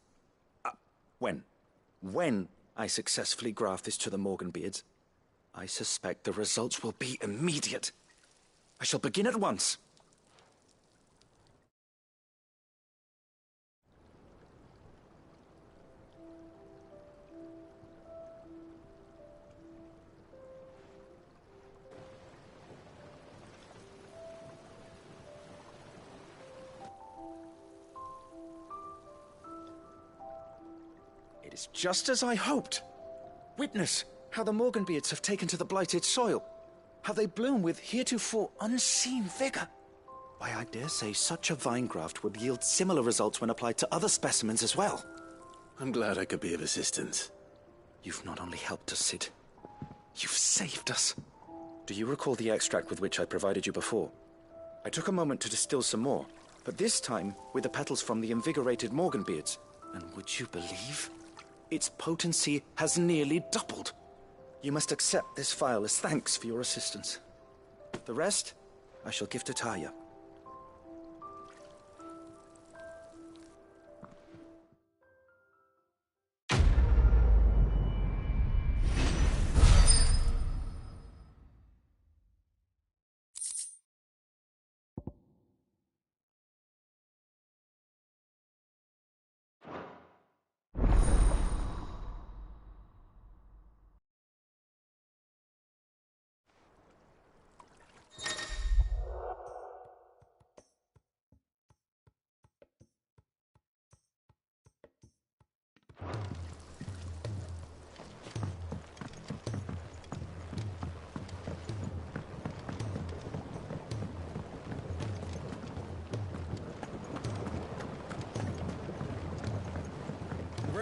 Speaker 3: When I successfully graft this to the Morganbeards, I suspect the results will be immediate. I shall begin at once. It is just as I hoped. Witness how the Morganbeards have taken to the blighted soil. How they bloom with heretofore unseen vigor. Why, I dare say such a vine graft would yield similar results when applied to other specimens as well.
Speaker 2: I'm glad I could be of assistance.
Speaker 3: You've not only helped us, Sid, you've saved us. Do you recall the extract with which I provided you before? I took a moment to distill some more, but this time with the petals from the invigorated Morganbeards. And would you believe? Its potency has nearly doubled. You must accept this vial as thanks for your assistance. The rest, I shall give to Taya.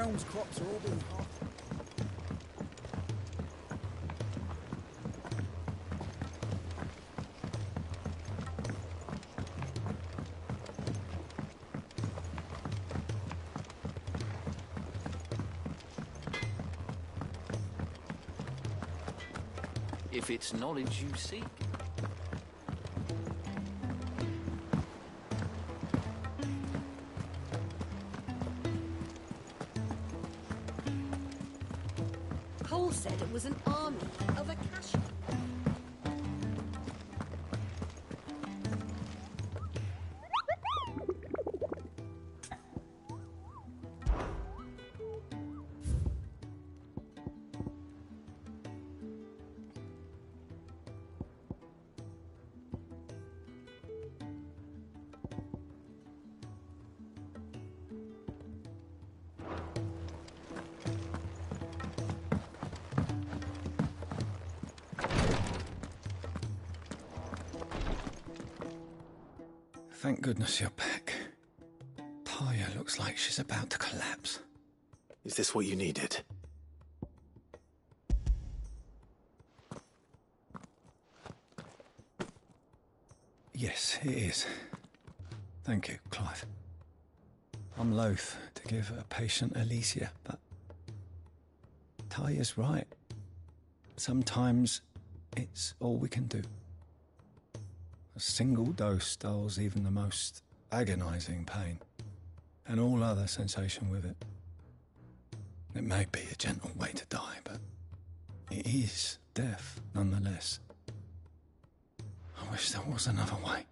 Speaker 20: realm's crops are all being harvested.
Speaker 22: If it's knowledge you seek.
Speaker 13: Cole said it was an army of Akasha.
Speaker 11: Thank goodness you're back. Taya looks like she's about to collapse.
Speaker 2: Is this what you needed?
Speaker 11: Yes, it is. Thank you, Clive. I'm loath to give a patient Alicia, but Taya's right. Sometimes it's all we can do. A single dose dulls even the most agonizing pain, and all other sensation with it. It may be a gentle way to die, but it is death nonetheless. I wish there was another way.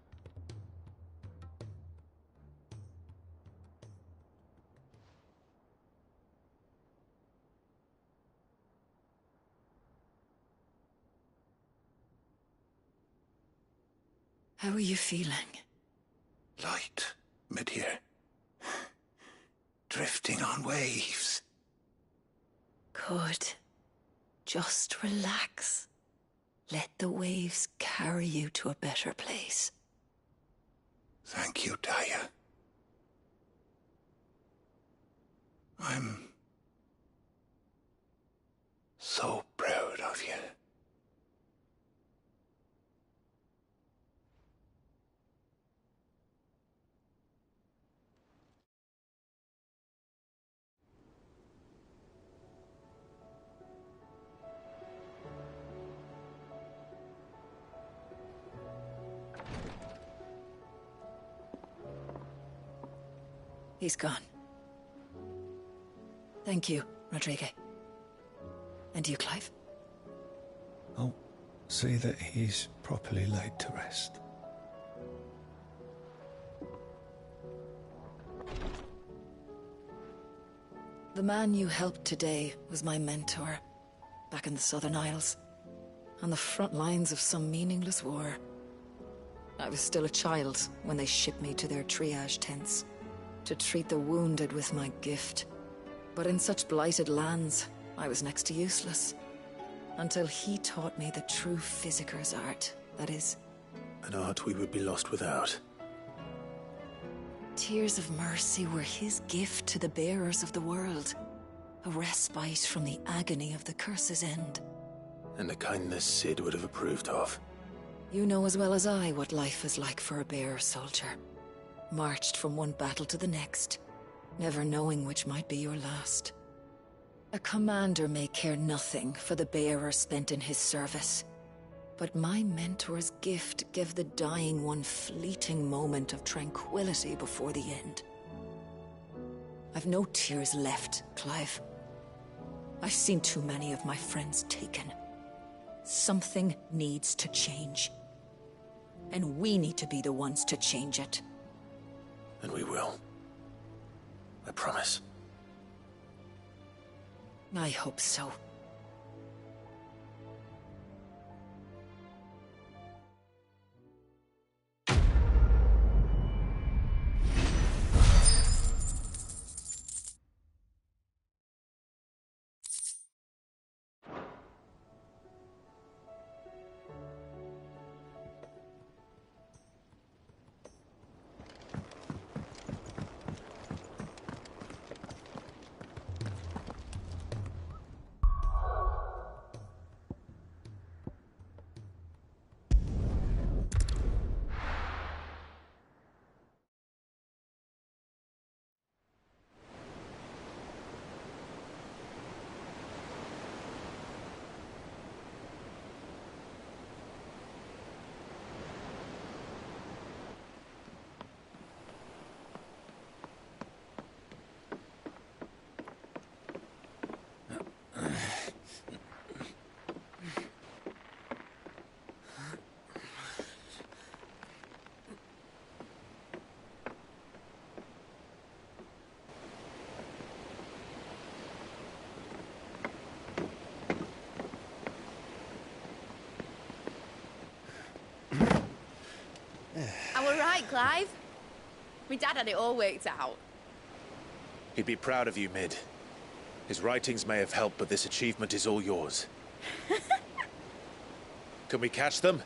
Speaker 9: How are you feeling?
Speaker 11: Light, mid-here. Drifting on waves.
Speaker 9: Good. Just relax. Let the waves carry you to a better place.
Speaker 11: Thank you, Taya. I'm so proud of you.
Speaker 9: He's gone. Thank you, Rodrigo. And you, Clive?
Speaker 11: I'll see that he's properly laid to rest.
Speaker 9: The man you helped today was my mentor, back in the Southern Isles, on the front lines of some meaningless war. I was still a child when they shipped me to their triage tents, to treat the wounded with my gift. But in such blighted lands, I was next to useless. Until he taught me the true physicker's art, that is.
Speaker 2: An art we would be lost without.
Speaker 9: Tears of mercy were his gift to the bearers of the world. A respite from the agony of the curse's end.
Speaker 2: And a kindness Sid would have approved of.
Speaker 9: You know as well as I what life is like for a bearer soldier. Marched from one battle to the next, never knowing which might be your last. A commander may care nothing for the bearer spent in his service, but my mentor's gift gave the dying one fleeting moment of tranquility before the end. I've no tears left, Clive. I've seen too many of my friends taken. Something needs to change. And we need to be the ones to change it.
Speaker 2: And we will. I promise.
Speaker 9: I hope so.
Speaker 10: it, Clive? My dad had it all worked out.
Speaker 3: He'd be proud of you, Mid. His writings may have helped, but this achievement is all yours. Can we catch them?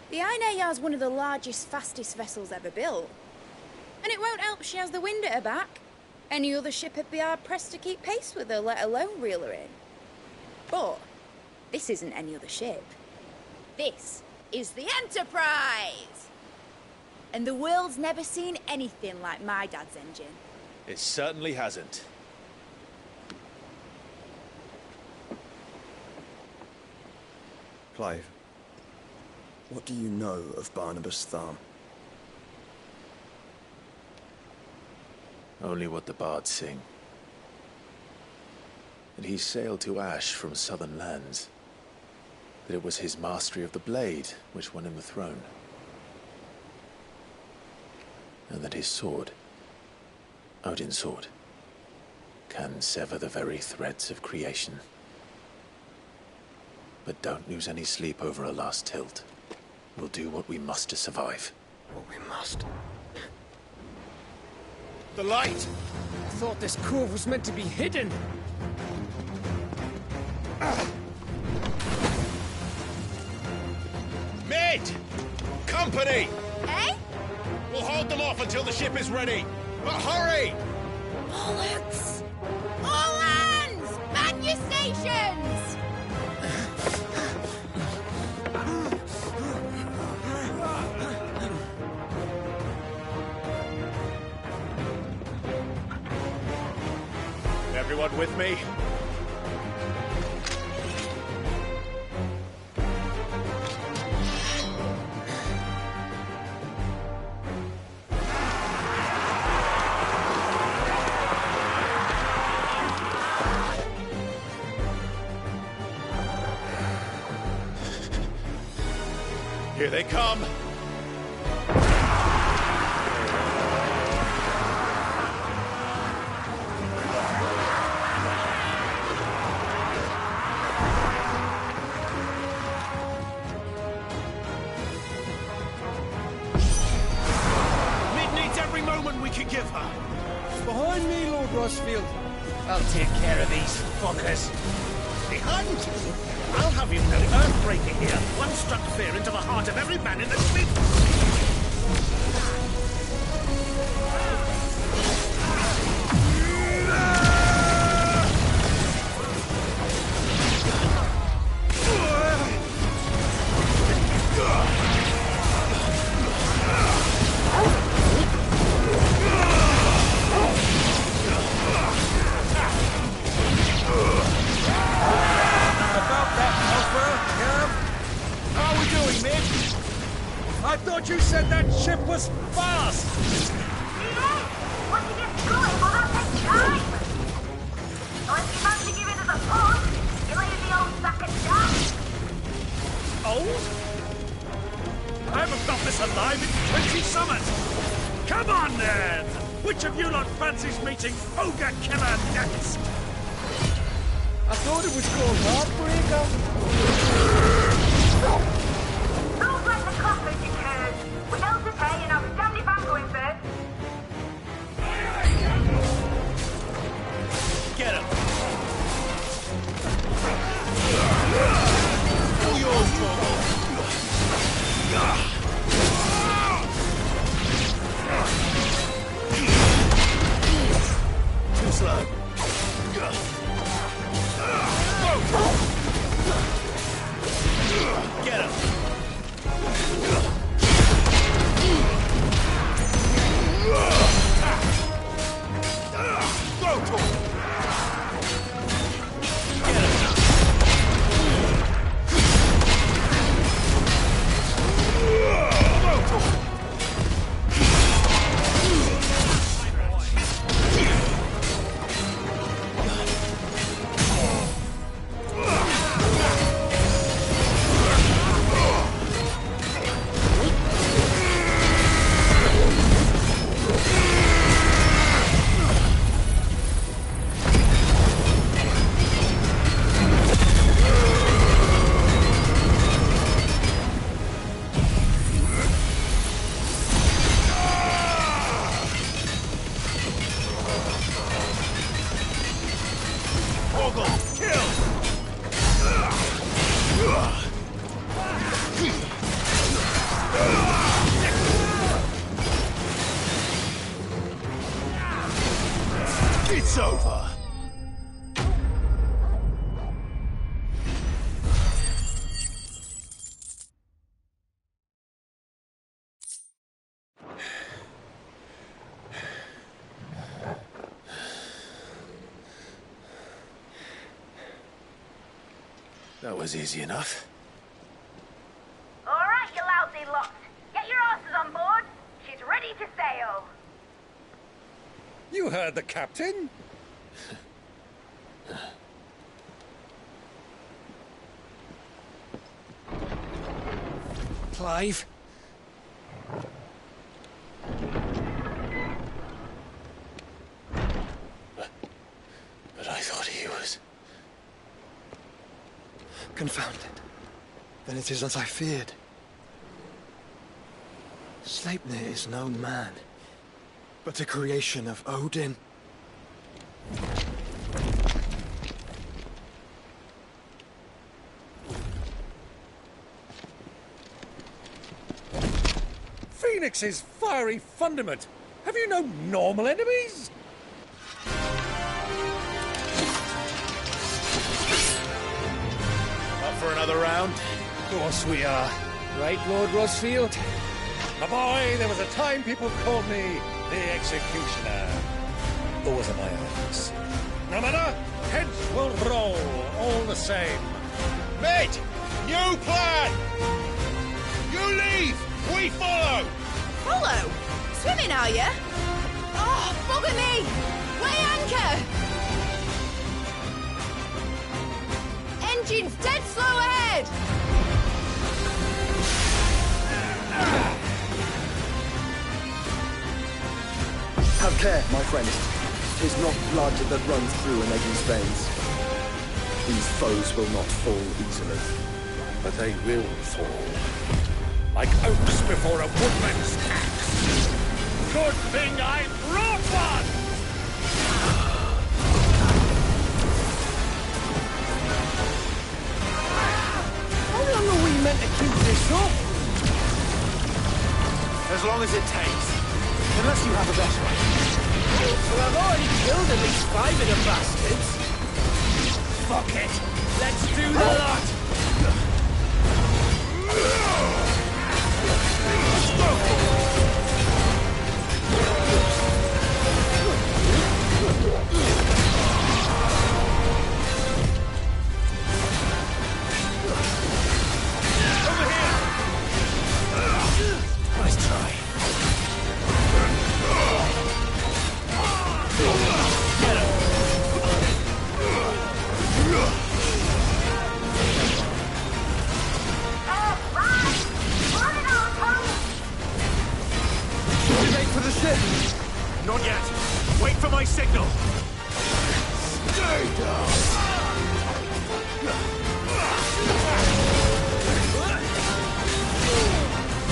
Speaker 10: The Ainayar's one of the largest, fastest vessels ever built. And it won't help she has the wind at her back. Any other ship would be hard-pressed to keep pace with her, let alone reel her in. But this isn't any other ship. This is the Enterprise! And the world's never seen anything like my dad's engine.
Speaker 3: It certainly hasn't.
Speaker 19: Clive, what do you know of Barnabas Thumb?
Speaker 3: Only what the bards sing. That he sailed to Ash from southern lands. That it was his mastery of the blade which won him the throne. And that his sword, Odin's sword, can sever the very threads of creation. But don't lose any sleep over a last tilt. We'll do what we must to survive.
Speaker 19: What we must?
Speaker 16: The light! I thought this cove was meant to be hidden.
Speaker 3: Mid! Company!
Speaker 10: Eh?
Speaker 3: We'll hold them off until the ship is ready. But hurry!
Speaker 10: Bollocks! All hands! Man your stations!
Speaker 3: Everyone with me? Here they come!
Speaker 16: Give her. Behind me, Lord Rosfield. I'll take care of these fuckers.
Speaker 23: Behind you? I'll have you know, Earthbreaker here. One struck fear into the heart of every man in the fleet.
Speaker 16: I thought you said that ship was fast!
Speaker 24: Once you get through it, well, that takes time! So if you fancy giving us a push, you'll leave the old sack of jam.
Speaker 23: Old? I haven't felt this alive in 20 summers! Come on, then! Which of you lot fancies meeting Ogre Killer next?
Speaker 16: I thought it was called Heartbreaker.
Speaker 24: Don't let the coffers, you curd. We held his hay and have a dandy van going first.
Speaker 3: Get him! All yours, Torgal! Too slow.
Speaker 2: That was easy enough.
Speaker 24: All right, you lousy lot. Get your asses on board. She's ready to sail.
Speaker 23: You heard the captain.
Speaker 14: Clive?
Speaker 2: But I thought he was...
Speaker 19: Confounded. Then it is as I feared. Sleipnir is no man, but a creation of Odin.
Speaker 23: Phoenix's fiery fundament. Have you no normal enemies?
Speaker 8: Up for another round?
Speaker 14: Of course we are. Right, Lord Rosfield?
Speaker 23: My boy, there was a time people called me the Executioner. Those are my eyes. No matter, heads will roll all the same.
Speaker 8: Mate! New plan! You leave! We follow!
Speaker 10: Follow? Swimming, are you? Oh, bugger me! Weigh anchor! Engine's dead slow ahead!
Speaker 19: Have care, my friend. 'Tis not blood that runs through an Eddie's veins. These foes will not fall easily.
Speaker 23: But they will fall. Like oaks before a woodman's axe. Good thing I brought one!
Speaker 14: How long are we meant to keep this up?
Speaker 3: As long as it takes. Unless you have a better idea.
Speaker 16: Well, I've already killed at least 5 of the bastards. Fuck it. Let's do the lot.
Speaker 23: Over here!
Speaker 2: Nice try.
Speaker 23: Get him!
Speaker 19: For the ship!
Speaker 23: Not yet. Wait for my signal.
Speaker 1: Stay down!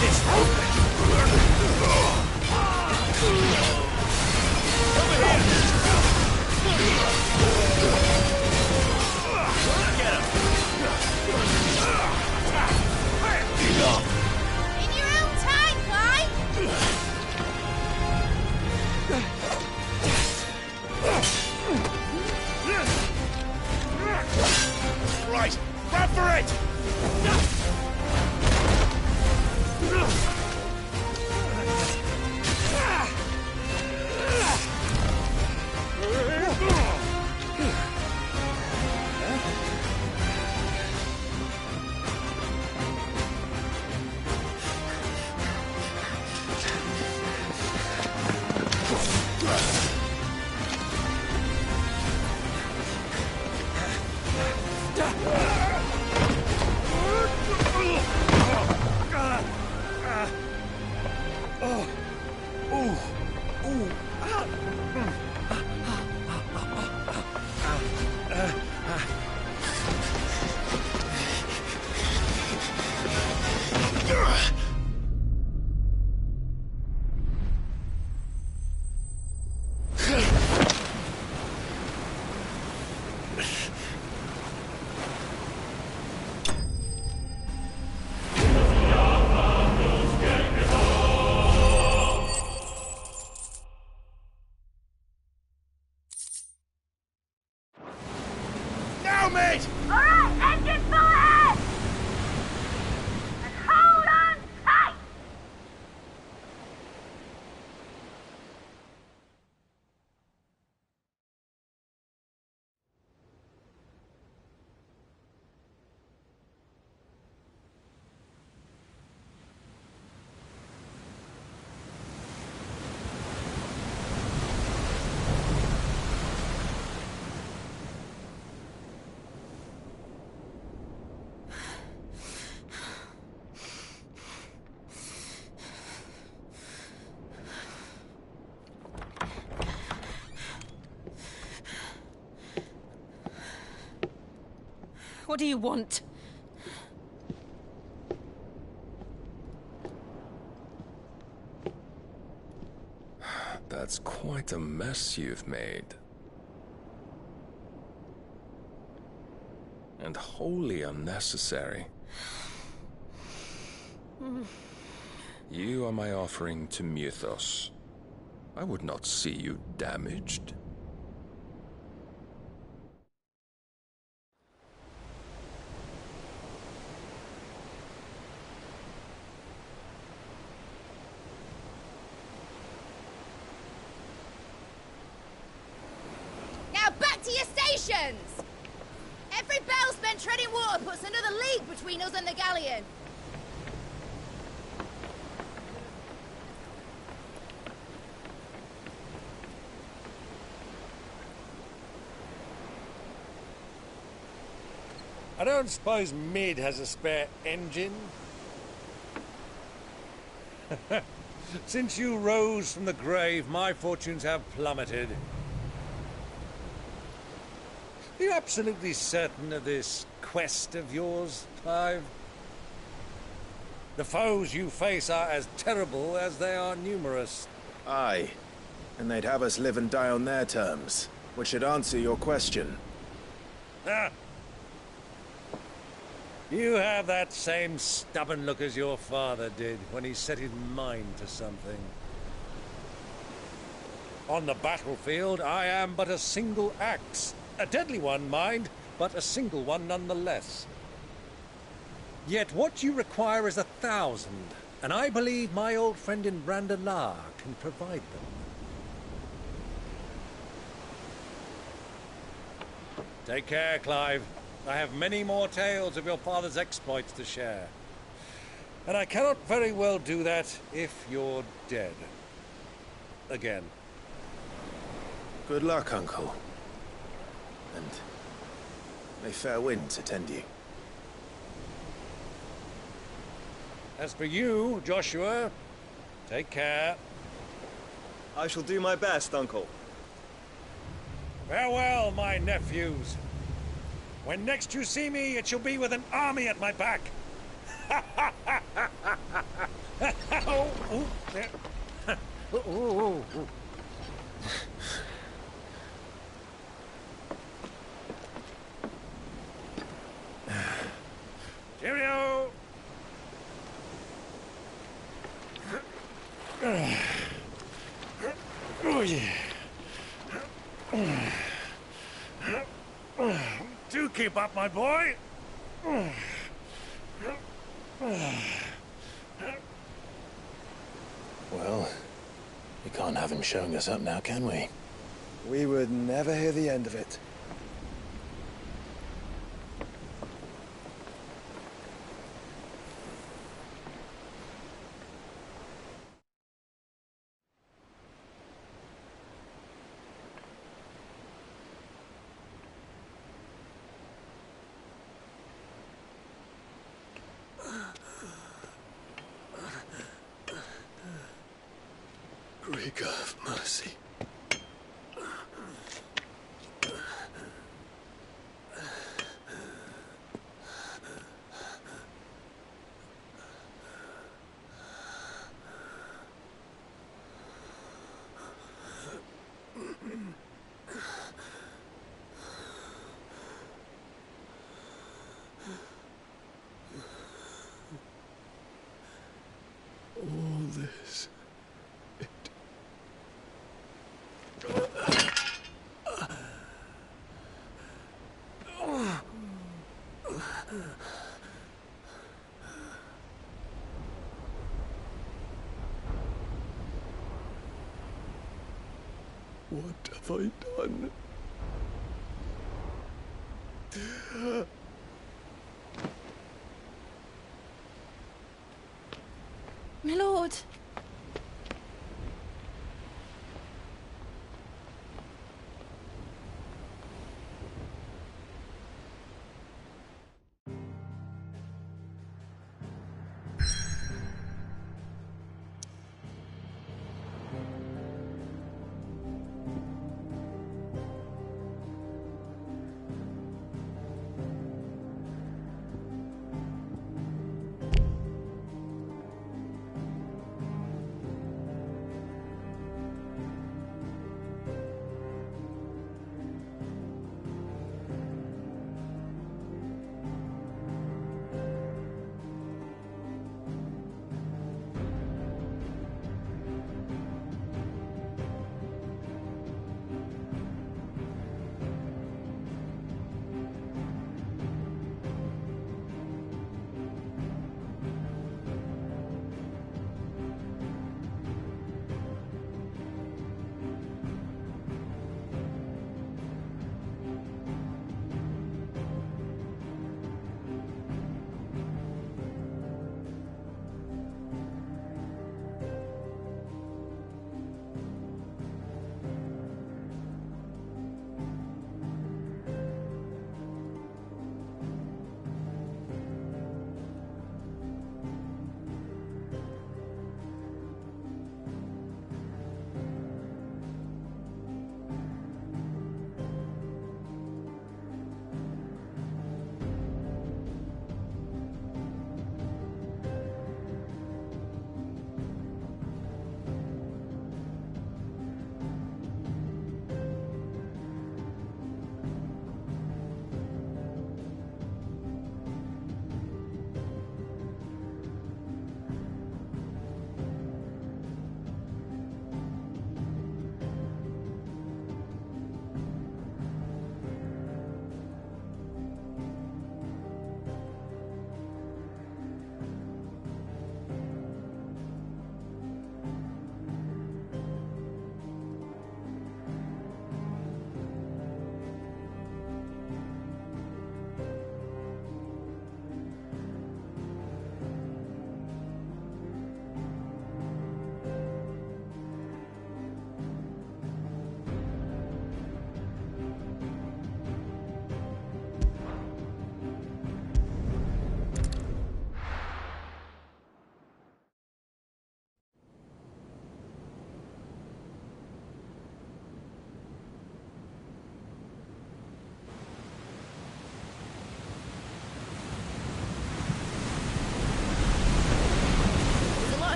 Speaker 23: This over here! Get him!
Speaker 10: In your own time, Clive!
Speaker 4: What do you want?
Speaker 5: That's quite a mess you've made. And wholly unnecessary. You are my offering to Mythos. I would not see you damaged.
Speaker 10: Now back to your stations! Every barrel spent treading water puts another league between us and the galleon.
Speaker 23: I don't suppose Mid has a spare engine? Since you rose from the grave, my fortunes have plummeted. Are you absolutely certain of this quest of yours, Clive? The foes you face are as terrible as they are numerous.
Speaker 3: Aye. And they'd have us live and die on their terms, which should answer your question.
Speaker 23: Ah! You have that same stubborn look as your father did when he set his mind to something. On the battlefield, I am but a single axe. A deadly one, mind, but a single one nonetheless. Yet what you require is 1,000, and I believe my old friend in Randalar can provide them. Take care, Clive. I have many more tales of your father's exploits to share. And I cannot very well do that if you're dead. Again.
Speaker 3: Good luck, Uncle. And may fair winds attend you.
Speaker 23: As for you, Joshua, take care.
Speaker 19: I shall do my best, Uncle.
Speaker 23: Farewell, my nephews. When next you see me, it shall be with an army at my back. Cheerio! Oh, yeah. Do keep up, my boy.
Speaker 2: Well, we can't have him showing us up now, can we?
Speaker 19: We would never hear the end of it.
Speaker 18: Greek of mercy. All this. What have I done?
Speaker 4: My lord.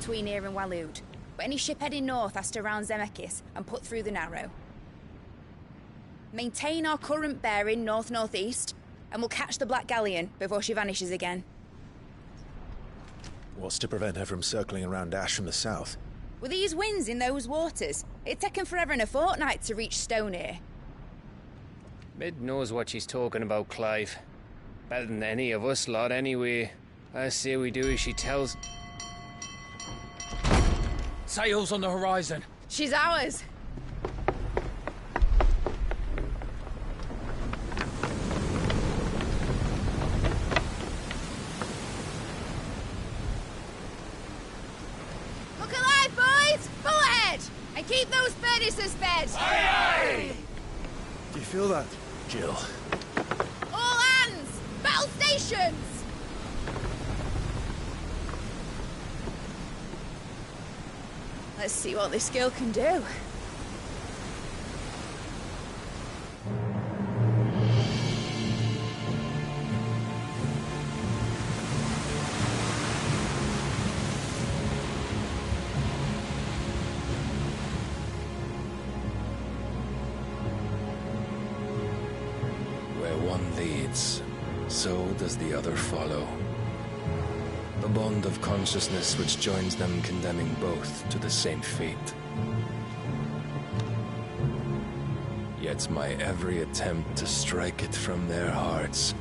Speaker 10: between here and Waloed, but any ship heading north has to round Zemeckis and put through the Narrow. Maintain our current bearing north-northeast, and we'll catch the Black Galleon before she vanishes again.
Speaker 6: What's to prevent her from circling around Ash from the south?
Speaker 10: With these winds in those waters, it'd taken forever and a fortnight to reach Stonehenge.
Speaker 7: Mid knows what she's talking about, Clive. Better than any of us lot, anyway. I say we do as she tells.
Speaker 22: Sails on the horizon.
Speaker 10: She's ours. Look alive, boys! Full ahead! And keep those furnaces fed!
Speaker 23: Aye, aye!
Speaker 6: Do you feel that, Jill?
Speaker 10: All hands! Battle stations! Let's see what this girl can do.
Speaker 5: Where one leads, so does the other follow. The bond of consciousness which joins them condemning both to the same fate. Yet my every attempt to strike it from their hearts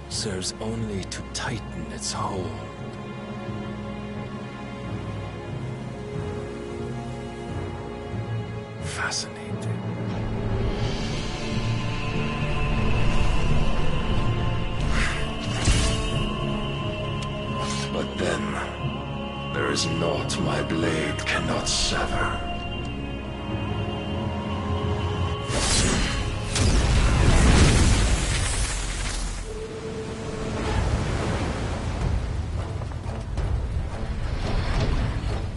Speaker 5: serves only to tighten its hold. Fascinating. But then, there is naught my blade cannot sever.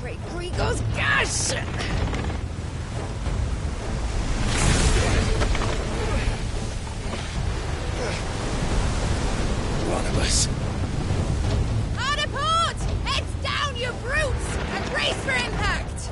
Speaker 10: Great Gregor's gosh!
Speaker 5: One of us.
Speaker 10: Hard port! Heads down, you brutes! And brace for impact!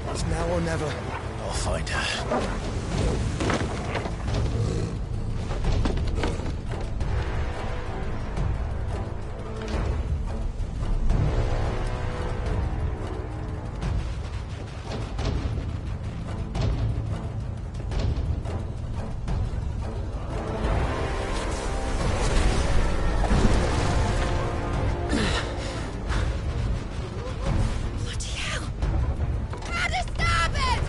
Speaker 6: It's now or never. I'll find her.
Speaker 10: Bloody hell! How to stop it!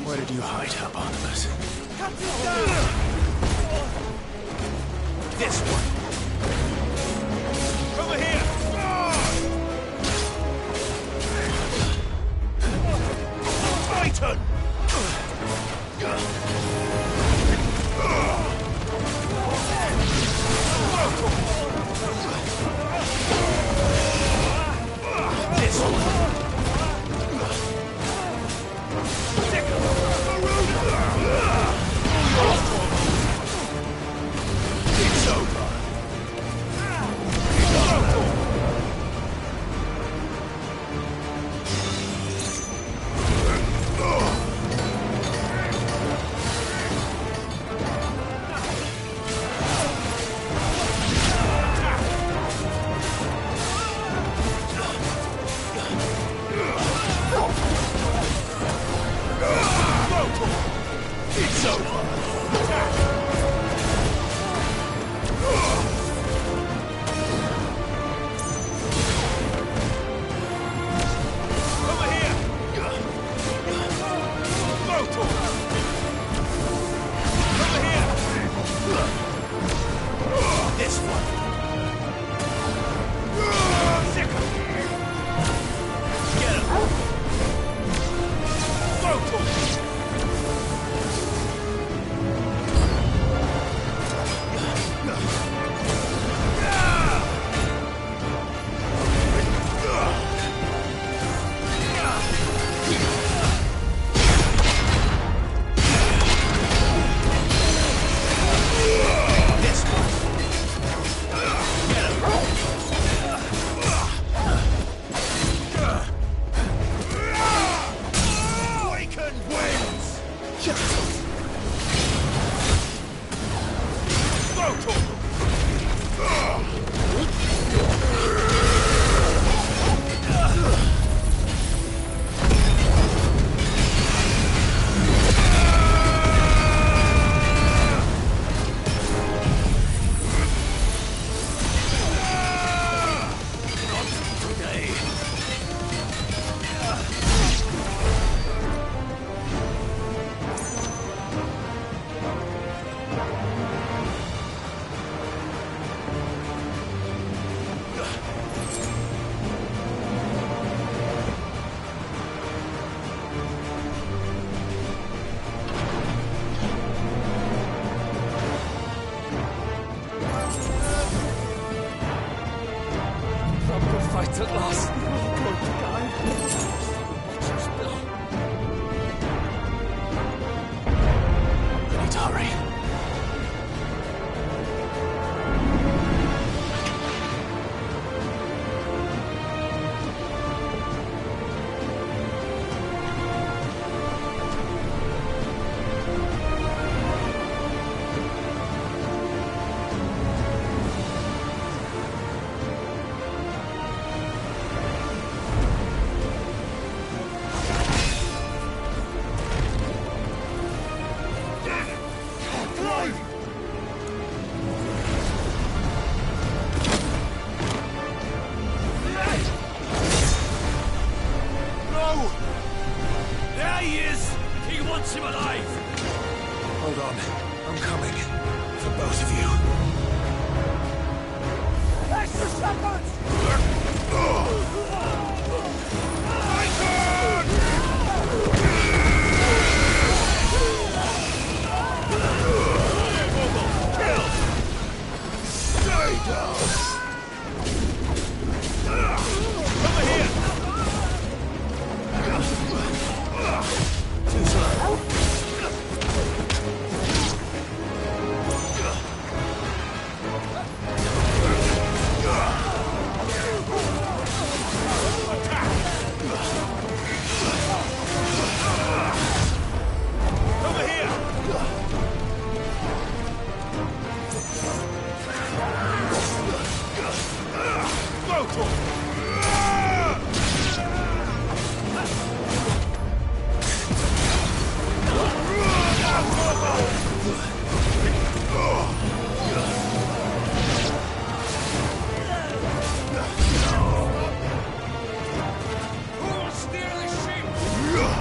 Speaker 6: Where did you hide her, Barnabas?
Speaker 23: Cut it down! This one! Over here! Titan! This one! It's over!
Speaker 6: I'm coming. For both of you.
Speaker 14: Extra seconds!
Speaker 1: Stay down!
Speaker 23: Over here!
Speaker 1: Too slow.
Speaker 23: Over here! Go to him! Who'll steer the ship? Get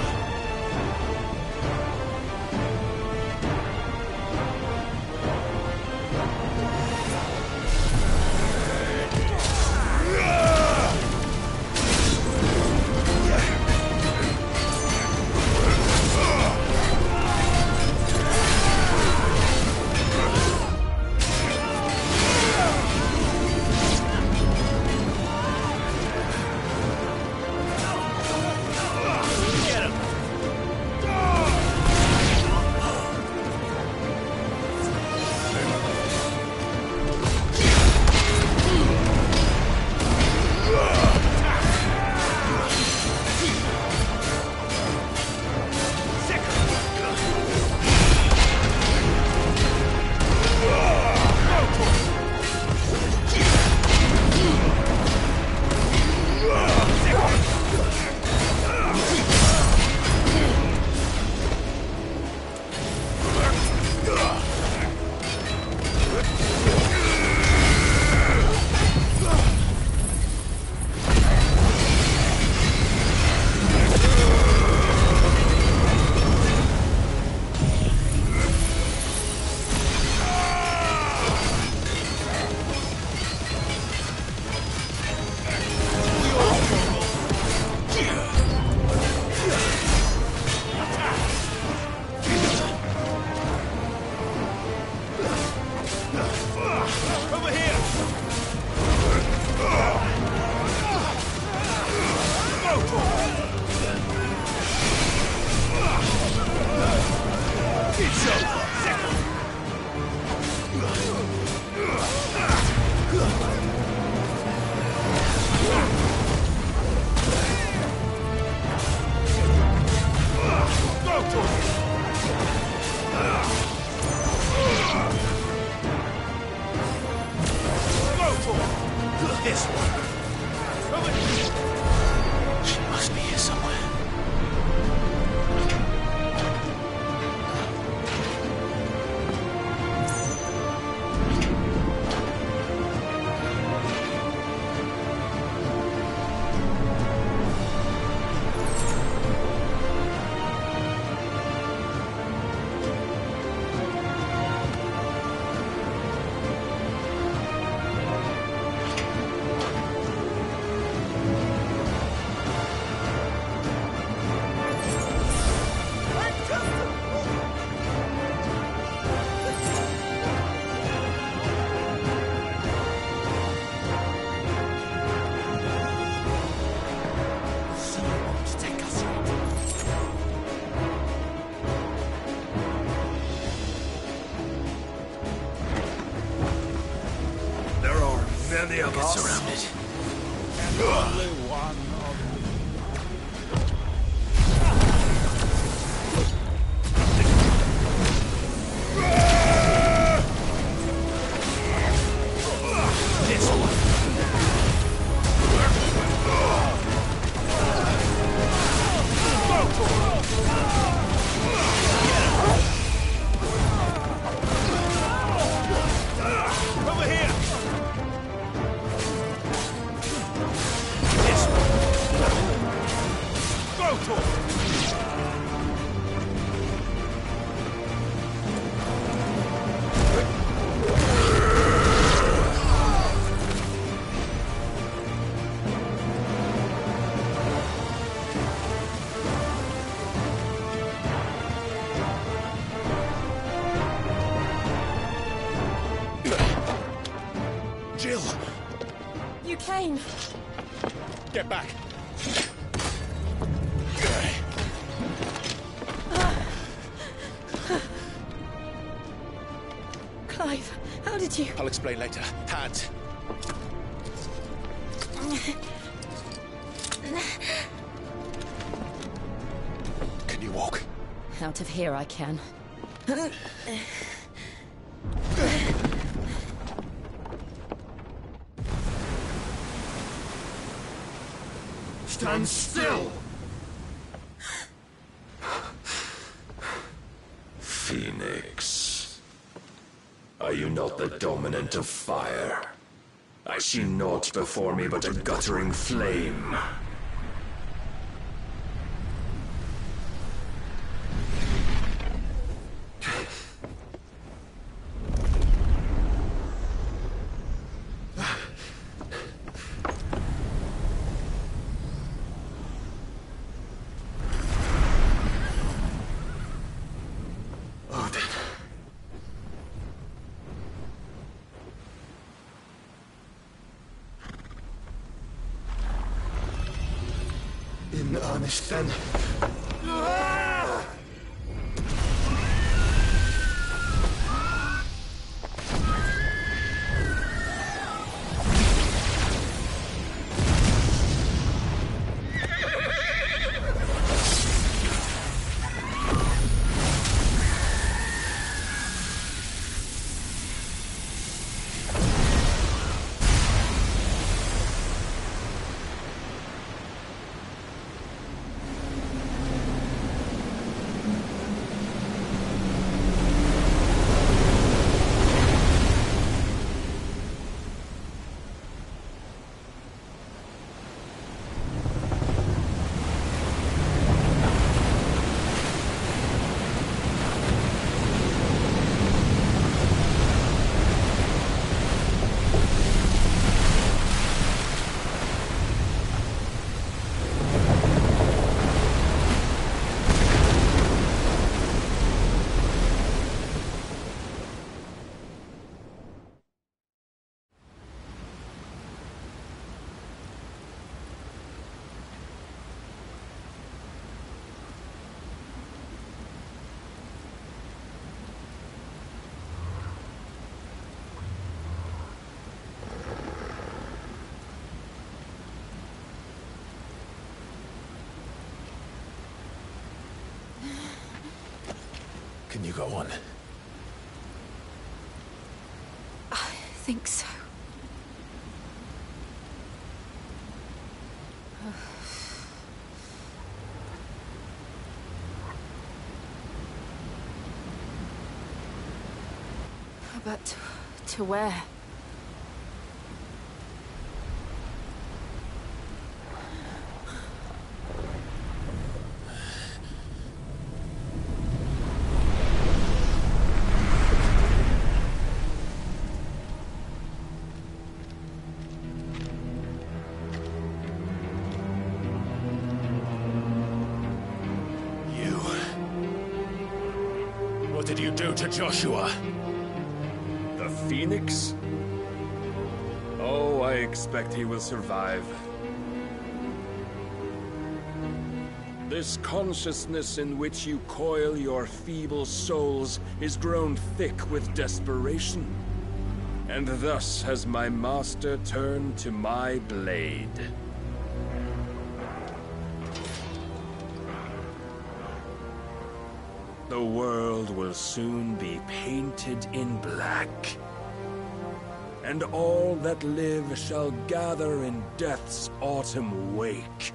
Speaker 23: him! Over here! Go to him! It's over! Go to him! Go to him! This one! Over here!
Speaker 2: She must be here somewhere.
Speaker 1: Many of us.
Speaker 2: Surrounded.
Speaker 8: And only one of
Speaker 23: This one! Go to him! Over here! This one!
Speaker 4: cane.
Speaker 3: Get back!
Speaker 4: Clive, how did you...
Speaker 3: I'll explain later. Hands. Can you walk?
Speaker 4: Out of here I can.
Speaker 23: Stand still!
Speaker 5: Phoenix. Are you not the dominant of fire? I see naught before me but a guttering flame.
Speaker 11: In earnest, then.
Speaker 2: Can you go on?
Speaker 4: I think so. But to where?
Speaker 2: What did you do to Joshua?
Speaker 5: The Phoenix? Oh, I expect he will survive. This consciousness in which you coil your feeble souls is grown thick with desperation. And thus has my master turned to my blade. The world will soon be painted in black. And all that live shall gather in death's autumn wake.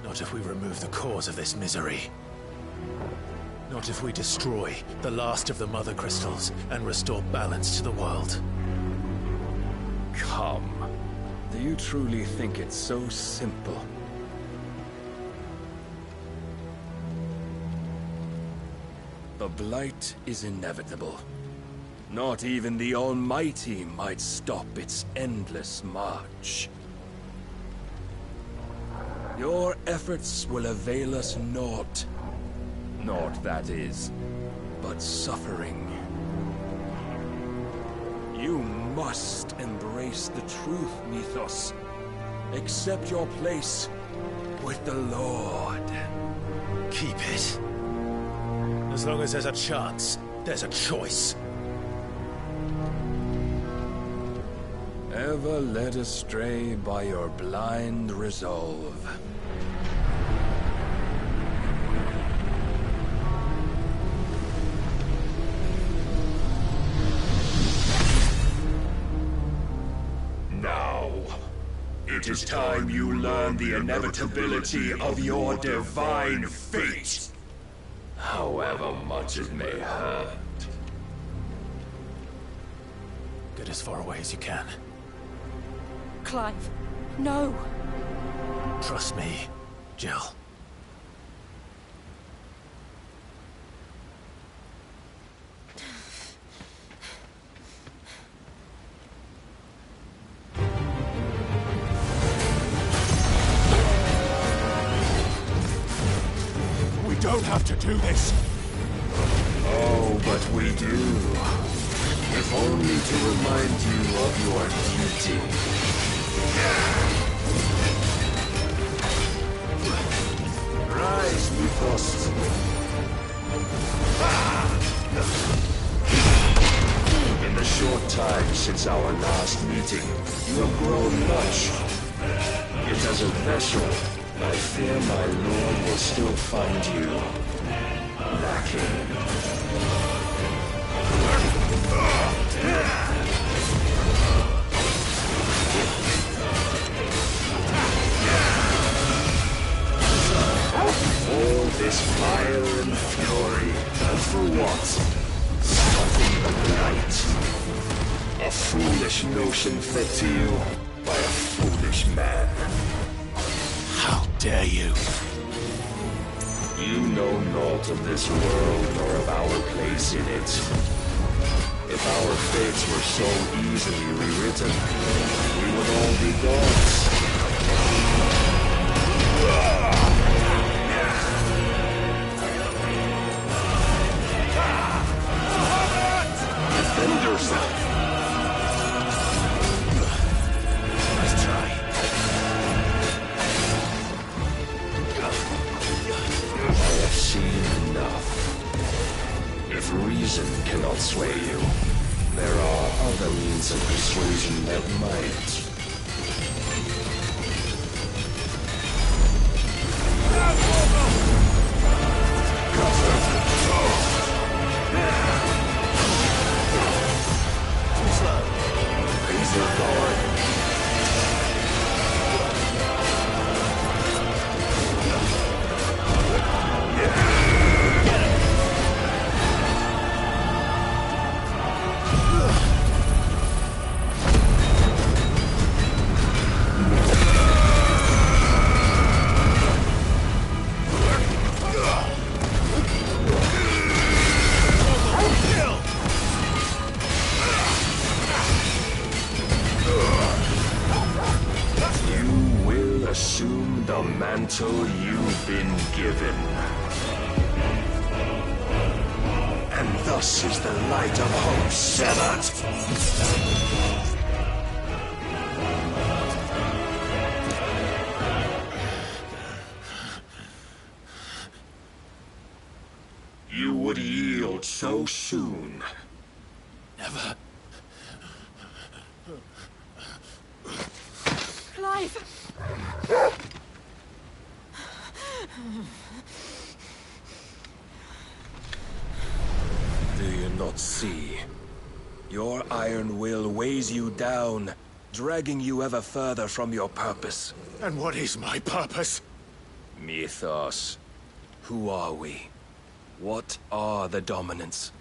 Speaker 2: Not if we remove the cause of this misery. Not if we destroy the last of the Mother Crystals and restore balance to the world.
Speaker 5: Come. Do you truly think it's so simple? The Blight is inevitable. Not even the Almighty might stop its endless march. Your efforts will avail us naught. Naught, that is, but suffering. You must embrace the truth, Mythos. Accept your place with the Lord.
Speaker 6: Keep it. As long as there's a chance, there's a choice.
Speaker 5: Ever led astray by your blind resolve.
Speaker 12: Now, it is time you learn the inevitability of your divine fate. However much it may hurt.
Speaker 2: Get as far away as you can.
Speaker 4: Clive, no.
Speaker 2: Trust me, Jill.
Speaker 12: We don't have to do this. Oh, but we do. If only to remind you of your duty. Rise, Mythos. In the short time since our last meeting, you have grown much. Yet as a vessel, I fear my lord will still find you lacking. All this fire and fury, and for what? Stopping the light. A foolish notion fed to you by a foolish man.
Speaker 2: How dare you?
Speaker 12: You know naught of this world nor of our place in it. If our fates were so easily rewritten, we would all be gods. Defend yourself! Let's try. I have seen enough. If reason cannot sway you, there are other means of persuasion that might.
Speaker 2: Too slow.
Speaker 12: Raise your guard. Assume the mantle you've been given. And thus is the light of hope severed. You would yield so soon.
Speaker 2: Never.
Speaker 4: Clive!
Speaker 5: Do you not see? Your iron will weighs you down, dragging you ever further from your purpose.
Speaker 6: And what is my purpose?
Speaker 5: Mythos. Who are we? What are the dominants?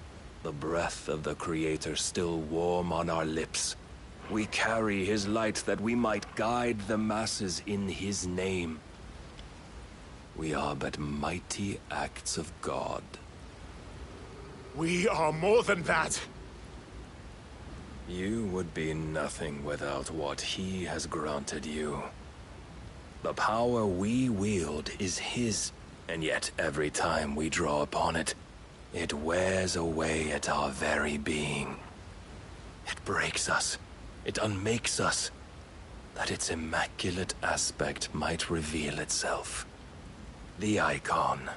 Speaker 5: The breath of the Creator still warm on our lips. We carry his light that we might guide the masses in his name. We are but mighty acts of God.
Speaker 6: We are more than that.
Speaker 5: You would be nothing without what he has granted you. The power we wield is his, and yet every time we draw upon it, it wears away at our very being.
Speaker 2: It breaks us. It unmakes us. That its immaculate aspect might reveal itself. The icon.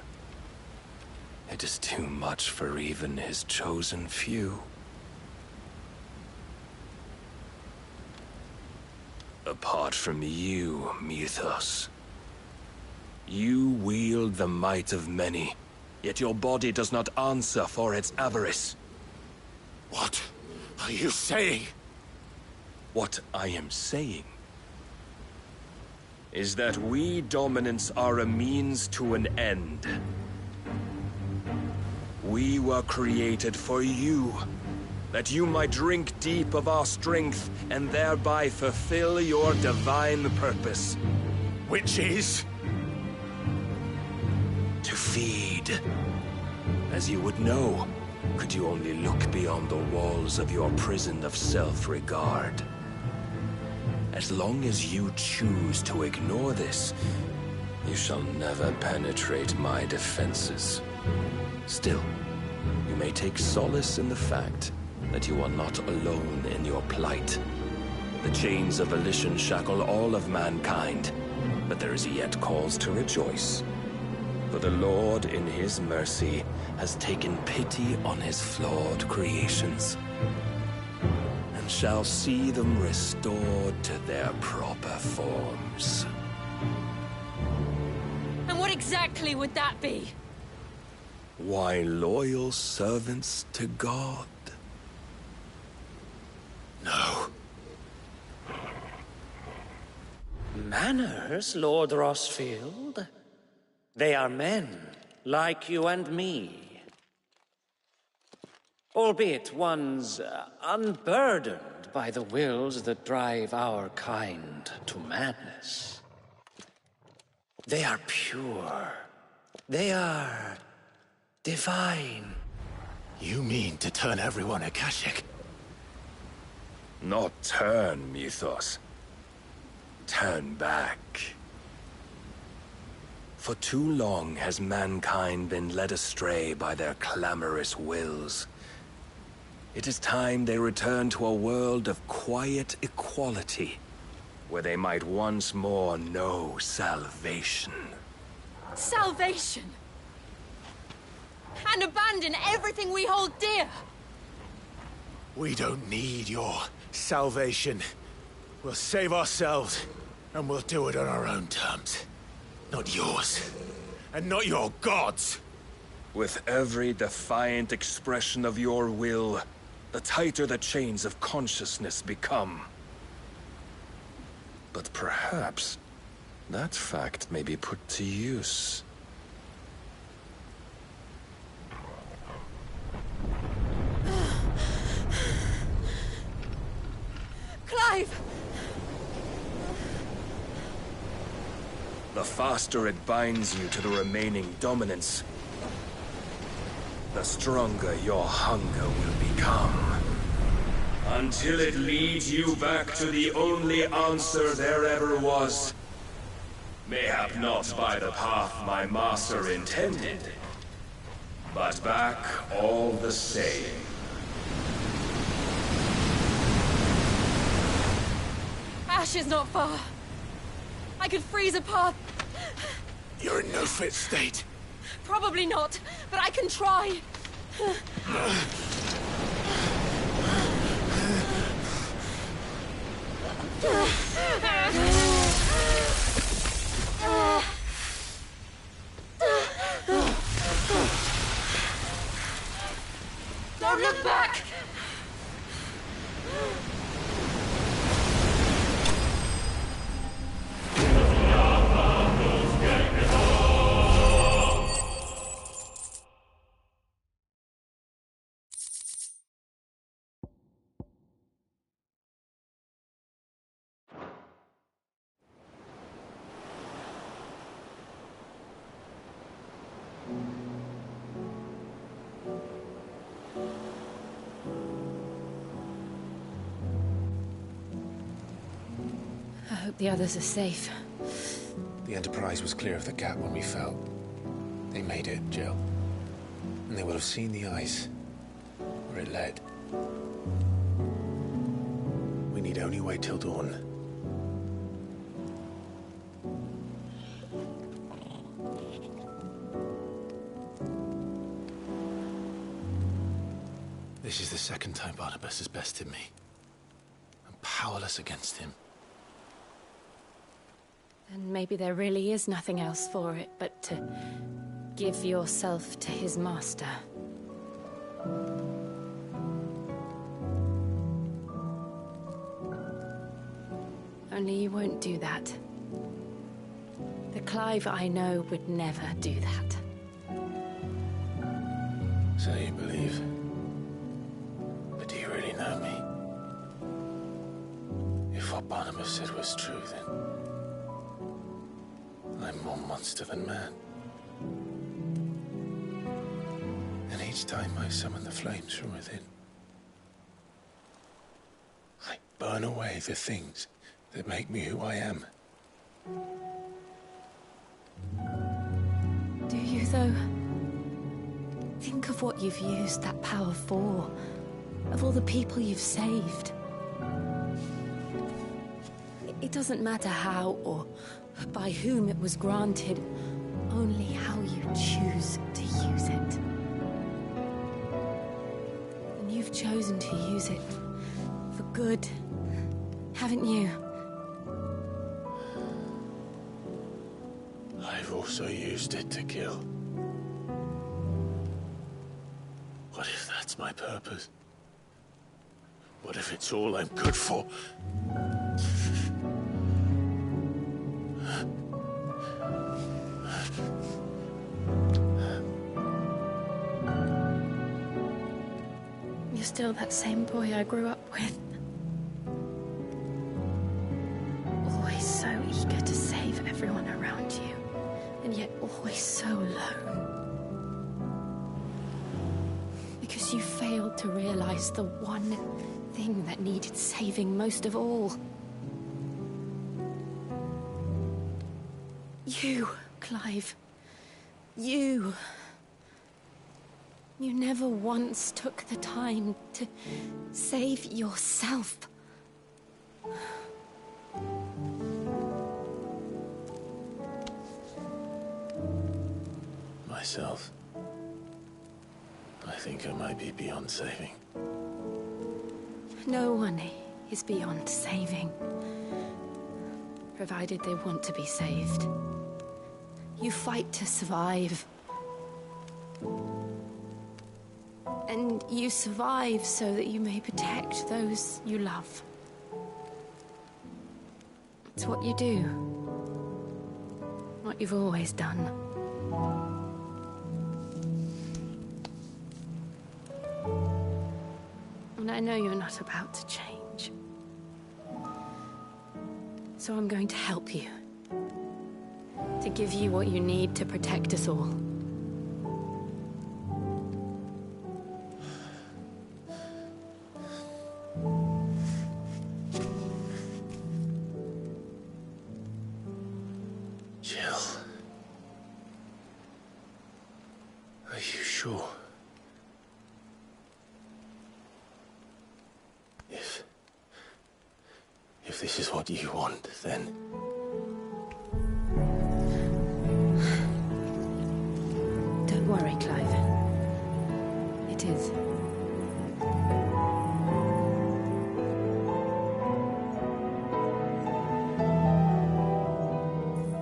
Speaker 2: It is too much for even his chosen few. Apart from you, Mythos. You wield the might of many, yet your body does not answer for its avarice.
Speaker 18: What are you saying?
Speaker 2: What I am saying is that we dominants are a means to an end. We were created for you, that you might drink deep of our strength and thereby fulfill your divine purpose.
Speaker 18: Which is?
Speaker 2: To feed. As you would know, could you only look beyond the walls of your prison of self-regard. As long as you choose to ignore this, you shall never penetrate my defenses. Still, you may take solace in the fact that you are not alone in your plight. The chains of volition shackle all of mankind, but there is yet cause to rejoice. For the Lord, in his mercy, has taken pity on his flawed creations, and shall see them restored to their proper forms.
Speaker 4: And what exactly would that be?
Speaker 2: Why, loyal servants to God. No.
Speaker 15: Manners, Lord Rossfield? They are men, like you and me. Albeit ones unburdened by the wills that drive our kind to madness. They are pure. They are divine.
Speaker 2: You mean to turn everyone Akashic? Not turn, Mythos. Turn back. For too long has mankind been led astray by their clamorous wills. It is time they return to a world of quiet equality, where they might once more know salvation.
Speaker 4: Salvation? And abandon everything we hold dear?
Speaker 6: We don't need your salvation. We'll save ourselves, and we'll do it on our own terms. Not yours, and not your gods.
Speaker 2: With every defiant expression of your will, the tighter the chains of consciousness become. But perhaps that fact may be put to use.
Speaker 4: Clive!
Speaker 2: The faster it binds you to the remaining dominance, the stronger your hunger will become. Until it leads you back to the only answer there ever was. Mayhap not by the path my master intended, but back all the same.
Speaker 4: Ash is not far. I could freeze a path.
Speaker 6: You're in no fit state.
Speaker 4: Probably not, but I can try. Don't look back!
Speaker 10: I hope the others are safe.
Speaker 17: The Enterprise was clear of the gap when we fell. They made it, Jill. And they will have seen the ice, where it led. He'd only wait till dawn. This is the second time Barnabas has bested me. I'm powerless against him.
Speaker 4: Then maybe there really is nothing else for it but to give yourself to his master. Only you won't do that. The Clive I know would never do that.
Speaker 17: So you believe? But do you really know me? If what Barnabas said was true, then I'm more monster than man. And each time I summon the flames from within, I burn away the things that make me who I am.
Speaker 4: Do you, though? Think of what you've used that power for. Of all the people you've saved. It doesn't matter how or by whom it was granted, only how you choose to use it. And you've chosen to use it for good, haven't you?
Speaker 17: I've also used it to kill. What if that's my purpose? What if it's all I'm good for?
Speaker 4: You're still that same boy I grew up with. Always so eager to save everyone around you, and yet always so alone. Because you failed to realize the one thing that needed saving most of all. You, Clive. You. You never once took the time to save yourself.
Speaker 17: Myself? I think I might be beyond saving.
Speaker 4: No one is beyond saving. Provided they want to be saved. You fight to survive. And you survive so that you may protect those you love. It's what you do. What you've always done. And I know you're not about to change. So I'm going to help you. To give you what you need to protect us all.
Speaker 17: Jill. Are you sure? If this is what you want, then...
Speaker 4: Don't worry, Clive. It is.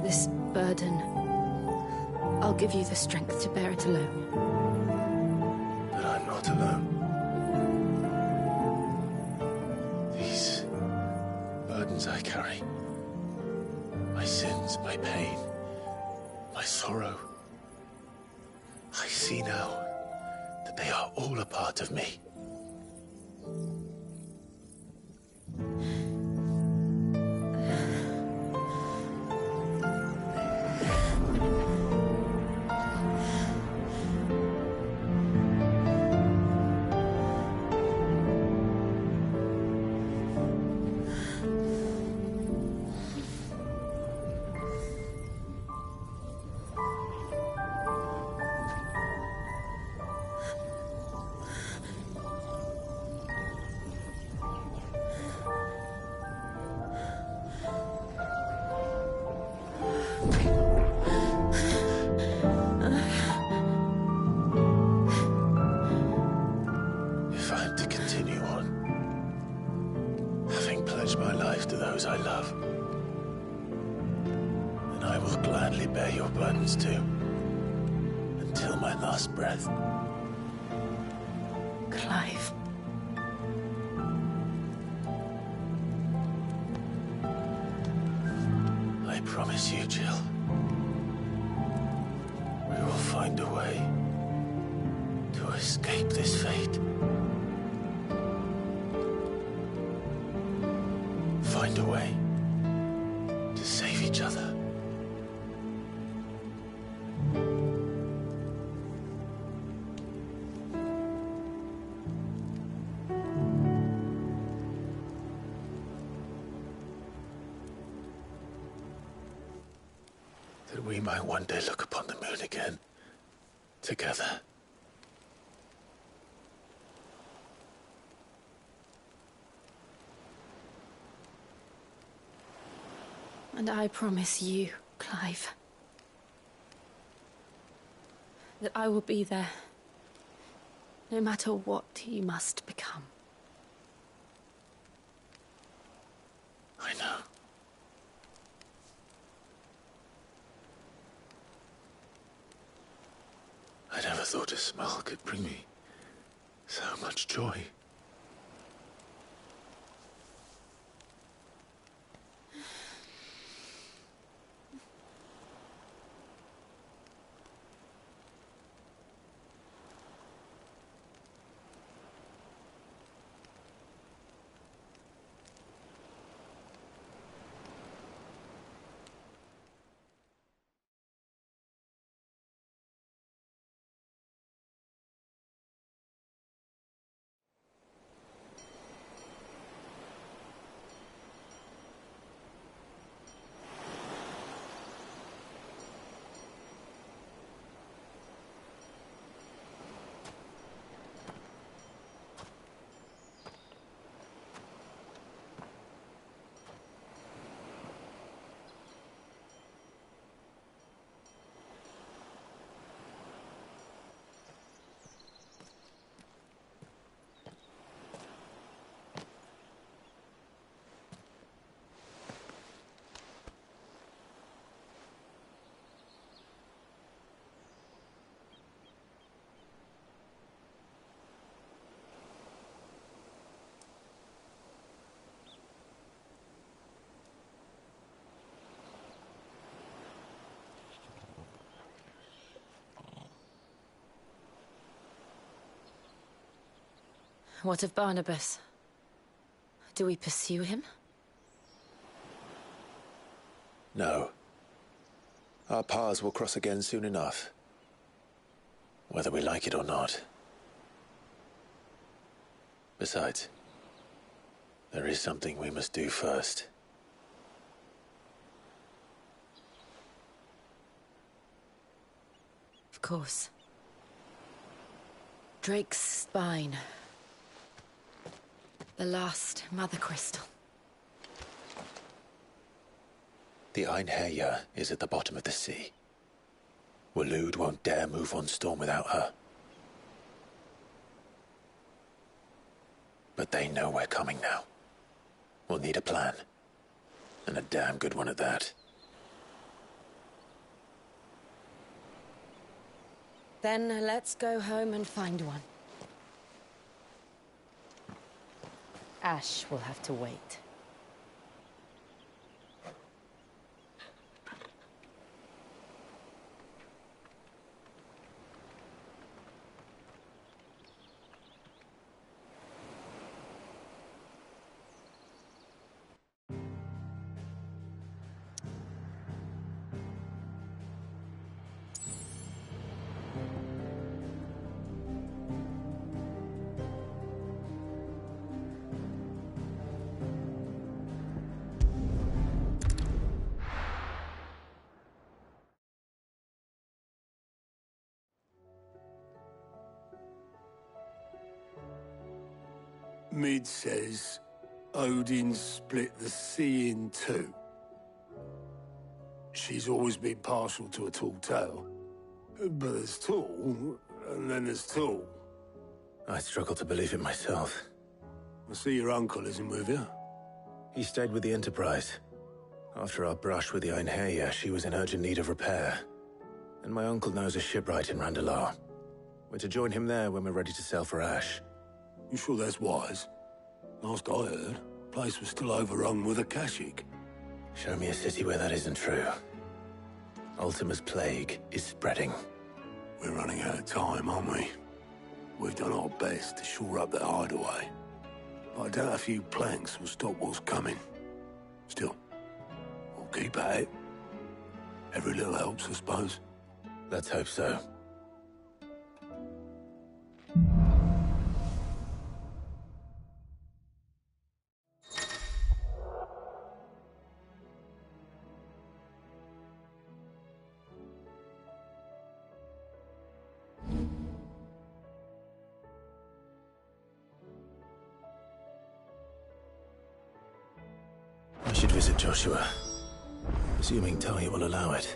Speaker 4: This burden, I'll give you the strength to bear it alone.
Speaker 17: But I'm not alone. These burdens I carry, my sins, my pain, my sorrow, I see now that they are all a part of me.
Speaker 2: continue on, having pledged my life to those I love. And I will gladly bear your burdens too, until my last breath.
Speaker 4: Clive.
Speaker 2: I promise you, Jill, we will find a way to escape this fate. Find a way to save each other. That we might one day look upon the moon again, together.
Speaker 4: And I promise you, Clive, that I will be there, no matter what you must become.
Speaker 2: I know. I never thought a smile could bring me so much joy.
Speaker 4: What of Barnabas? Do we pursue him?
Speaker 2: No. Our paths will cross again soon enough, whether we like it or not. Besides, there is something we must do first.
Speaker 4: Of course. Drake's spine. The last Mother Crystal.
Speaker 2: The Einherjar is at the bottom of the sea. Waloed won't dare move on Storm without her. But they know we're coming now. We'll need a plan. And a damn good one at that.
Speaker 4: Then let's go home and find one. Ash will have to wait.
Speaker 1: Mid says Odin split the sea in two. She's always been partial to a tall tale. But there's tall, and then there's tall.
Speaker 2: I struggle to believe it myself.
Speaker 1: I see your uncle isn't with you.
Speaker 2: He stayed with the Enterprise. After our brush with the Einherja, she was in urgent need of repair. And my uncle knows a shipwright in Randalar. We're to join him there when we're ready to sail for Ash.
Speaker 1: You sure that's wise? Last I heard, the place was still overrun with Akashic.
Speaker 2: Show me a city where that isn't true. Ultima's plague is spreading.
Speaker 1: We're running out of time, aren't we? We've done our best to shore up that hideaway. But I doubt a few planks will stop what's coming. Still, we'll keep at it. Every little helps, I suppose.
Speaker 2: Let's hope so. I should visit Joshua, assuming Talia will allow it.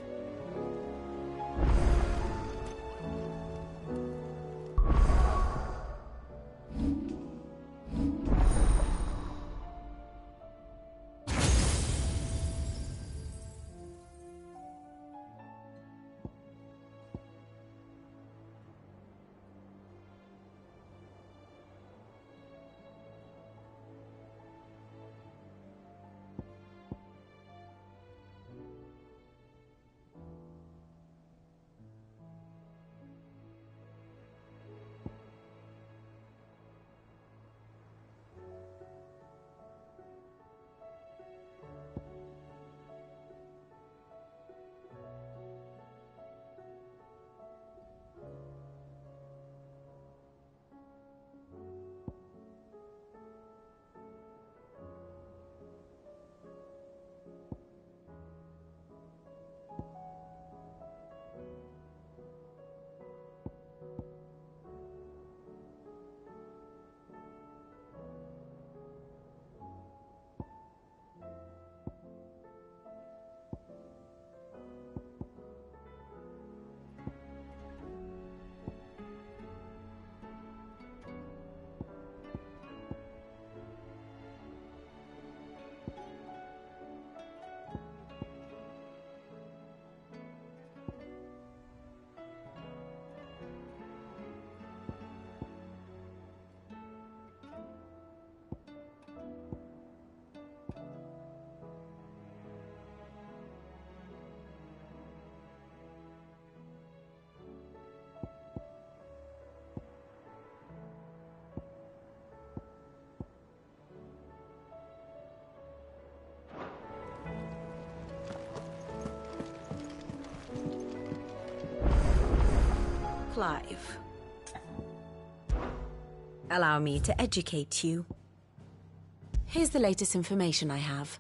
Speaker 9: Clive. Allow me to educate you.
Speaker 4: Here's the latest information I have.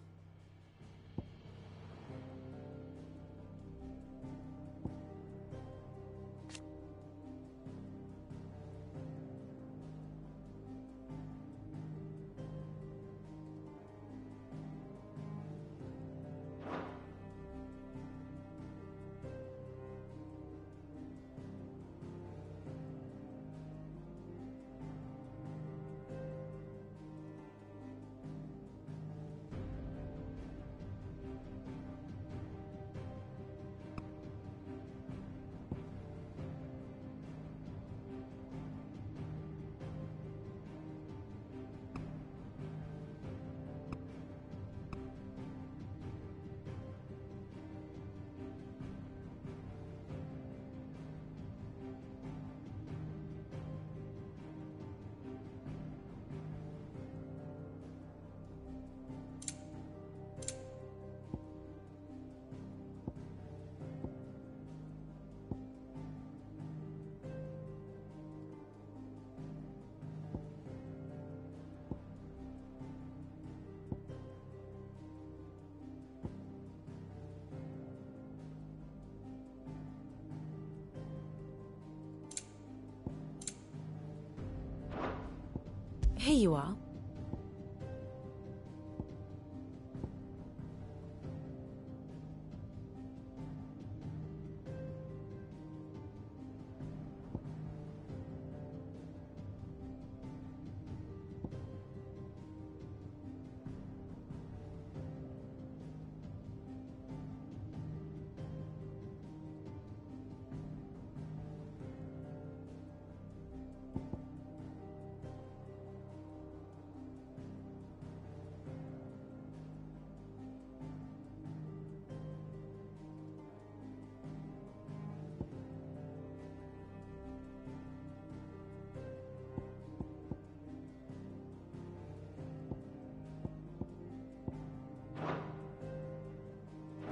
Speaker 4: Here you are.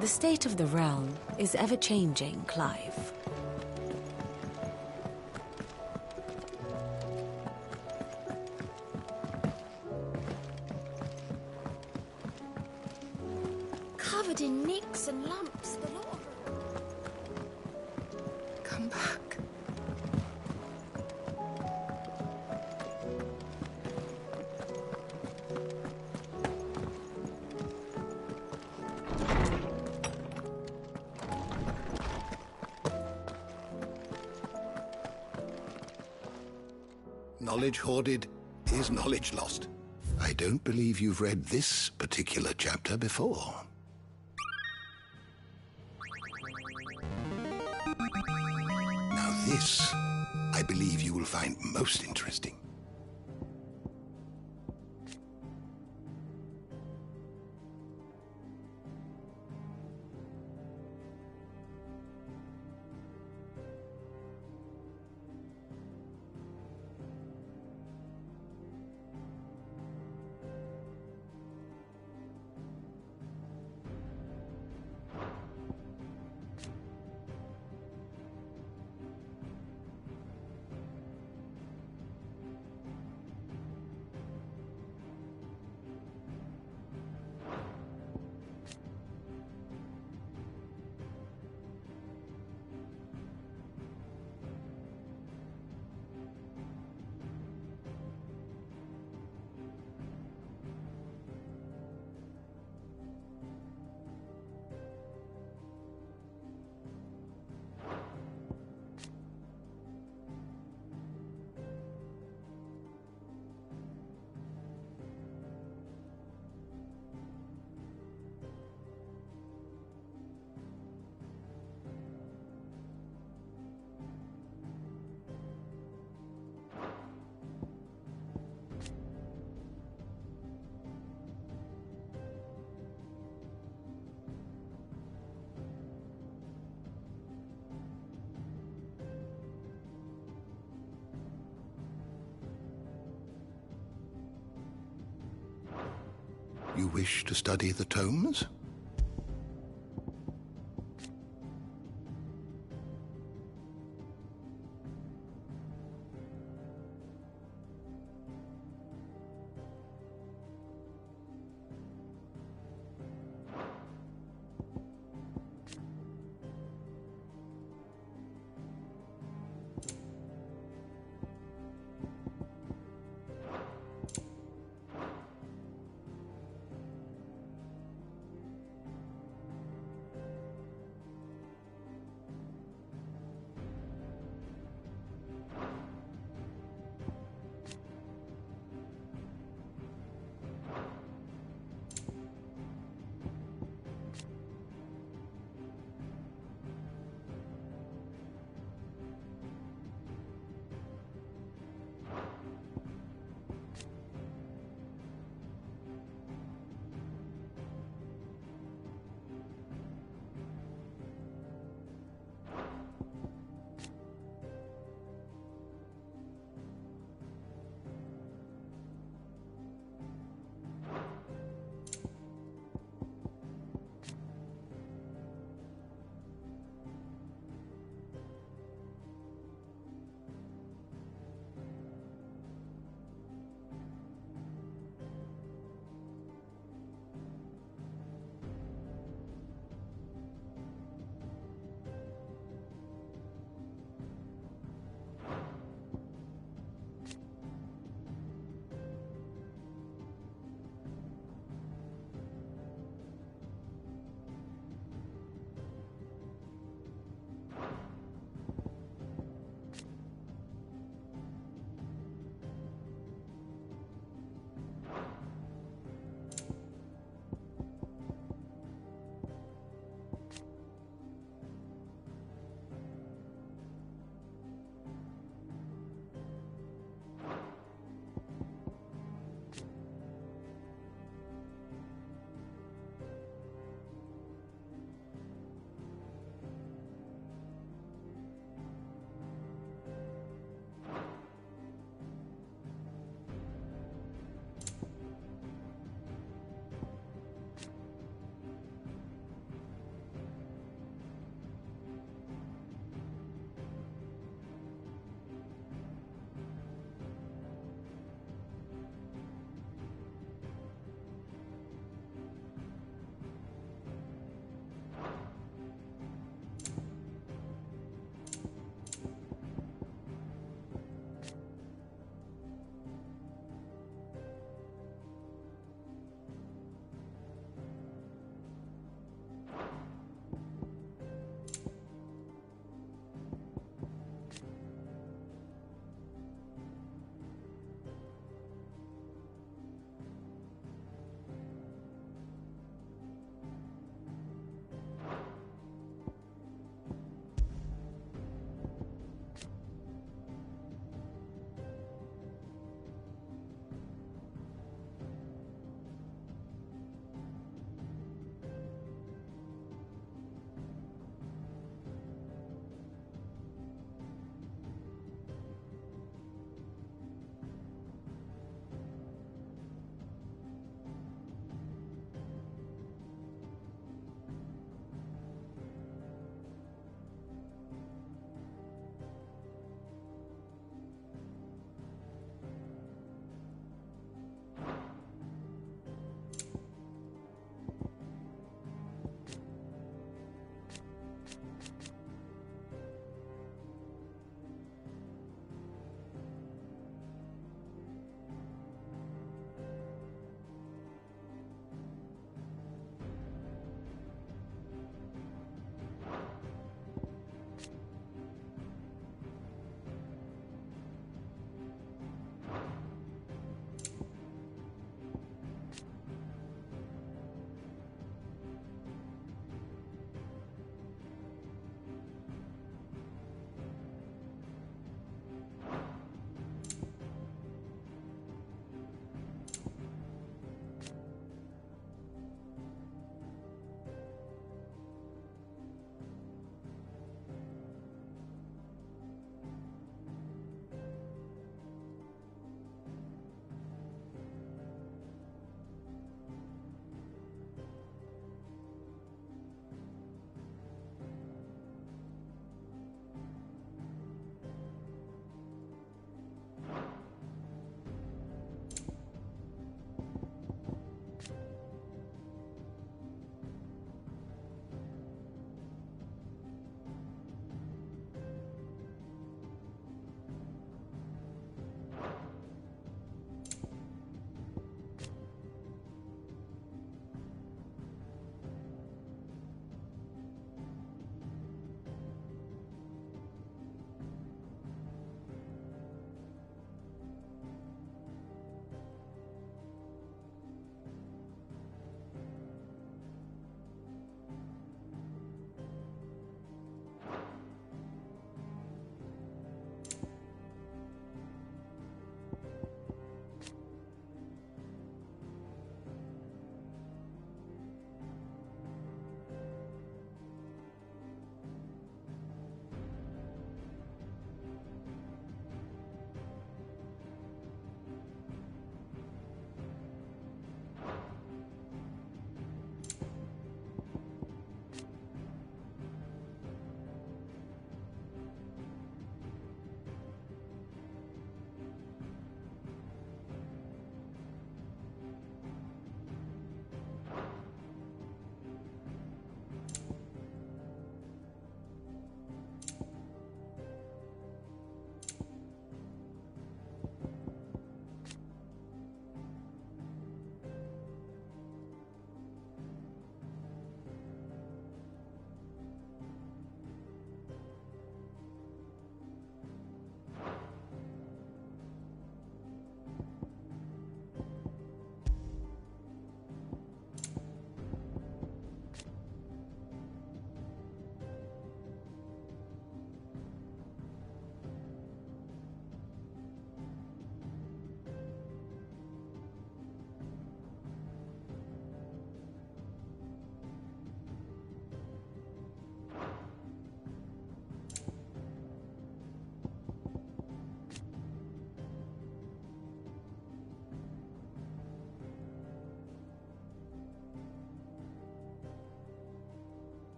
Speaker 9: The state of the realm is ever-changing, Clive.
Speaker 10: Covered in nicks and lumps, the lot of them.
Speaker 4: Come back.
Speaker 13: Knowledge hoarded is knowledge lost. I don't believe you've read this particular chapter before. Now this, I believe you will find most interesting. You wish to study the tomes?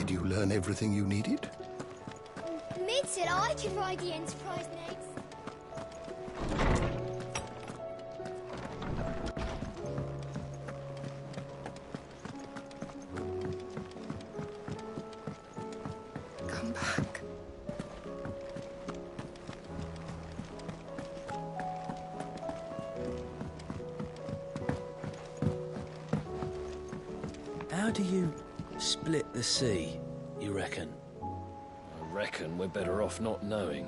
Speaker 13: Did you learn everything you needed?
Speaker 16: Mid said I could ride the Enterprise next.
Speaker 4: Come back.
Speaker 20: How do you split the sea, you reckon?
Speaker 21: I reckon we're better off not knowing.